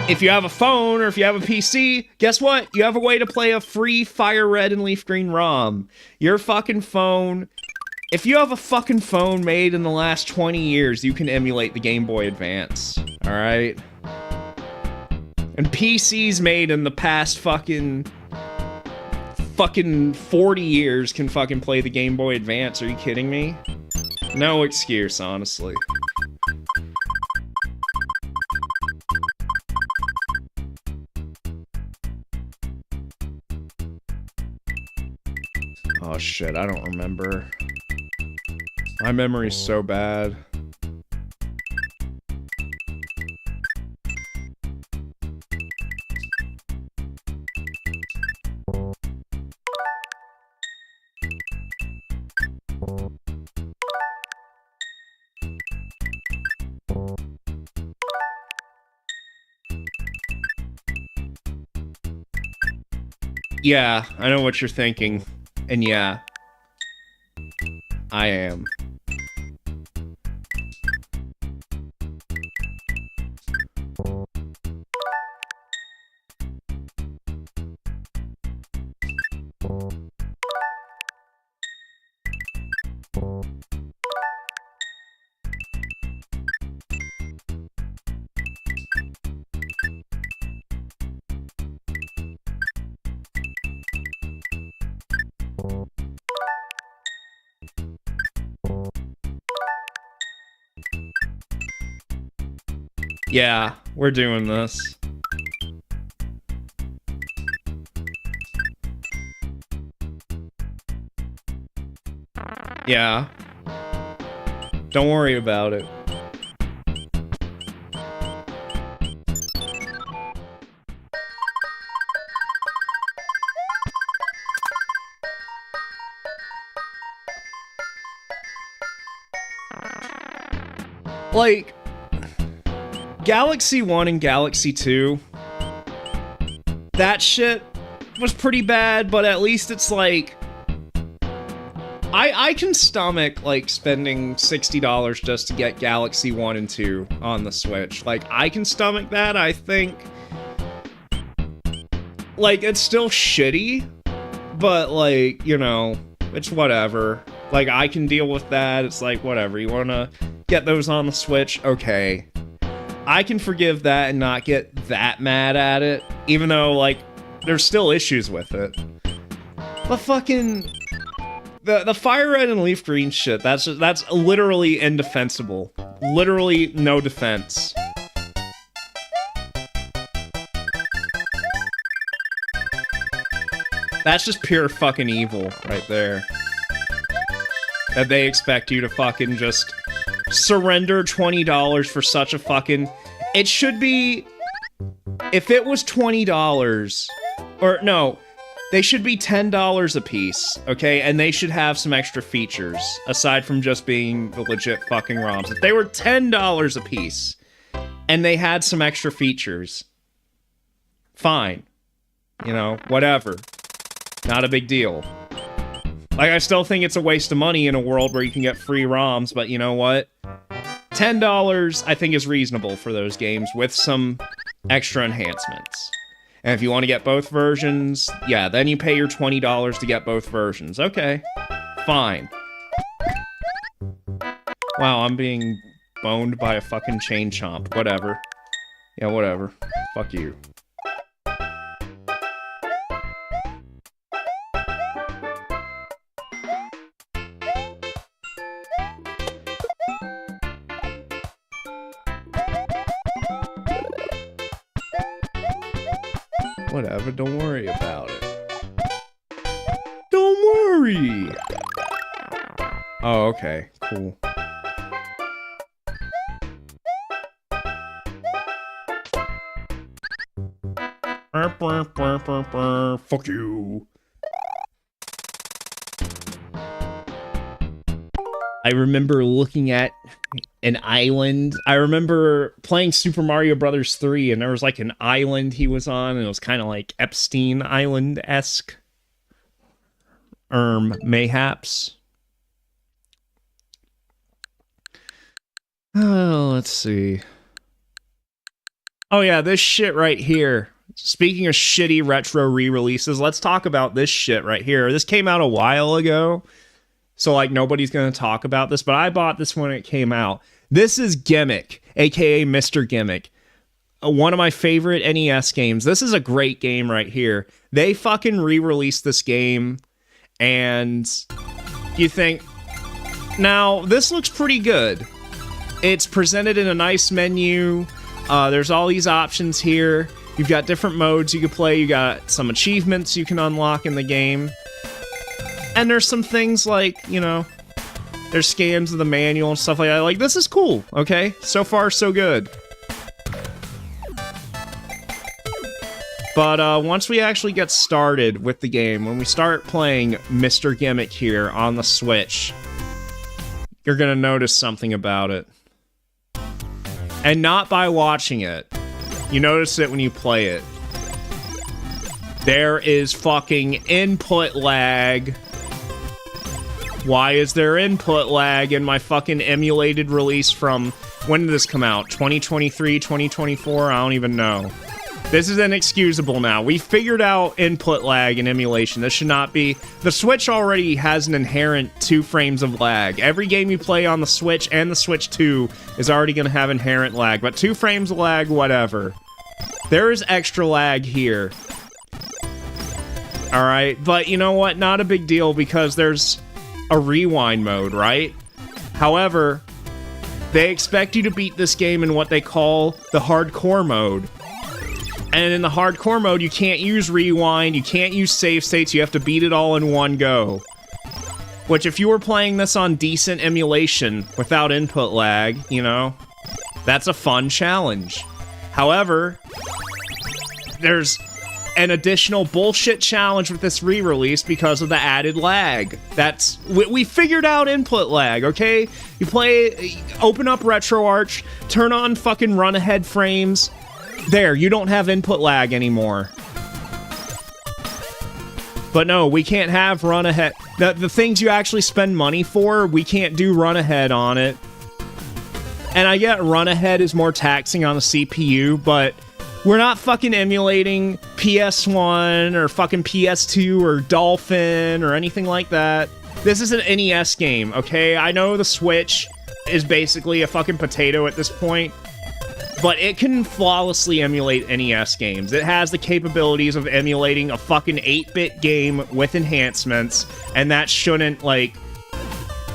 if you have a phone or if you have a PC, guess what? You have a way to play a free Fire Red and Leaf Green ROM. Your fucking phone... If you have a fucking phone made in the last 20 years, you can emulate the Game Boy Advance. Alright? And PCs made in the past fucking 40 years can fucking play the Game Boy Advance. Are you kidding me? No excuse, honestly. Oh shit, I don't remember. My memory's so bad. Yeah, I know what you're thinking. And yeah, I am. Yeah, we're doing this. Yeah. Don't worry about it. Like, Galaxy 1 and Galaxy 2, that shit was pretty bad, but at least it's like, I can stomach, like, spending $60 just to get Galaxy 1 and 2 on the Switch. Like, I can stomach that, I think. Like, it's still shitty, but, like, you know, it's whatever. Like, I can deal with that. It's like, whatever. You want to get those on the Switch? Okay. I can forgive that and not get that mad at it, even though, like, there's still issues with it. But fucking... The fire red and leaf green shit, that's literally indefensible. Literally no defense. That's just pure fucking evil right there. That they expect you to fucking just surrender $20 for such a fucking... It should be... If it was $20... Or, no... They should be $10 a piece, okay? And they should have some extra features, aside from just being the legit fucking ROMs. If they were $10 a piece, and they had some extra features, fine. You know, whatever. Not a big deal. Like, I still think it's a waste of money in a world where you can get free ROMs, but you know what? $10, I think, is reasonable for those games, with some extra enhancements. And if you want to get both versions, yeah, then you pay your $20 to get both versions. Okay, fine. Wow, I'm being boned by a fucking chain chomp. Whatever. Yeah, whatever. Fuck you. Whatever, don't worry about it. Don't worry! Oh, okay, cool. Fuck you. I remember looking at an island. I remember playing Super Mario Brothers 3, and there was like an island he was on, and it was kind of like Epstein Island-esque. Mayhaps. Oh, let's see. Oh yeah, this shit right here. Speaking of shitty retro re-releases, let's talk about this shit right here. This came out a while ago. So, like, nobody's going to talk about this, but I bought this when it came out. This is Gimmick, aka Mr. Gimmick. One of my favorite NES games. This is a great game right here. They fucking re-released this game, and you think, now, this looks pretty good. It's presented in a nice menu. There's all these options here. You've got different modes you can play. You got some achievements you can unlock in the game. And there's some things like, you know, there's scans of the manual and stuff like that. Like, this is cool, okay? So far, so good. But once we actually get started with the game, when we start playing Mr. Gimmick here on the Switch, you're gonna notice something about it. And not by watching it. You notice it when you play it. There is fucking input lag. Why is there input lag in my fucking emulated release from... When did this come out? 2023, 2024? I don't even know. This is inexcusable now. We figured out input lag in emulation. This should not be... The Switch already has an inherent 2 frames of lag. Every game you play on the Switch and the Switch 2 is already going to have inherent lag. But 2 frames of lag, whatever. There is extra lag here. Alright, but you know what? Not a big deal because there's a rewind mode, right? However, they expect you to beat this game in what they call the hardcore mode. And in the hardcore mode, you can't use rewind, you can't use save states, you have to beat it all in one go. Which, if you were playing this on decent emulation without input lag, you know, that's a fun challenge. However, there's an additional bullshit challenge with this re-release because of the added lag. That's... We figured out input lag, okay? You play... Open up RetroArch, turn on fucking run-ahead frames. There, you don't have input lag anymore. But no, we can't have run-ahead... The things you actually spend money for, we can't do run-ahead on it. And I get run-ahead is more taxing on the CPU, but... We're not fucking emulating PS1 or fucking PS2 or Dolphin or anything like that. This is an NES game, okay? I know the Switch is basically a fucking potato at this point, but it can flawlessly emulate NES games. It has the capabilities of emulating a fucking 8-bit game with enhancements, and that shouldn't, like,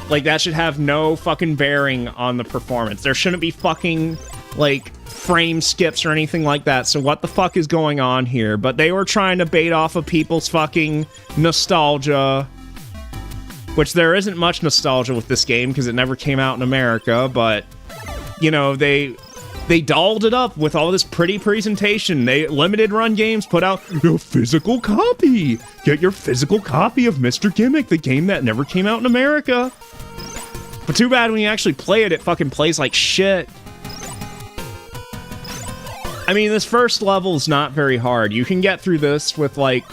that should have no fucking bearing on the performance. There shouldn't be fucking, like, frame skips or anything like that, so what the fuck is going on here? But they were trying to bait off of people's fucking nostalgia, which there isn't much nostalgia with this game because it never came out in America, but, you know, they dolled it up with all this pretty presentation. They limited run games put out a physical copy. Get your physical copy of Mr. Gimmick, the game that never came out in America. But too bad when you actually play it, it fucking plays like shit. I mean, this first level's not very hard. You can get through this with, like,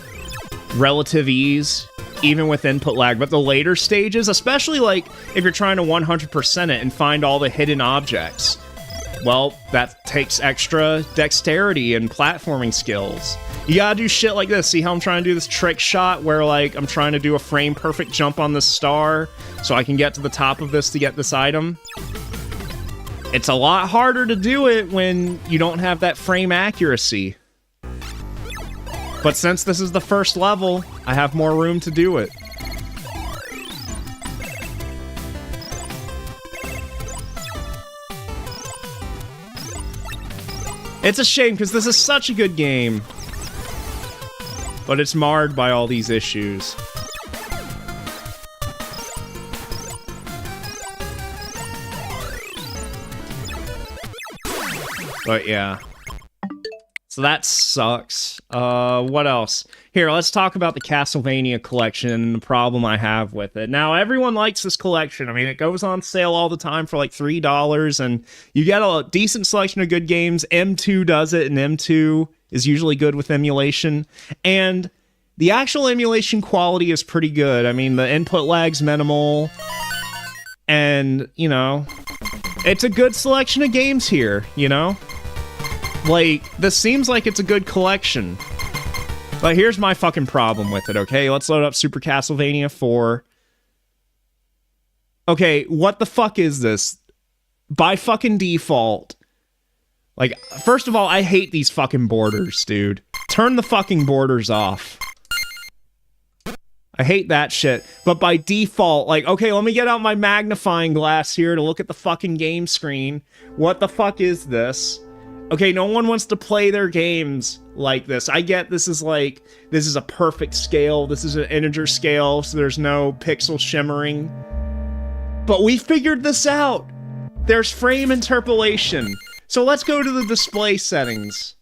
relative ease, even with input lag. But the later stages, especially, like, if you're trying to 100% it and find all the hidden objects, well, that takes extra dexterity and platforming skills. You gotta do shit like this. See how I'm trying to do this trick shot where, like, I'm trying to do a frame-perfect jump on this star so I can get to the top of this to get this item? It's a lot harder to do it when you don't have that frame accuracy. But since this is the first level, I have more room to do it. It's a shame, because this is such a good game. But it's marred by all these issues. But yeah. So that sucks. What else? Here, let's talk about the Castlevania collection and the problem I have with it. Now, everyone likes this collection. I mean, it goes on sale all the time for like $3, and you get a decent selection of good games. M2 does it, and M2 is usually good with emulation. And the actual emulation quality is pretty good. I mean, the input lag's minimal. And, you know, it's a good selection of games here, you know? Like, this seems like it's a good collection. But here's my fucking problem with it, okay? Let's load up Super Castlevania 4. Okay, what the fuck is this? By fucking default. Like, first of all, I hate these fucking borders, dude. Turn the fucking borders off. I hate that shit. But by default, like, okay, let me get out my magnifying glass here to look at the fucking game screen. What the fuck is this? Okay, no one wants to play their games like this. I get this is like, this is a perfect scale. This is an integer scale, so there's no pixel shimmering. But we figured this out. There's frame interpolation. So let's go to the display settings.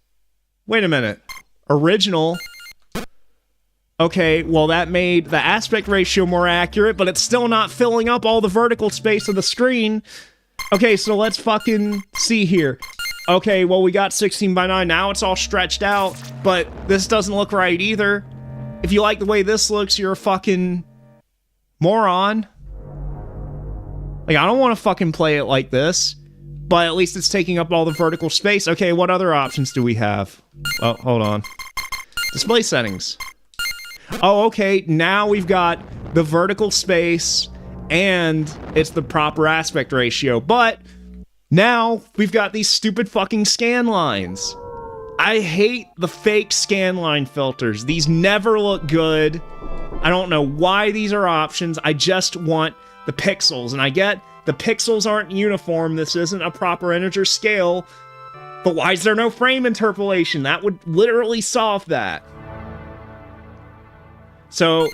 Wait a minute. Original. Okay, well that made the aspect ratio more accurate, but it's still not filling up all the vertical space of the screen. Okay, so let's fucking see here. Okay, well we got 16:9, now it's all stretched out, but this doesn't look right either. If you like the way this looks, you're a fucking moron. Like, I don't want to fucking play it like this, but at least it's taking up all the vertical space. Okay, what other options do we have? Oh, hold on. Display settings. Oh, okay, now we've got the vertical space, and it's the proper aspect ratio, but now we've got these stupid fucking scan lines. I hate the fake scan line filters. These never look good. I don't know why these are options. I just want the pixels, and I get the pixels aren't uniform. This isn't a proper integer scale, but why is there no frame interpolation? That would literally solve that. So,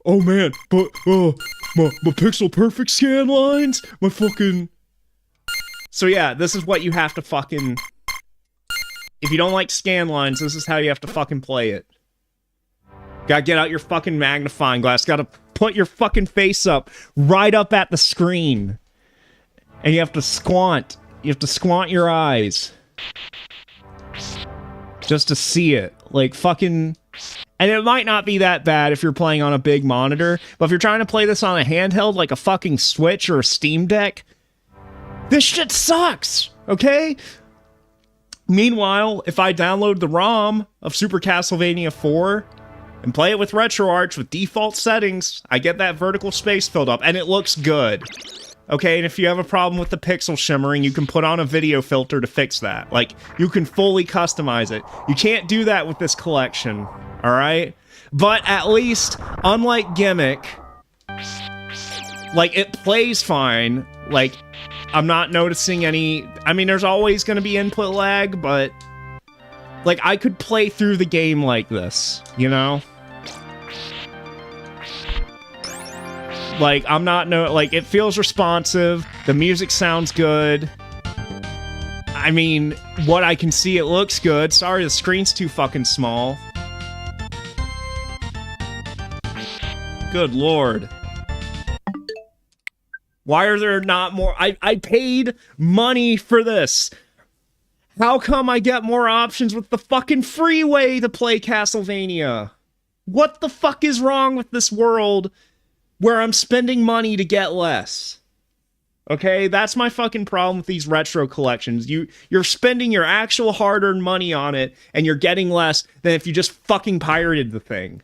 oh man, but my pixel perfect scan lines, my fucking. So yeah, this is what you have to fucking. If you don't like scan lines, this is how you have to fucking play it. Gotta get out your fucking magnifying glass. Gotta put your fucking face up, right up at the screen, and you have to squint. You have to squint your eyes just to see it. Like fucking. And it might not be that bad if you're playing on a big monitor, but if you're trying to play this on a handheld like a fucking Switch or a Steam Deck, this shit sucks, okay? Meanwhile, if I download the ROM of Super Castlevania 4, and play it with RetroArch with default settings. I get that vertical space filled up, and it looks good. Okay, and if you have a problem with the pixel shimmering, you can put on a video filter to fix that. Like, you can fully customize it. You can't do that with this collection, alright? But at least, unlike Gimmick, like, it plays fine. Like, I'm not noticing any... I mean, there's always going to be input lag, but... like, I could play through the game like this, you know? Like, I'm not like, it feels responsive, the music sounds good. I mean, what I can see, it looks good. Sorry, the screen's too fucking small. Good lord. Why are there not more? I paid money for this. How come I get more options with the fucking free way to play Castlevania? What the fuck is wrong with this world where I'm spending money to get less? Okay, that's my fucking problem with these retro collections. You're spending your actual hard-earned money on it, and you're getting less than if you just fucking pirated the thing.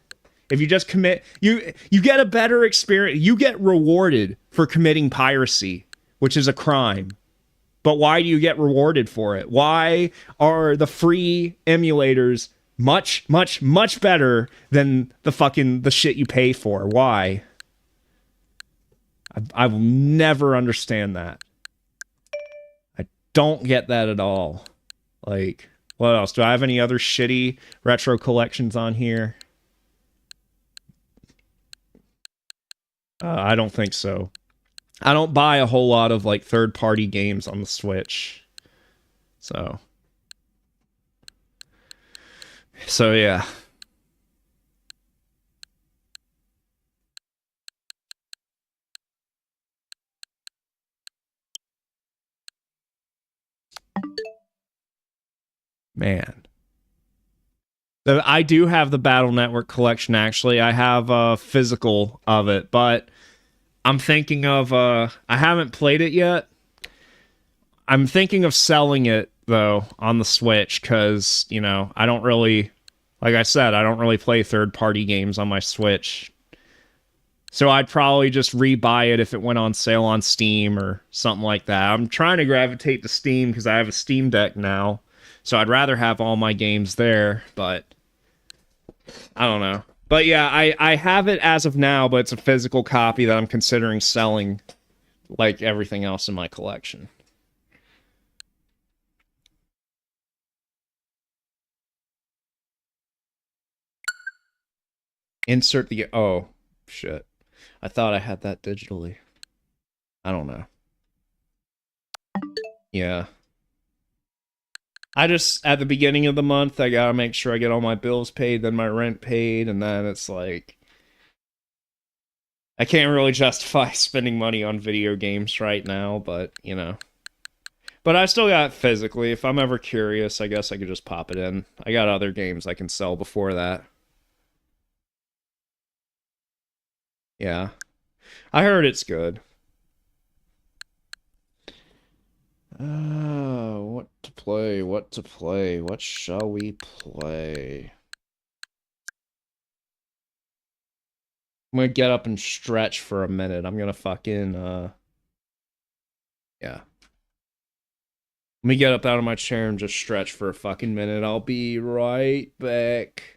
If you just commit, you get a better experience. You get rewarded for committing piracy, which is a crime. But why do you get rewarded for it? Why are the free emulators much, much, much better than the shit you pay for? Why? I will never understand that. I don't get that at all. Like, what else? Do I have any other shitty retro collections on here? I don't think so. I don't buy a whole lot of, like, third-party games on the Switch. So yeah. Man. I do have the Battle Network collection, actually. I have a physical of it, but I'm thinking of, I haven't played it yet. I'm thinking of selling it, though, on the Switch, because, you know, I don't really, like I said, I don't really play third-party games on my Switch. So I'd probably just rebuy it if it went on sale on Steam or something like that. I'm trying to gravitate to Steam because I have a Steam Deck now. So I'd rather have all my games there, but I don't know. But yeah, I have it as of now, but it's a physical copy that I'm considering selling, like everything else in my collection. Insert the... oh, shit. I thought I had that digitally. I don't know. Yeah. I just, at the beginning of the month, I gotta make sure I get all my bills paid, then my rent paid, and then it's like... I can't really justify spending money on video games right now, but, you know. But I still got it physically. If I'm ever curious, I guess I could just pop it in. I got other games I can sell before that. Yeah. I heard it's good. What to play? What to play? What shall we play? I'm gonna get up and stretch for a minute. I'm gonna fucking, yeah. Let me get up out of my chair and just stretch for a fucking minute. I'll be right back.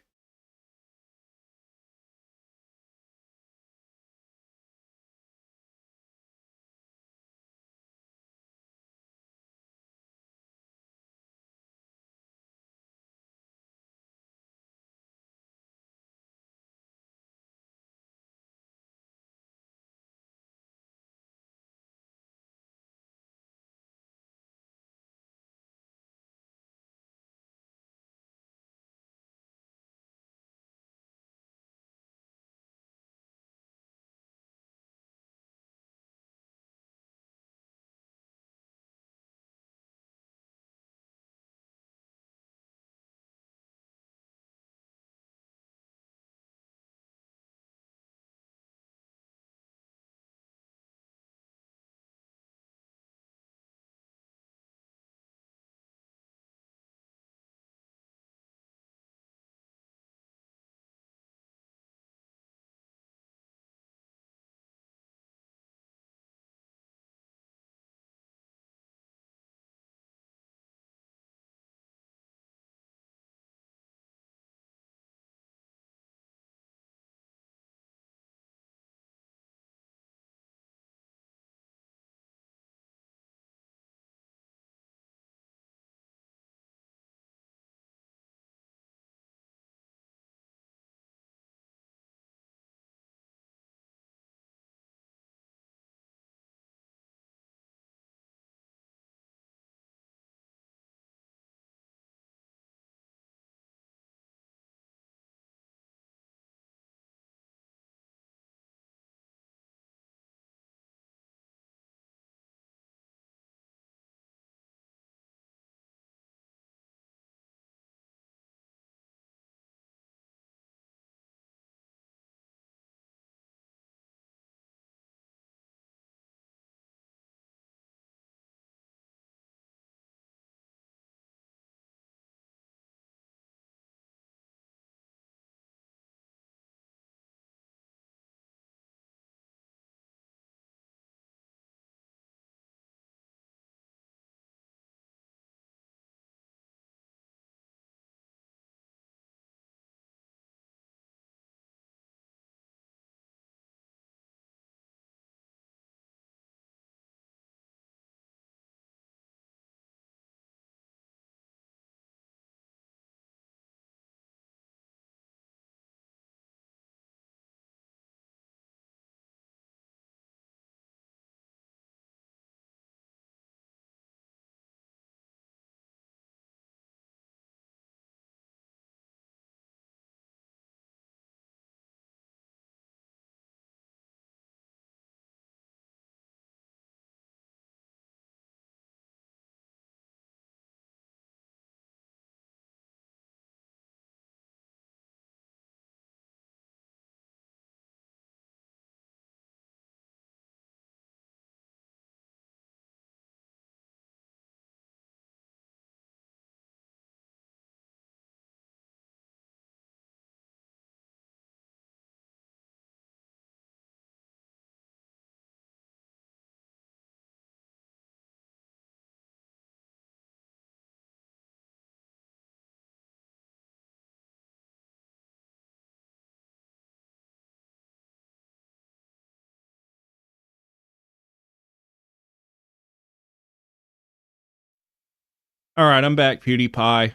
All right, I'm back, PewDiePie.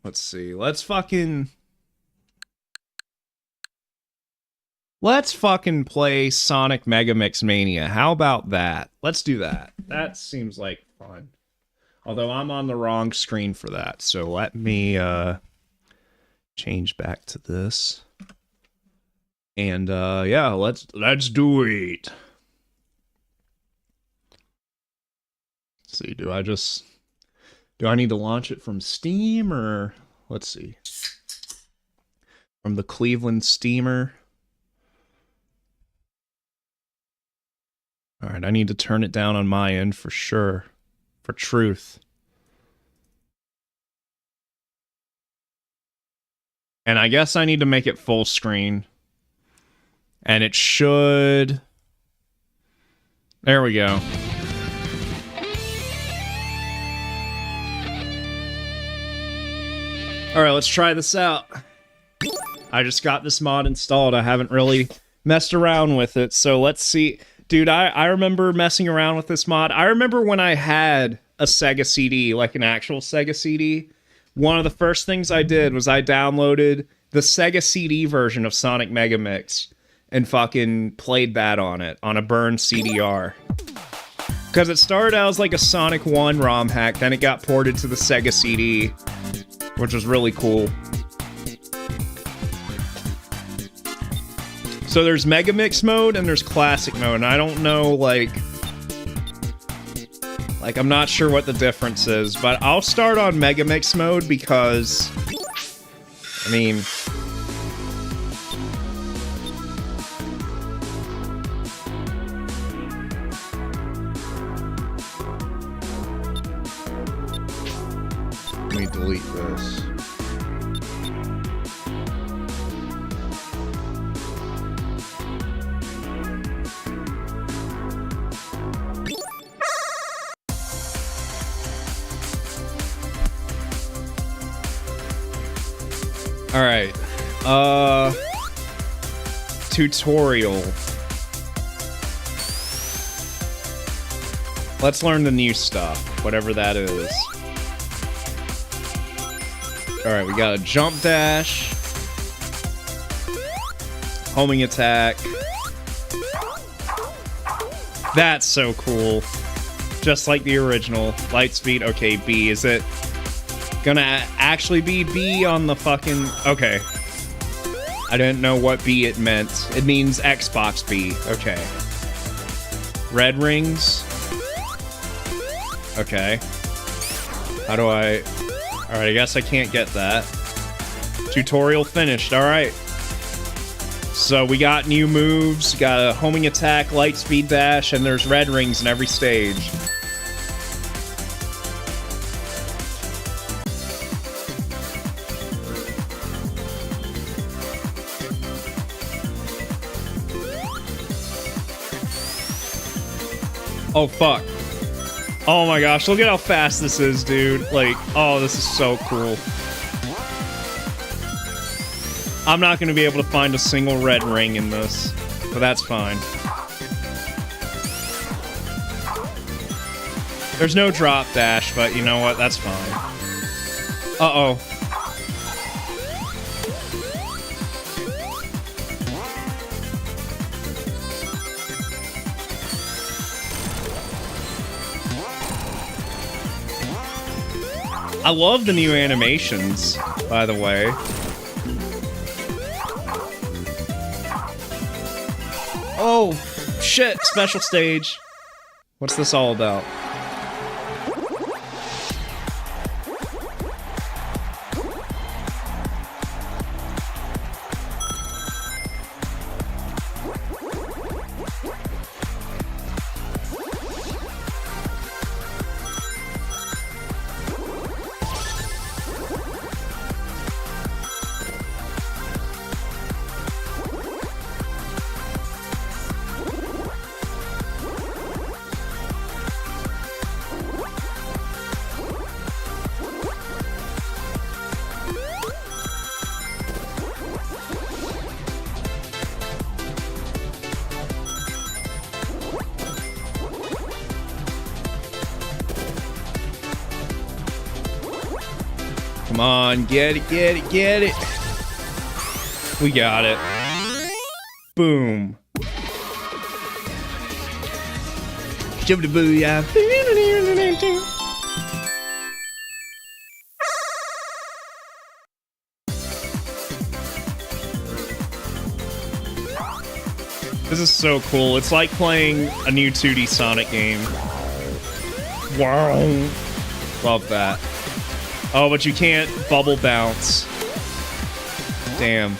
Let's see. Let's fucking play Sonic Mega Mix Mania. How about that? Let's do that. That seems like fun. Although I'm on the wrong screen for that. So let me change back to this. And yeah, let's do it. Let's see, do I need to launch it from Steam or let's see. From the Cleveland Steamer. All right, I need to turn it down on my end for sure. For truth. And I guess I need to make it full screen. And it should... There we go. Alright, let's try this out. I just got this mod installed. I haven't really messed around with it, so let's see. Dude, I remember messing around with this mod. I remember when I had a Sega CD, like an actual Sega CD. One of the first things I did was I downloaded the Sega CD version of Sonic Mega Mix and fucking played that on it, on a burned CDR. Because it started out as like a Sonic 1 ROM hack, then it got ported to the Sega CD, which was really cool. So there's Mega Mix mode and there's Classic mode, and I don't know, like I'm not sure what the difference is, but I'll start on Mega Mix mode because, I mean... Let me delete this. Alright, tutorial. Let's learn the new stuff, whatever that is. Alright, we got a jump dash, homing attack. That's so cool. Just like the original. Light speed, okay, B. Is it gonna actually be B on the fucking... Okay. I didn't know what B it meant. It means Xbox B. Okay. Red rings. Okay. How do I... Alright, I guess I can't get that. Tutorial finished. Alright. So we got new moves. Got a homing attack, light speed dash, and there's red rings in every stage. Oh, fuck. Oh my gosh, look at how fast this is, dude. Like, oh, this is so cool. I'm not going to be able to find a single red ring in this, but that's fine. There's no drop dash, but you know what? That's fine. Uh-oh. I love the new animations, by the way. Oh, shit, special stage. What's this all about? Come on, get it, get it, get it. We got it. Boom. Booyah. This is so cool. It's like playing a new 2D Sonic game. Wow. Love that. Oh, but you can't bubble bounce. Damn.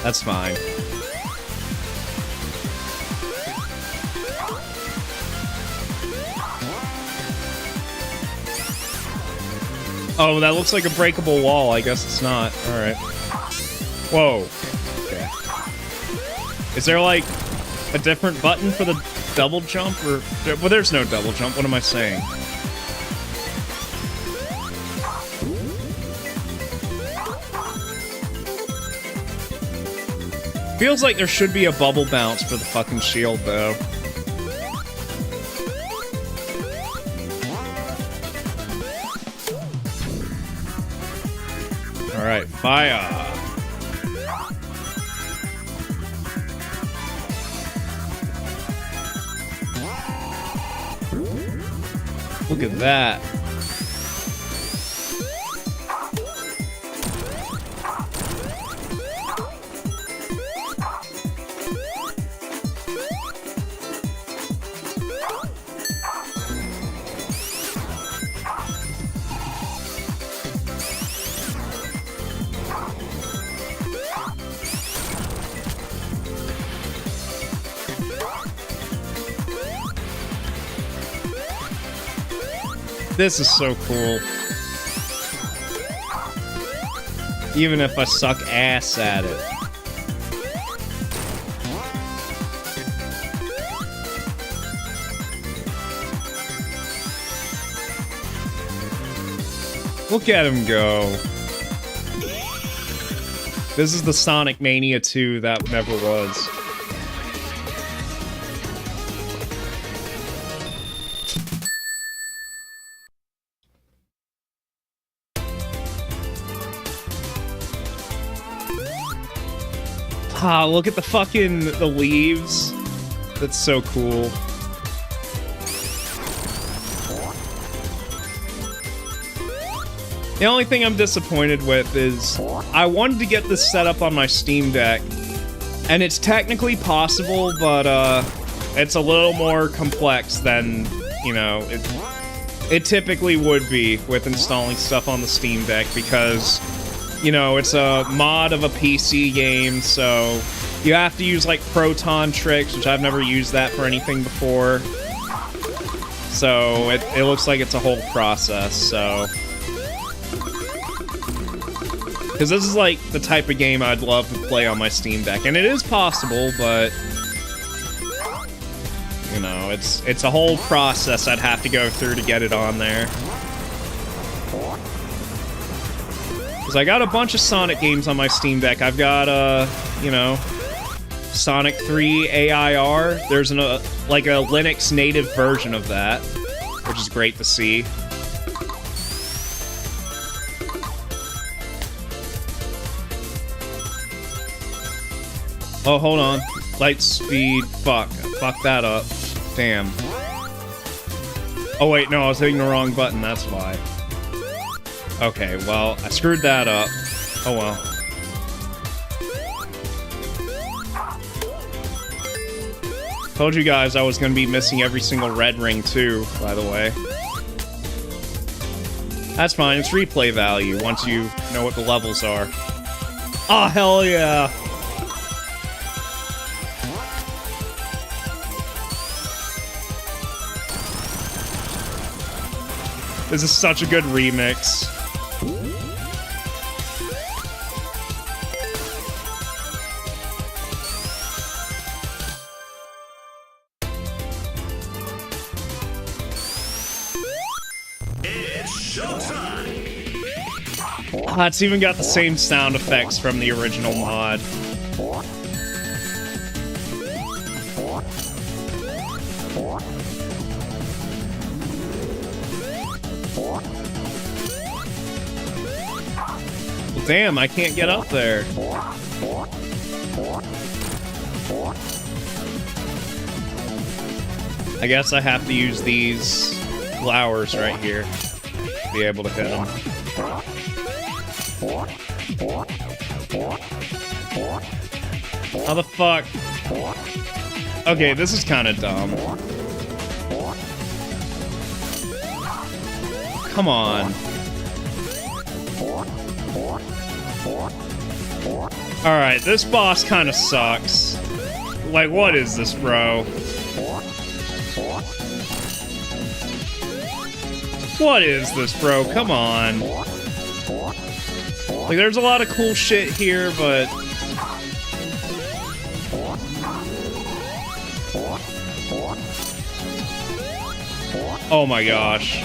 That's fine. Oh, that looks like a breakable wall. I guess it's not. Alright. Whoa. Okay. Is there, like, a different button for the double jump? Or... Well, there's no double jump. What am I saying? Feels like there should be a bubble bounce for the fucking shield, though. Alright, fire! Look at that. This is so cool. Even if I suck ass at it. Look at him go. This is the Sonic Mania 2 that never was. Ah, look at the leaves. That's so cool. The only thing I'm disappointed with is I wanted to get this set up on my Steam Deck, and it's technically possible, but it's a little more complex than, you know, it typically would be with installing stuff on the Steam Deck, because, you know, it's a mod of a PC game, so you have to use, like, Proton tricks, which I've never used that for anything before. So it looks like it's a whole process, so... Because this is, like, the type of game I'd love to play on my Steam Deck. And it is possible, but... You know, it's a whole process I'd have to go through to get it on there. Because I got a bunch of Sonic games on my Steam Deck. I've got, you know, Sonic 3 AIR. There's like a Linux native version of that, which is great to see. Oh, hold on. Light speed. Fuck. Fuck that up. Damn. Oh, wait, no, I was hitting the wrong button. That's why. Okay, well, I screwed that up. Oh, well. Told you guys I was going to be missing every single red ring, too, by the way. That's fine. It's replay value once you know what the levels are. Oh, hell yeah! This is such a good remix. It's showtime! It's even got the same sound effects from the original mod. Well, damn, I can't get up there. I guess I have to use these flowers right here to be able to hit them. How the fuck? Okay, this is kind of dumb. Come on. Alright, this boss kind of sucks. Like, what is this, bro? What is this, bro? Come on. Like, there's a lot of cool shit here, but... Oh my gosh.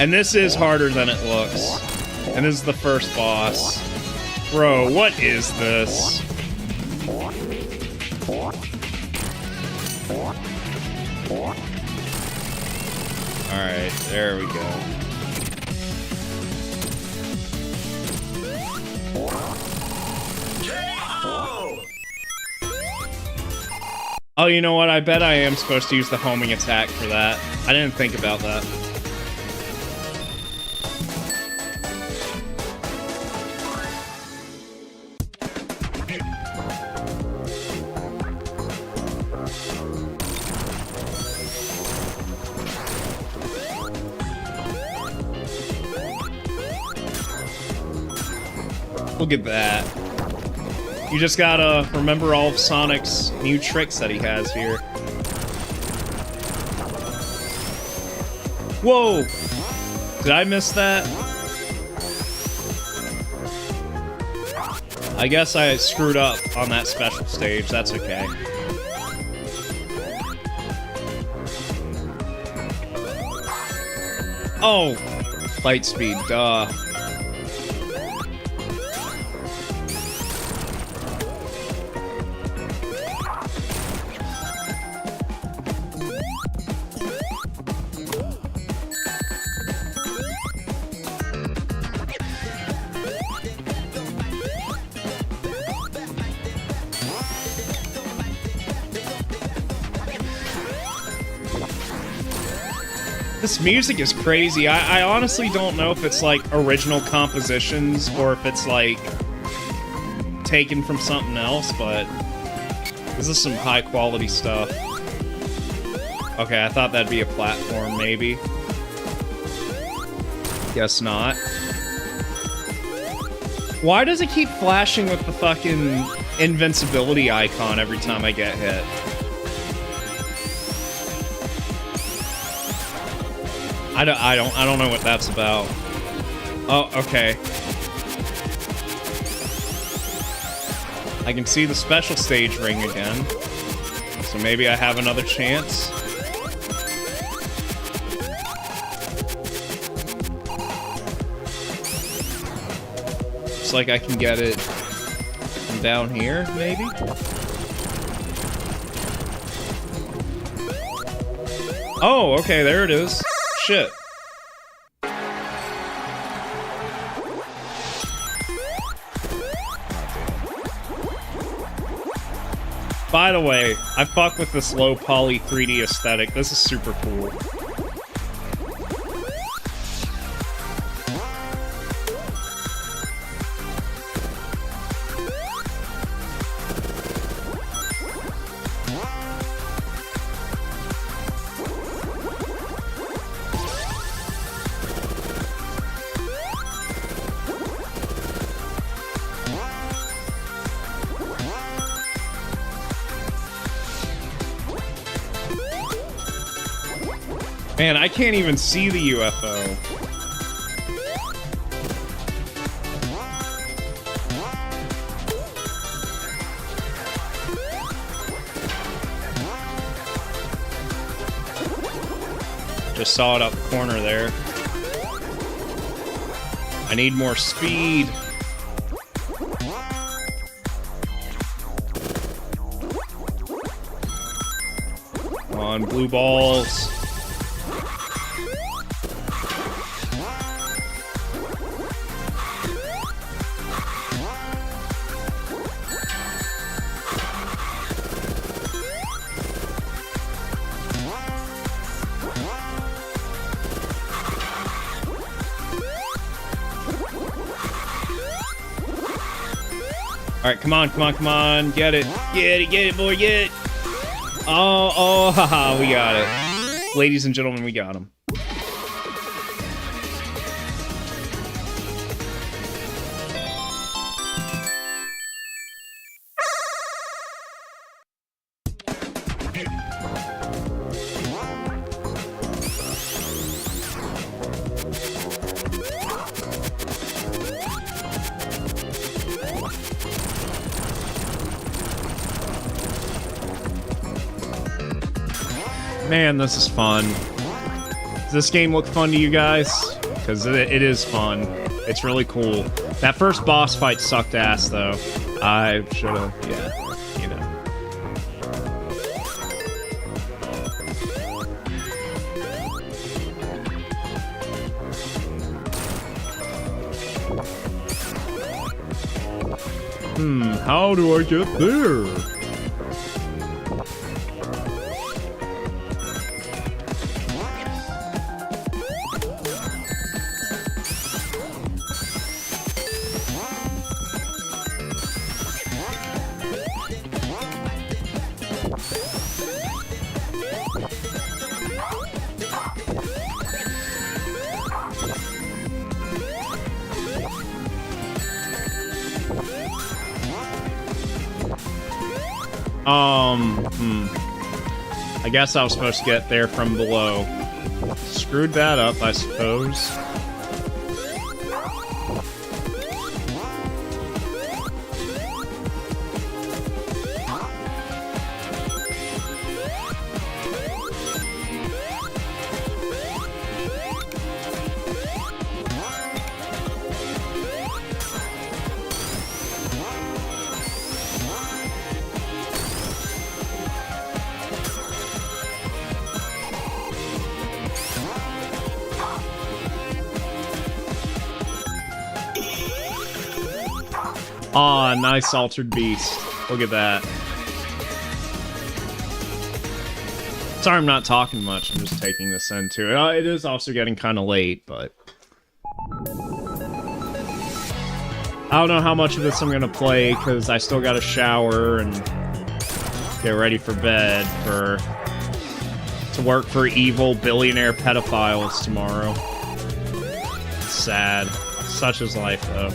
And this is harder than it looks. And this is the first boss. Bro, what is this? Alright, there we go. Oh, you know what? I bet I am supposed to use the homing attack for that. I didn't think about that. Look at that. You just gotta remember all of Sonic's new tricks that he has here. Whoa! Did I miss that? I guess I screwed up on that special stage. That's okay. Oh! Light speed, duh. This music is crazy. I honestly don't know if it's like original compositions or if it's like taken from something else, but this is some high quality stuff. Okay, I thought that'd be a platform, maybe. Guess not. Why does it keep flashing with the fucking invincibility icon every time I get hit? I don't know what that's about. Oh, okay. I can see the special stage ring again. So maybe I have another chance. Looks like I can get it from down here, maybe? Oh, okay, there it is. Shit. By the way, I fuck with this low poly 3D aesthetic. This is super cool. Man, I can't even see the UFO. Just saw it up the corner there. I need more speed. Come on, blue balls. Alright, come on, come on, come on. Get it, boy, get it. Oh, haha, we got it. Ladies and gentlemen, we got him. Man, this is fun. Does this game look fun to you guys? Because it is fun. It's really cool. That first boss fight sucked ass, though. I should've, yeah, you know. How do I get there? I guess I was supposed to get there from below. Screwed that up, I suppose. Aw, nice Altered Beast. Look at that. Sorry I'm not talking much, I'm just taking this in too. It is also getting kind of late, but... I don't know how much of this I'm gonna play, because I still gotta shower and get ready for bed to work for evil billionaire pedophiles tomorrow. It's sad. Such is life, though.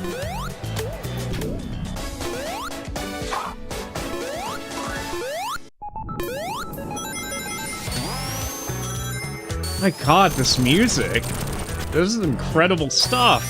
My god, this music. This is incredible stuff.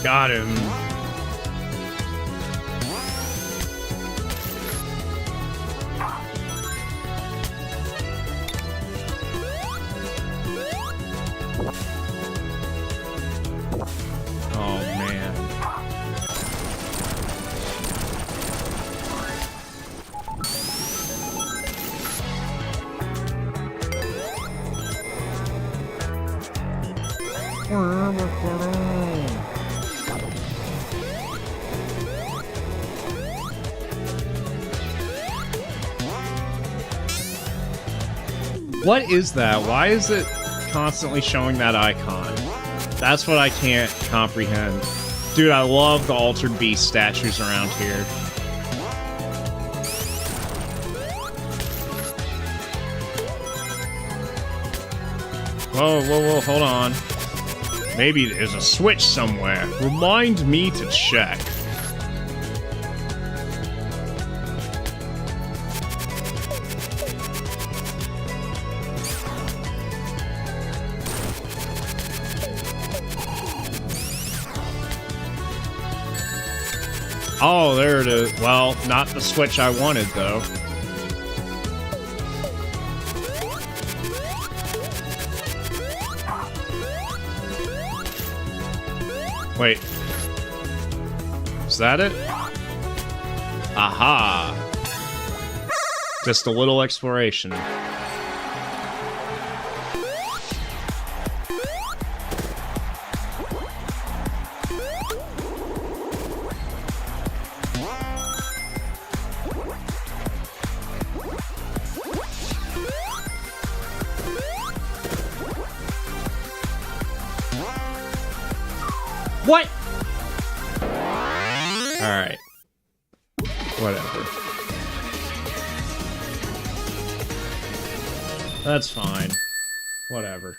Got him. Oh, man. What is that? Why is it constantly showing that icon? That's what I can't comprehend. Dude, I love the Altered Beast statues around here. Whoa, whoa, whoa, hold on. Maybe there's a switch somewhere. Remind me to check. Oh, there it is. Well, not the switch I wanted, though. Wait. Is that it? Aha! Just a little exploration. What? Alright. Whatever. That's fine. Whatever.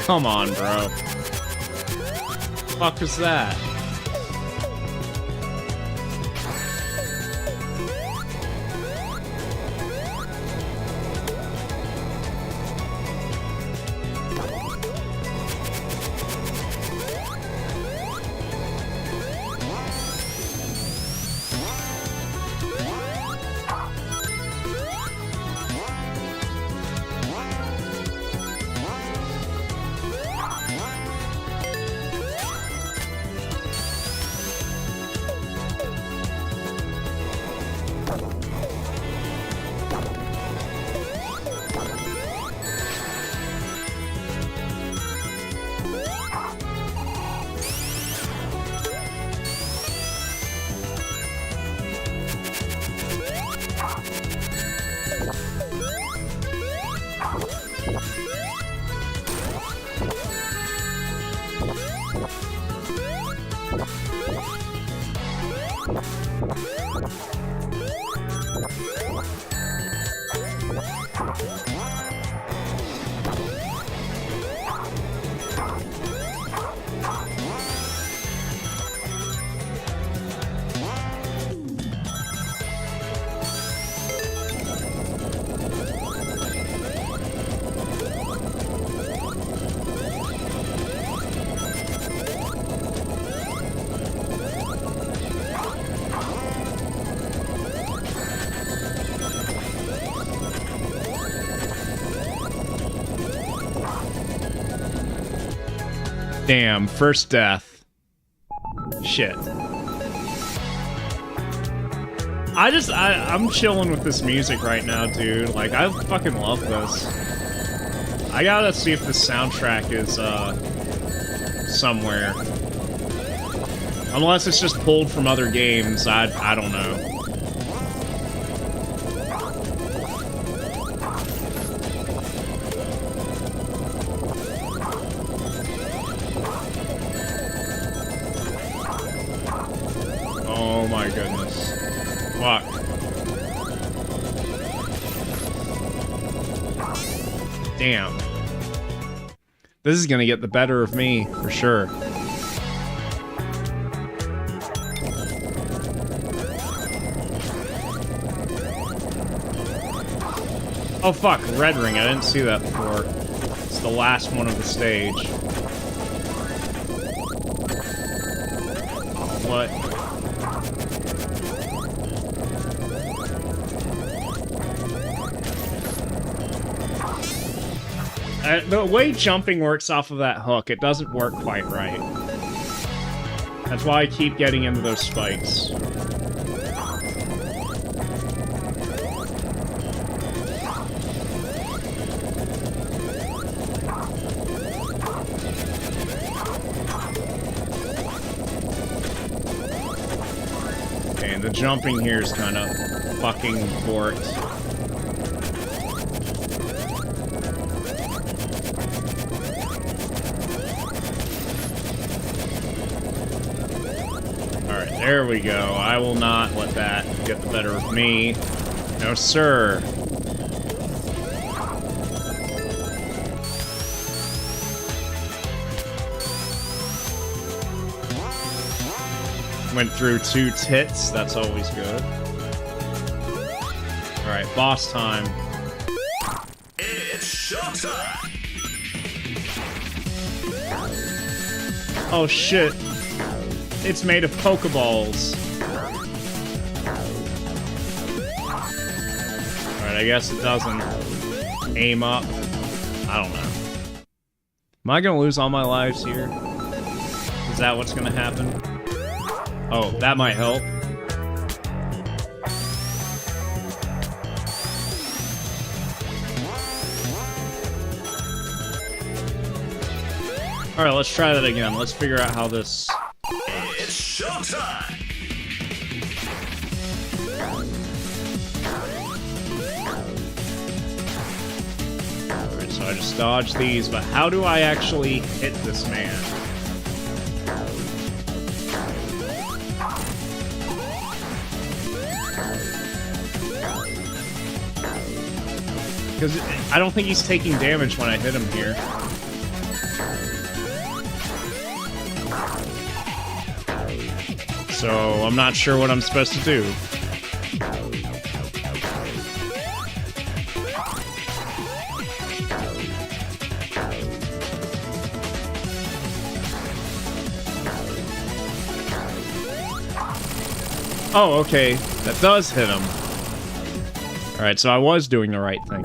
Come on, bro. Fuck is that? Damn, first death. Shit. I'm chilling with this music right now, dude. Like, I fucking love this. I gotta see if the soundtrack is, somewhere. Unless it's just pulled from other games, I don't know. Oh my goodness. Fuck. Damn. This is gonna get the better of me, for sure. Oh fuck, red ring, I didn't see that before. It's the last one of the stage. What? The way jumping works off of that hook, it doesn't work quite right. That's why I keep getting into those spikes. Okay, and the jumping here is kind of fucking forked. There we go. I will not let that get the better of me. No, sir. Went through 2 tits. That's always good. Alright, boss time. It's showtime! Oh shit. It's made of Pokeballs. Alright, I guess it doesn't aim up. I don't know. Am I gonna lose all my lives here? Is that what's gonna happen? Oh, that might help. Alright, let's try that again. Let's figure out how this... It's showtime! Alright, so I just dodge these, but how do I actually hit this man? Because I don't think he's taking damage when I hit him here. So I'm not sure what I'm supposed to do. Oh, okay. That does hit him. Alright, so I was doing the right thing.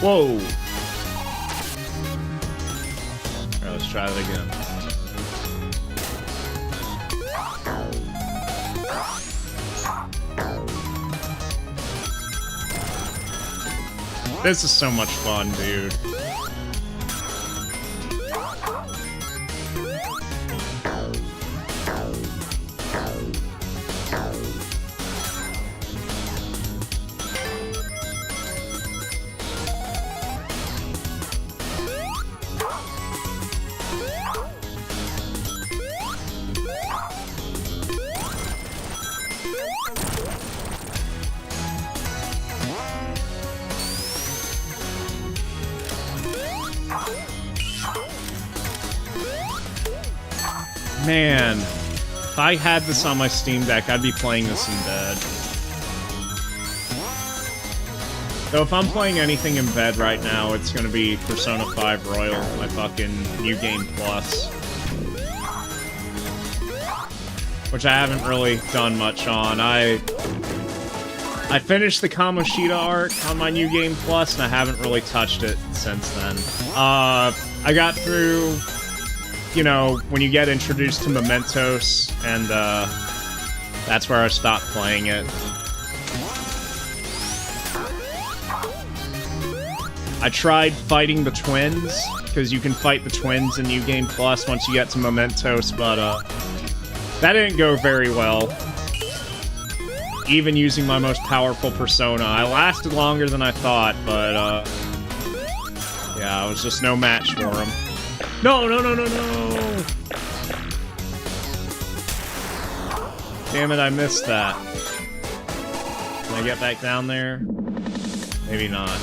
Whoa! Alright, let's try that again. This is so much fun, dude. Man, if I had this on my Steam Deck, I'd be playing this in bed. So if I'm playing anything in bed right now, it's gonna be Persona 5 Royal, my fucking New Game Plus. Which I haven't really done much on. I finished the Kamoshida arc on my New Game Plus, and I haven't really touched it since then. I got through... You know, when you get introduced to Mementos, and that's where I stopped playing it. I tried fighting the twins, because you can fight the twins in New Game Plus once you get to Mementos, but that didn't go very well. Even using my most powerful persona. I lasted longer than I thought, but yeah, I was just no match for him. No, no, no, no, no! Damn it, I missed that. Can I get back down there? Maybe not.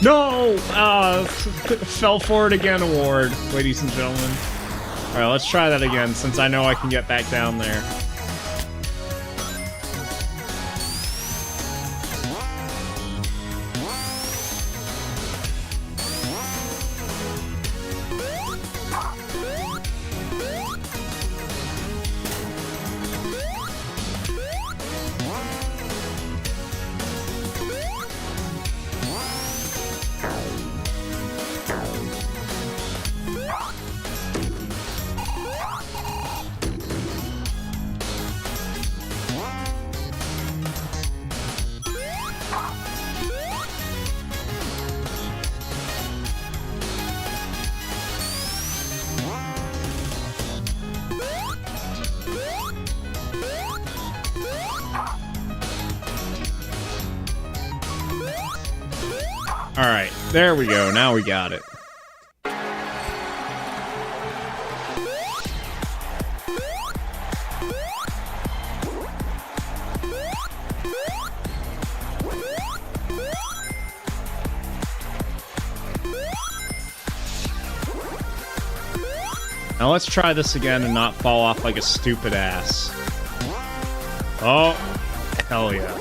No! Fell forward again award, ladies and gentlemen. Alright, let's try that again, since I know I can get back down there. Alright, there we go. Now we got it. Now let's try this again and not fall off like a stupid ass. Oh, hell yeah.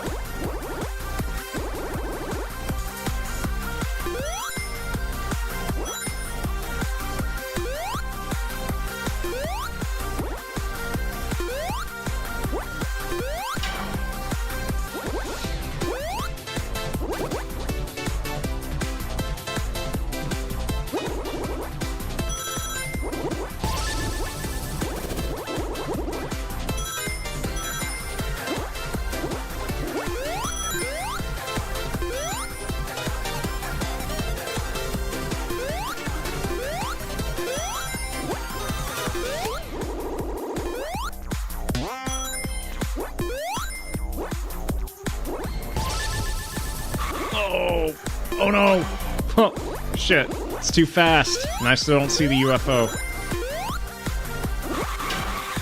Oh no! Oh, shit. It's too fast, and I still don't see the UFO.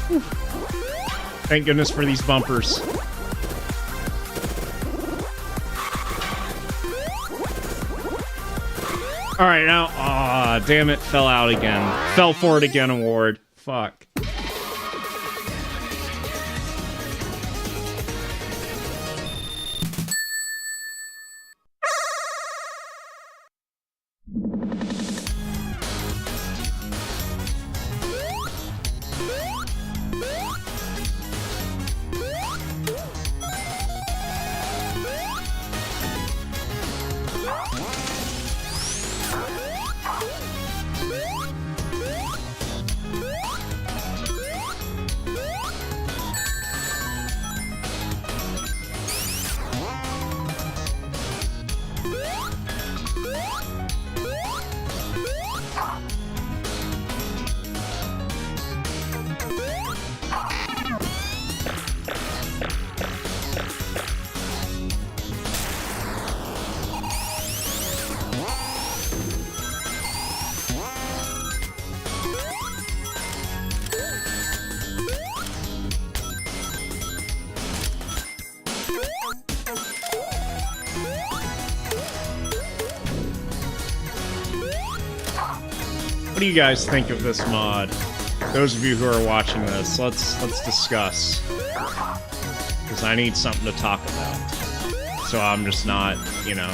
Whew. Thank goodness for these bumpers. Alright, now... Aw, damn it, fell out again. Fell forward again award. Fuck. What do you guys think of this mod? Those of you who are watching this, let's discuss. Because I need something to talk about. So I'm just not, you know...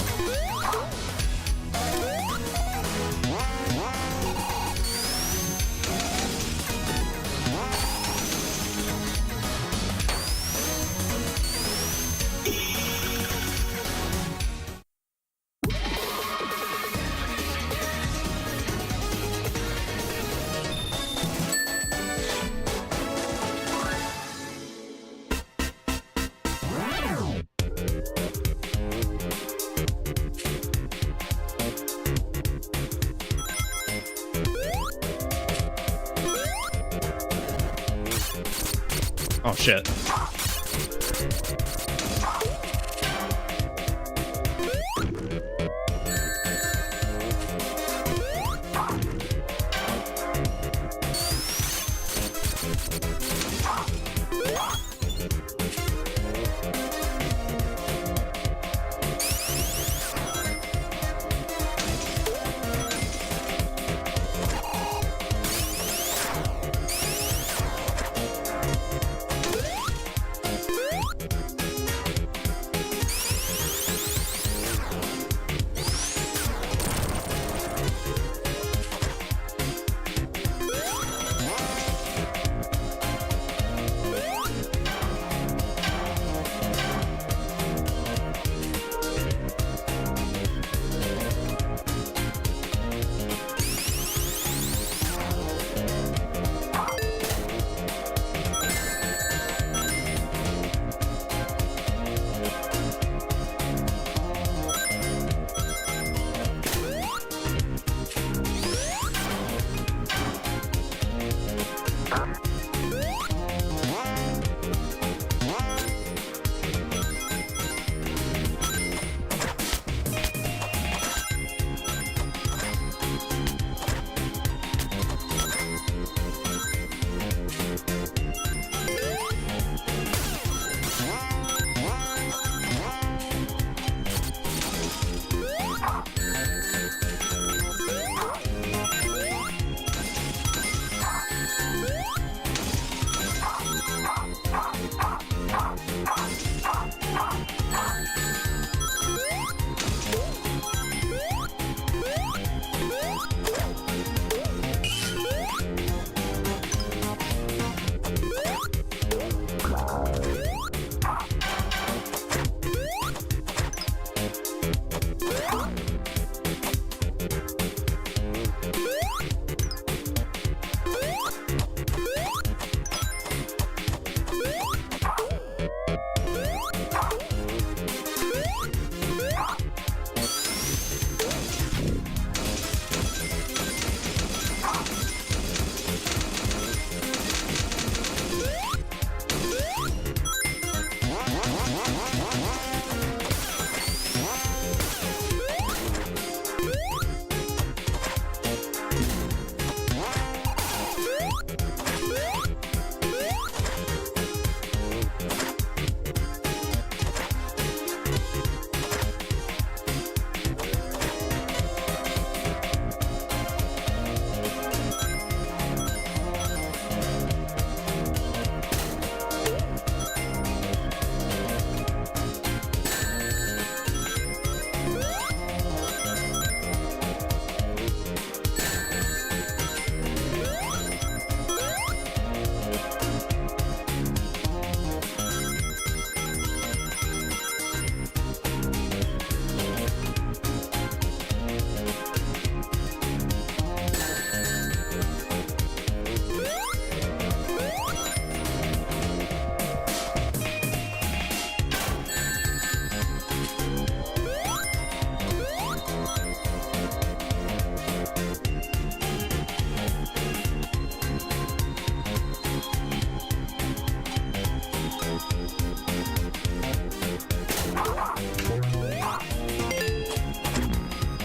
Oh, shit.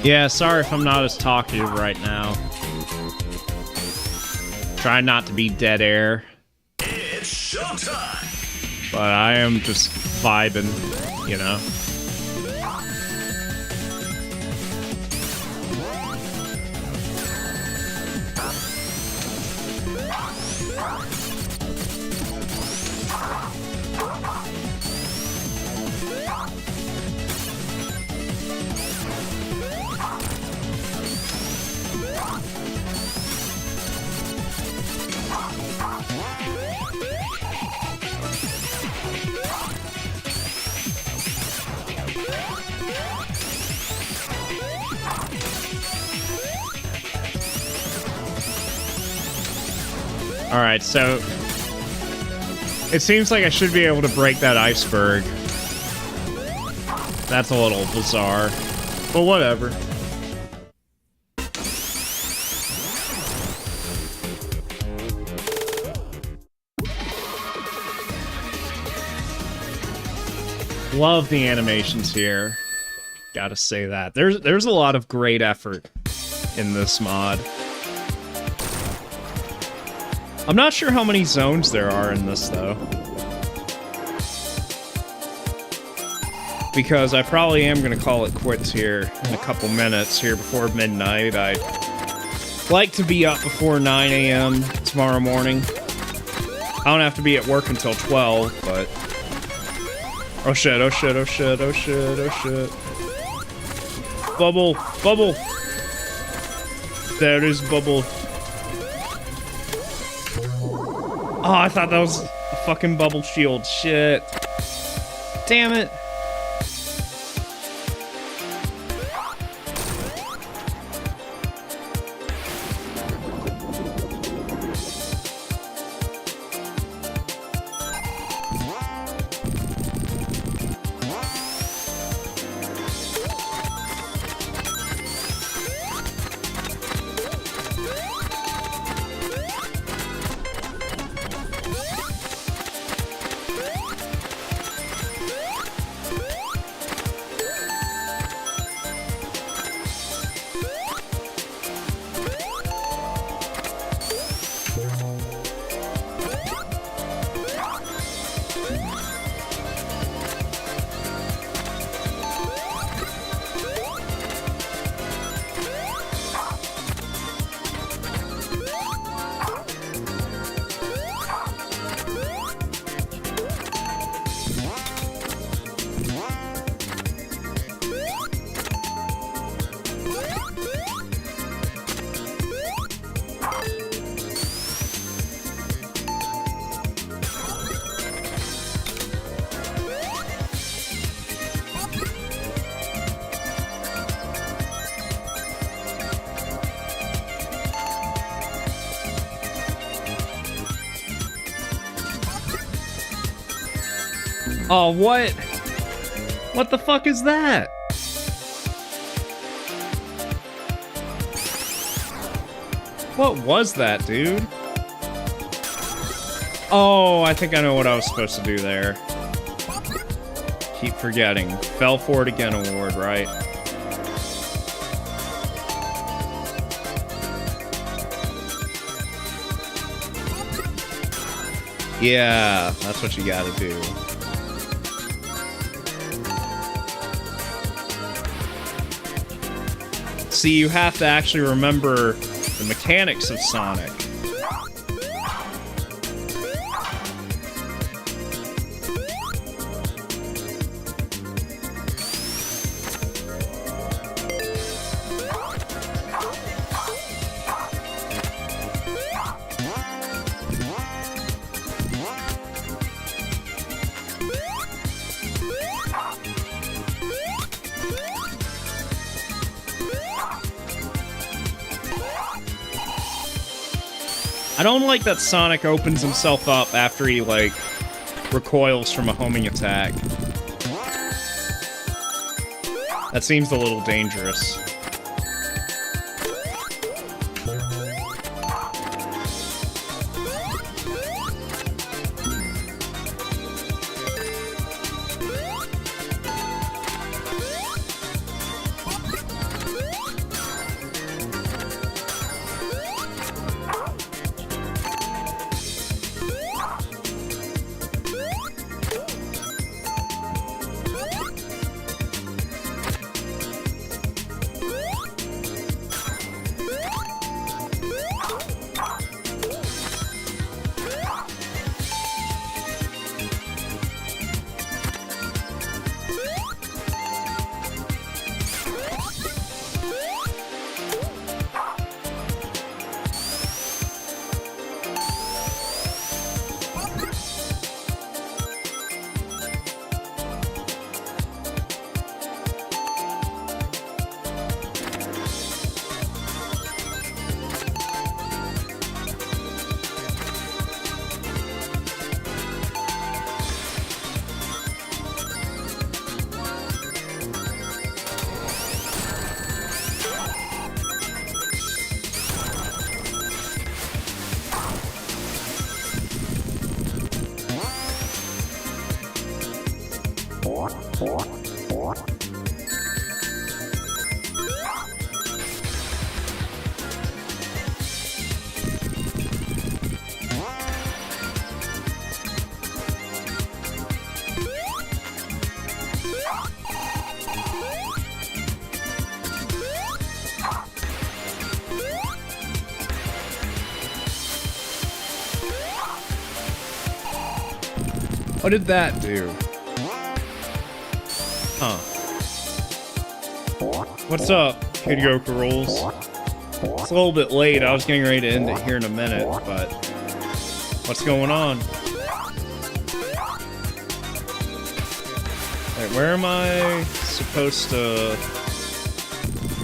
Yeah, sorry if I'm not as talkative right now. Try not to be dead air. It's showtime! But I am just vibing, you know? Alright, so it seems like I should be able to break that iceberg. That's a little bizarre, but whatever. Love the animations here. Gotta say that. There's a lot of great effort in this mod. I'm not sure how many zones there are in this, though. Because I probably am going to call it quits here in a couple minutes here before midnight. I'd like to be up before 9 a.m. tomorrow morning. I don't have to be at work until 12, but... Oh shit, oh shit, oh shit, oh shit, oh shit. Bubble, bubble! There is bubble. Oh, I thought that was a fucking bubble shield. Shit. Damn it. Oh, what? What the fuck is that? What was that, dude? Oh, I think I know what I was supposed to do there. Keep forgetting. Fell for it again award, right? Yeah, that's what you gotta do. See, you have to actually remember the mechanics of Sonic. I don't like that Sonic opens himself up after he, like, recoils from a homing attack. That seems a little dangerous. What did that do? Huh. What's up, Kid Goku Rules? It's a little bit late. I was getting ready to end it here in a minute, but what's going on? Wait, where am I supposed to...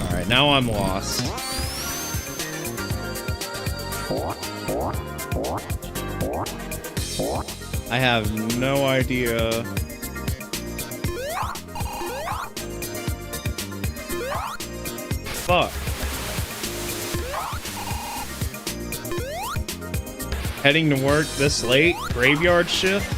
Alright, now I'm lost. I have no idea. Fuck. Heading to work this late? Graveyard shift?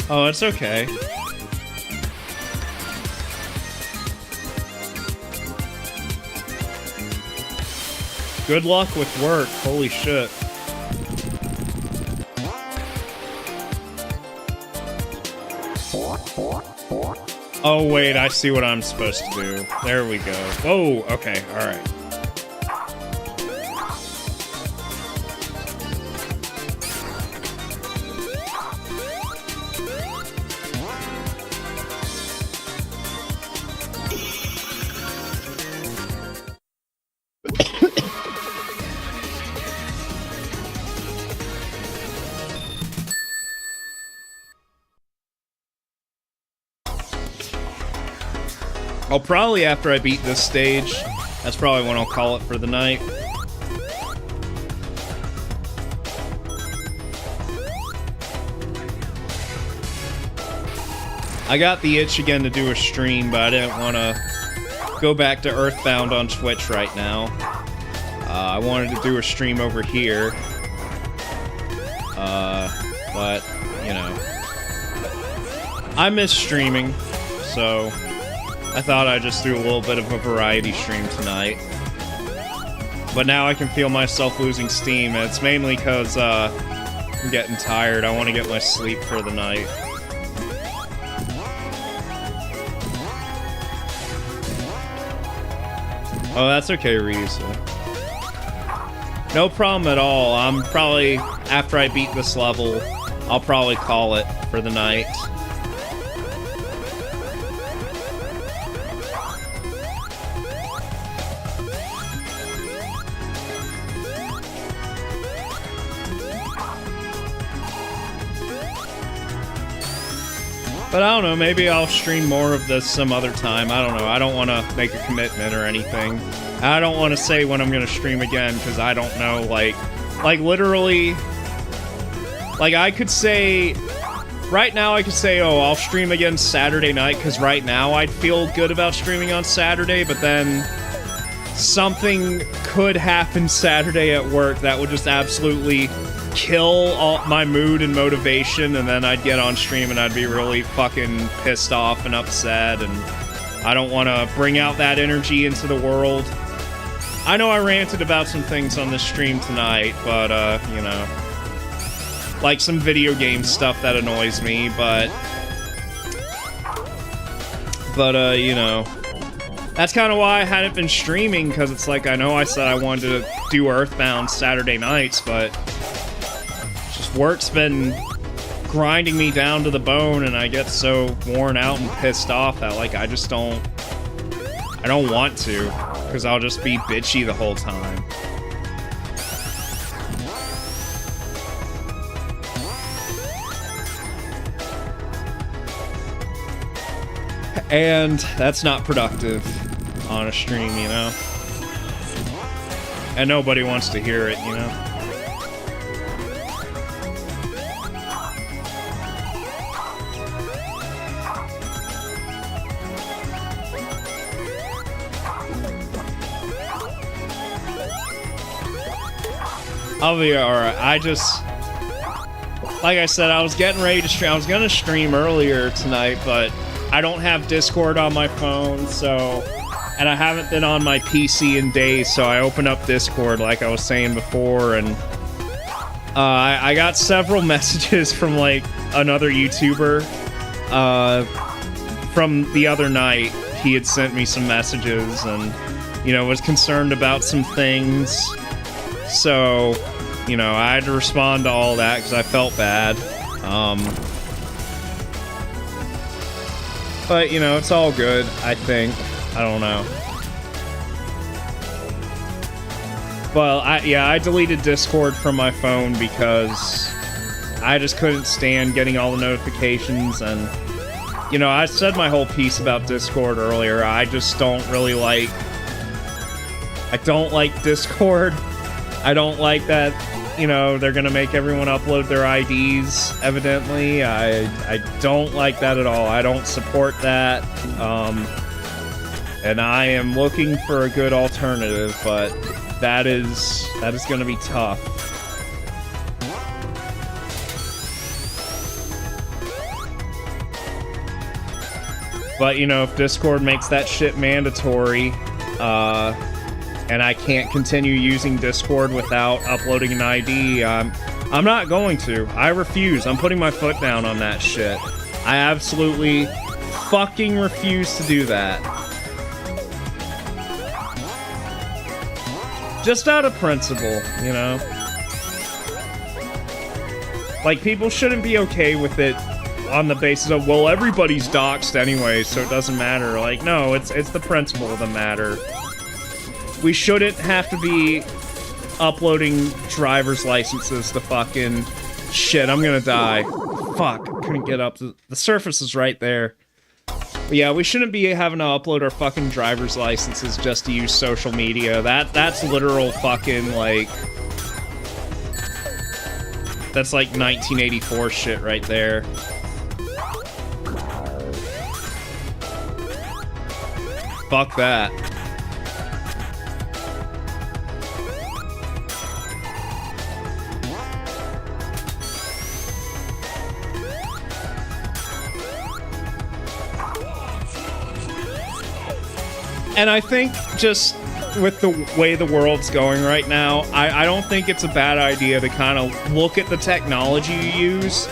Oh, it's okay. Good luck with work, holy shit. Oh wait, I see what I'm supposed to do. There we go. Whoa, okay, alright. I'll probably, after I beat this stage, That's probably when I'll call it for the night. I got the itch again to do a stream, but I didn't want to go back to Earthbound on Twitch right now. I wanted to do a stream over here. But, you know. I miss streaming, so I thought I'd just do a little bit of a variety stream tonight. But now I can feel myself losing steam, and it's mainly because I'm getting tired. I want to get my sleep for the night. Oh, that's okay, Ryusa. No problem at all. I'm probably, after I beat this level, I'll probably call it for the night. But I don't know, maybe I'll stream more of this some other time. I don't know. I don't want to make a commitment or anything. I don't want to say when I'm going to stream again, because I don't know, like literally, like I could say, right now I could say, oh, I'll stream again Saturday night, because right now I'd feel good about streaming on Saturday, but then something could happen Saturday at work that would just absolutely kill all my mood and motivation, and then I'd get on stream and I'd be really fucking pissed off and upset, and I don't want to bring out that energy into the world. I know I ranted about some things on this stream tonight, but, you know, like some video game stuff that annoys me, but, you know, that's kind of why I hadn't been streaming, because it's like, I know I said I wanted to do Earthbound Saturday nights, but just work's been grinding me down to the bone, and I get so worn out and pissed off that, like, I don't want to, because I'll just be bitchy the whole time. And that's not productive on a stream, you know? And nobody wants to hear it, you know? I'll be alright. I just, like I said, I was getting ready to stream. I was gonna stream earlier tonight, but I don't have Discord on my phone, so, and I haven't been on my PC in days, so I opened up Discord like I was saying before, and I got several messages from, like, another YouTuber from the other night. He had sent me some messages and, you know, was concerned about some things. So, you know, I had to respond to all that because I felt bad. But, you know, it's all good, I think. I don't know. Well, I deleted Discord from my phone because I just couldn't stand getting all the notifications, and, you know, I said my whole piece about Discord earlier. I just don't really like... I don't like Discord. I don't like that, you know, they're gonna make everyone upload their IDs, evidently. I don't like that at all. I don't support that. And I am looking for a good alternative, but that is gonna be tough. But, you know, if Discord makes that shit mandatory, and I can't continue using Discord without uploading an ID, I'm not going to. I refuse. I'm putting my foot down on that shit. I absolutely fucking refuse to do that. Just out of principle, you know? Like, people shouldn't be okay with it on the basis of, well, everybody's doxxed anyway, so it doesn't matter. Like, no, it's the principle of the matter. We shouldn't have to be uploading driver's licenses to fucking... Shit, I'm gonna die. Fuck, couldn't get up. The surface is right there. But yeah, we shouldn't be having to upload our fucking driver's licenses just to use social media. That's literal fucking, like... That's like 1984 shit right there. Fuck that. And I think just with the way the world's going right now, I don't think it's a bad idea to kind of look at the technology you use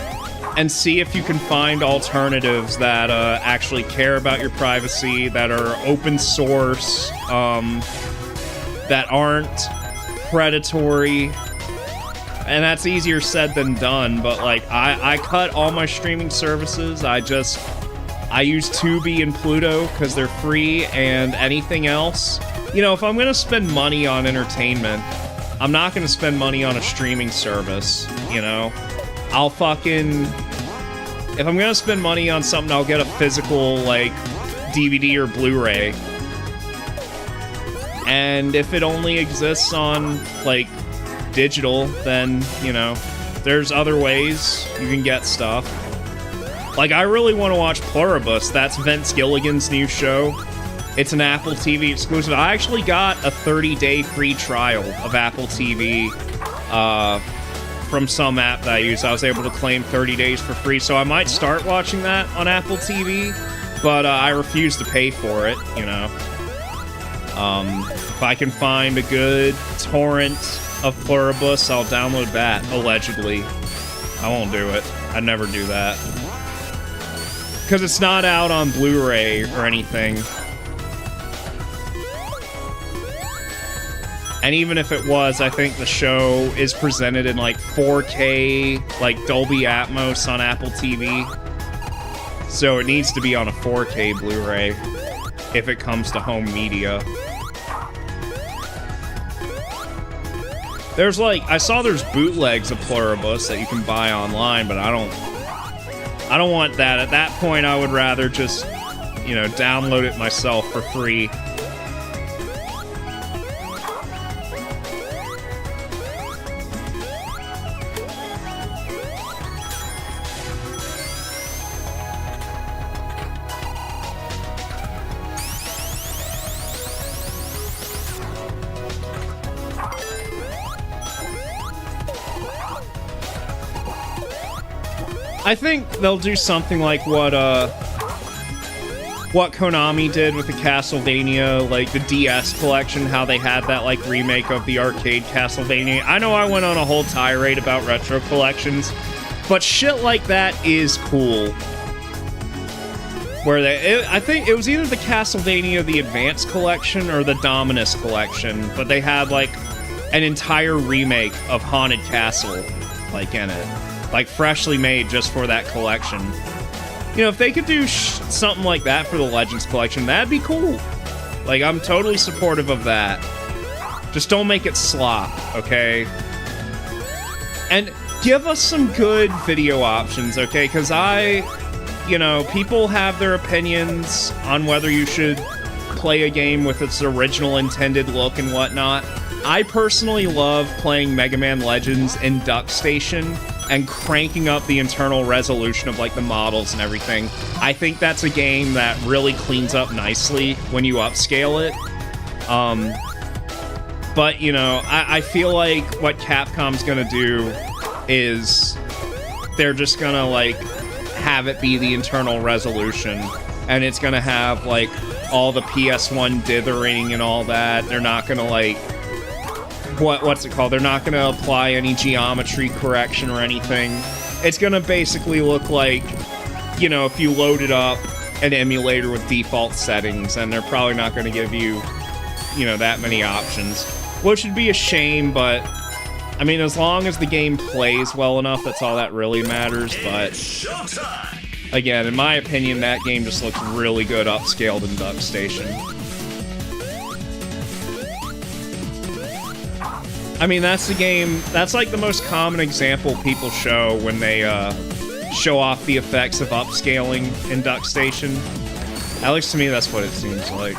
and see if you can find alternatives that actually care about your privacy, that are open source, that aren't predatory. And that's easier said than done, but like I cut all my streaming services. I use Tubi and Pluto because they're free, and anything else. You know, if I'm going to spend money on entertainment, I'm not going to spend money on a streaming service, you know? I'll fucking... If I'm going to spend money on something, I'll get a physical, like, DVD or Blu-ray. And if it only exists on, like, digital, then, you know, there's other ways you can get stuff. Like, I really want to watch Pluribus. That's Vince Gilligan's new show. It's an Apple TV exclusive. I actually got a 30-day free trial of Apple TV from some app that I use. I was able to claim 30 days for free, so I might start watching that on Apple TV, but I refuse to pay for it, you know. If I can find a good torrent of Pluribus, I'll download that, allegedly. I won't do it. I'd never do that. Because it's not out on Blu-ray or anything. And even if it was, I think the show is presented in like 4K, like Dolby Atmos on Apple TV. So it needs to be on a 4K Blu-ray if it comes to home media. There's like, I saw there's bootlegs of Pluribus that you can buy online, but I don't want that. At that point, I would rather just, you know, download it myself for free. I think they'll do something like what Konami did with the Castlevania, like the DS collection, how they had that like remake of the arcade Castlevania. I know I went on a whole tirade about retro collections, but shit like that is cool. Where I think it was either the Castlevania the Advanced collection or the Dominus collection, but they had like an entire remake of Haunted Castle, like in it. Like, freshly made just for that collection. You know, if they could do something like that for the Legends collection, that'd be cool. Like, I'm totally supportive of that. Just don't make it slop, okay? And give us some good video options, okay? Because you know, people have their opinions on whether you should play a game with its original intended look and whatnot. I personally love playing Mega Man Legends in Duck Station and cranking up the internal resolution of like the models and everything. I think that's a game that really cleans up nicely when you upscale it. But you know, I feel like what Capcom's gonna do is they're just gonna like have it be the internal resolution, and it's gonna have like all the PS1 dithering and all that. They're not gonna like what's it called? They're not gonna apply any geometry correction or anything. It's gonna basically look like, you know, if you loaded up an emulator with default settings, and they're probably not gonna give you, you know, that many options. Which would be a shame, but I mean, as long as the game plays well enough, that's all that really matters. But again, in my opinion, that game just looks really good upscaled in Duck Station. I mean, that's the game, that's like the most common example people show when they show off the effects of upscaling in Duck Station. Alex, to me, that's what it seems like.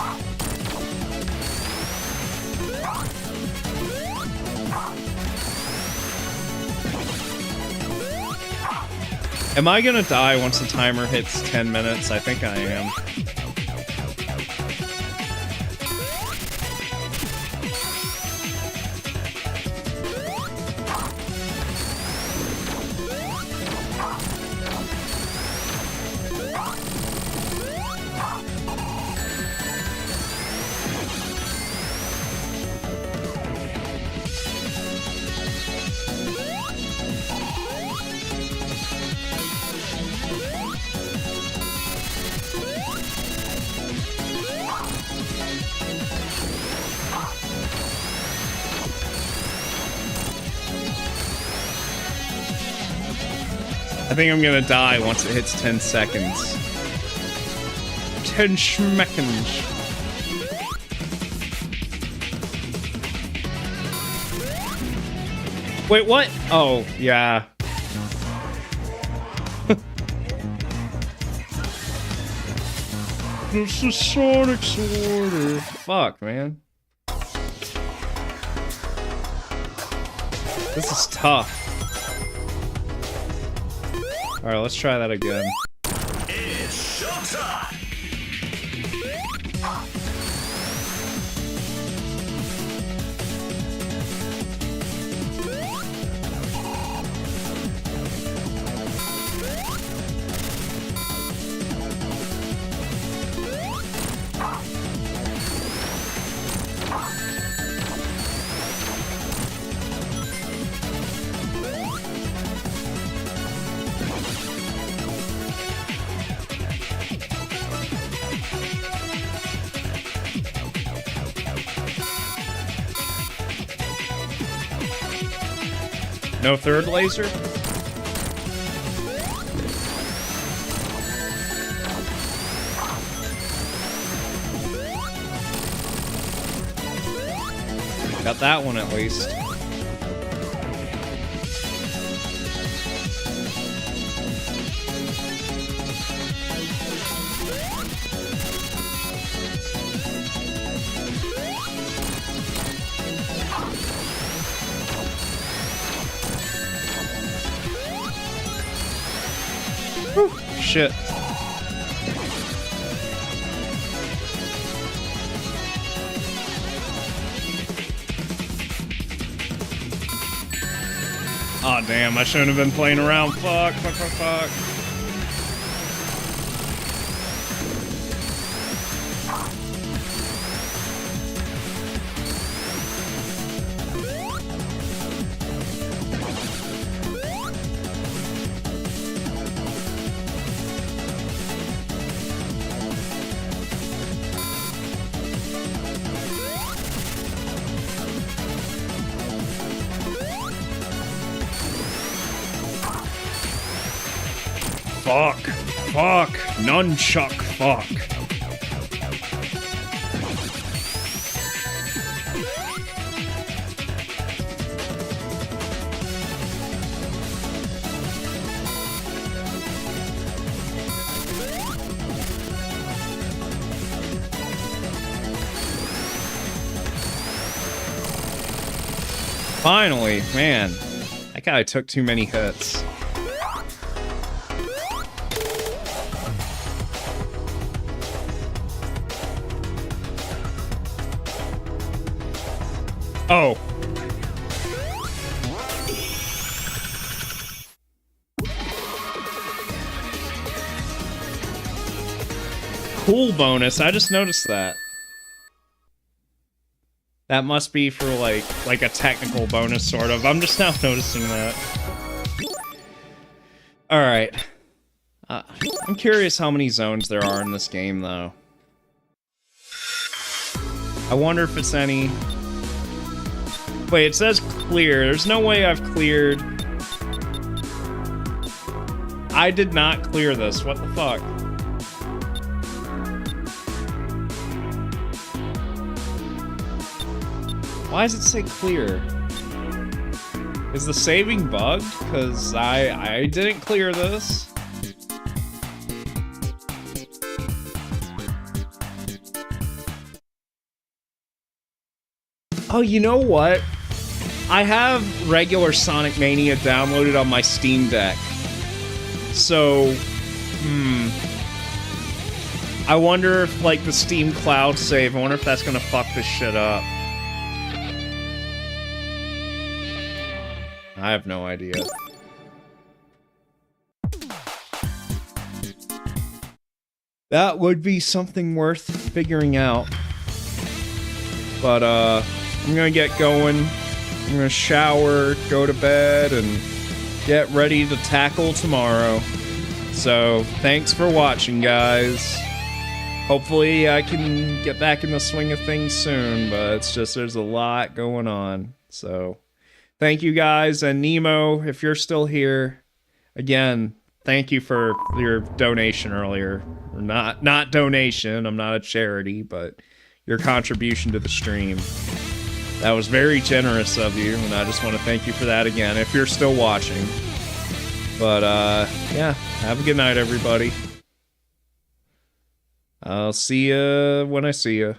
Am I gonna die once the timer hits 10 minutes? I think I am. I think I'm gonna die once it hits 10 seconds. 10 schmeckens. Wait, what? Oh, yeah. This is Sonic's order. Fuck, man. This is tough. Alright, let's try that again. It's showtime! No third laser? Got that one at least. Whew, shit. Aw, oh, damn, I shouldn't have been playing around. Fuck. Fuck. Nunchuck fuck. Finally, man. That guy took too many hits. Oh. Cool bonus. I just noticed that. That must be for like a technical bonus sort of. I'm just now noticing that. All right. I'm curious how many zones there are in this game though. I wonder if it's any. Wait, it says clear. There's no way I've cleared. I did not clear this. What the fuck? Why does it say clear? Is the saving bugged? Because I didn't clear this. Oh, you know what? I have regular Sonic Mania downloaded on my Steam Deck. So, I wonder if, like, the Steam Cloud save, I wonder if that's gonna fuck this shit up. I have no idea. That would be something worth figuring out. But, I'm gonna get going. I'm gonna shower, go to bed, and get ready to tackle tomorrow. So, thanks for watching, guys. Hopefully I can get back in the swing of things soon, but it's just there's a lot going on. So, thank you guys, and Nemo, if you're still here, again, thank you for your donation earlier. Or not donation, I'm not a charity, but your contribution to the stream. That was very generous of you, and I just want to thank you for that again, if you're still watching. But, yeah, have a good night, everybody. I'll see ya when I see ya.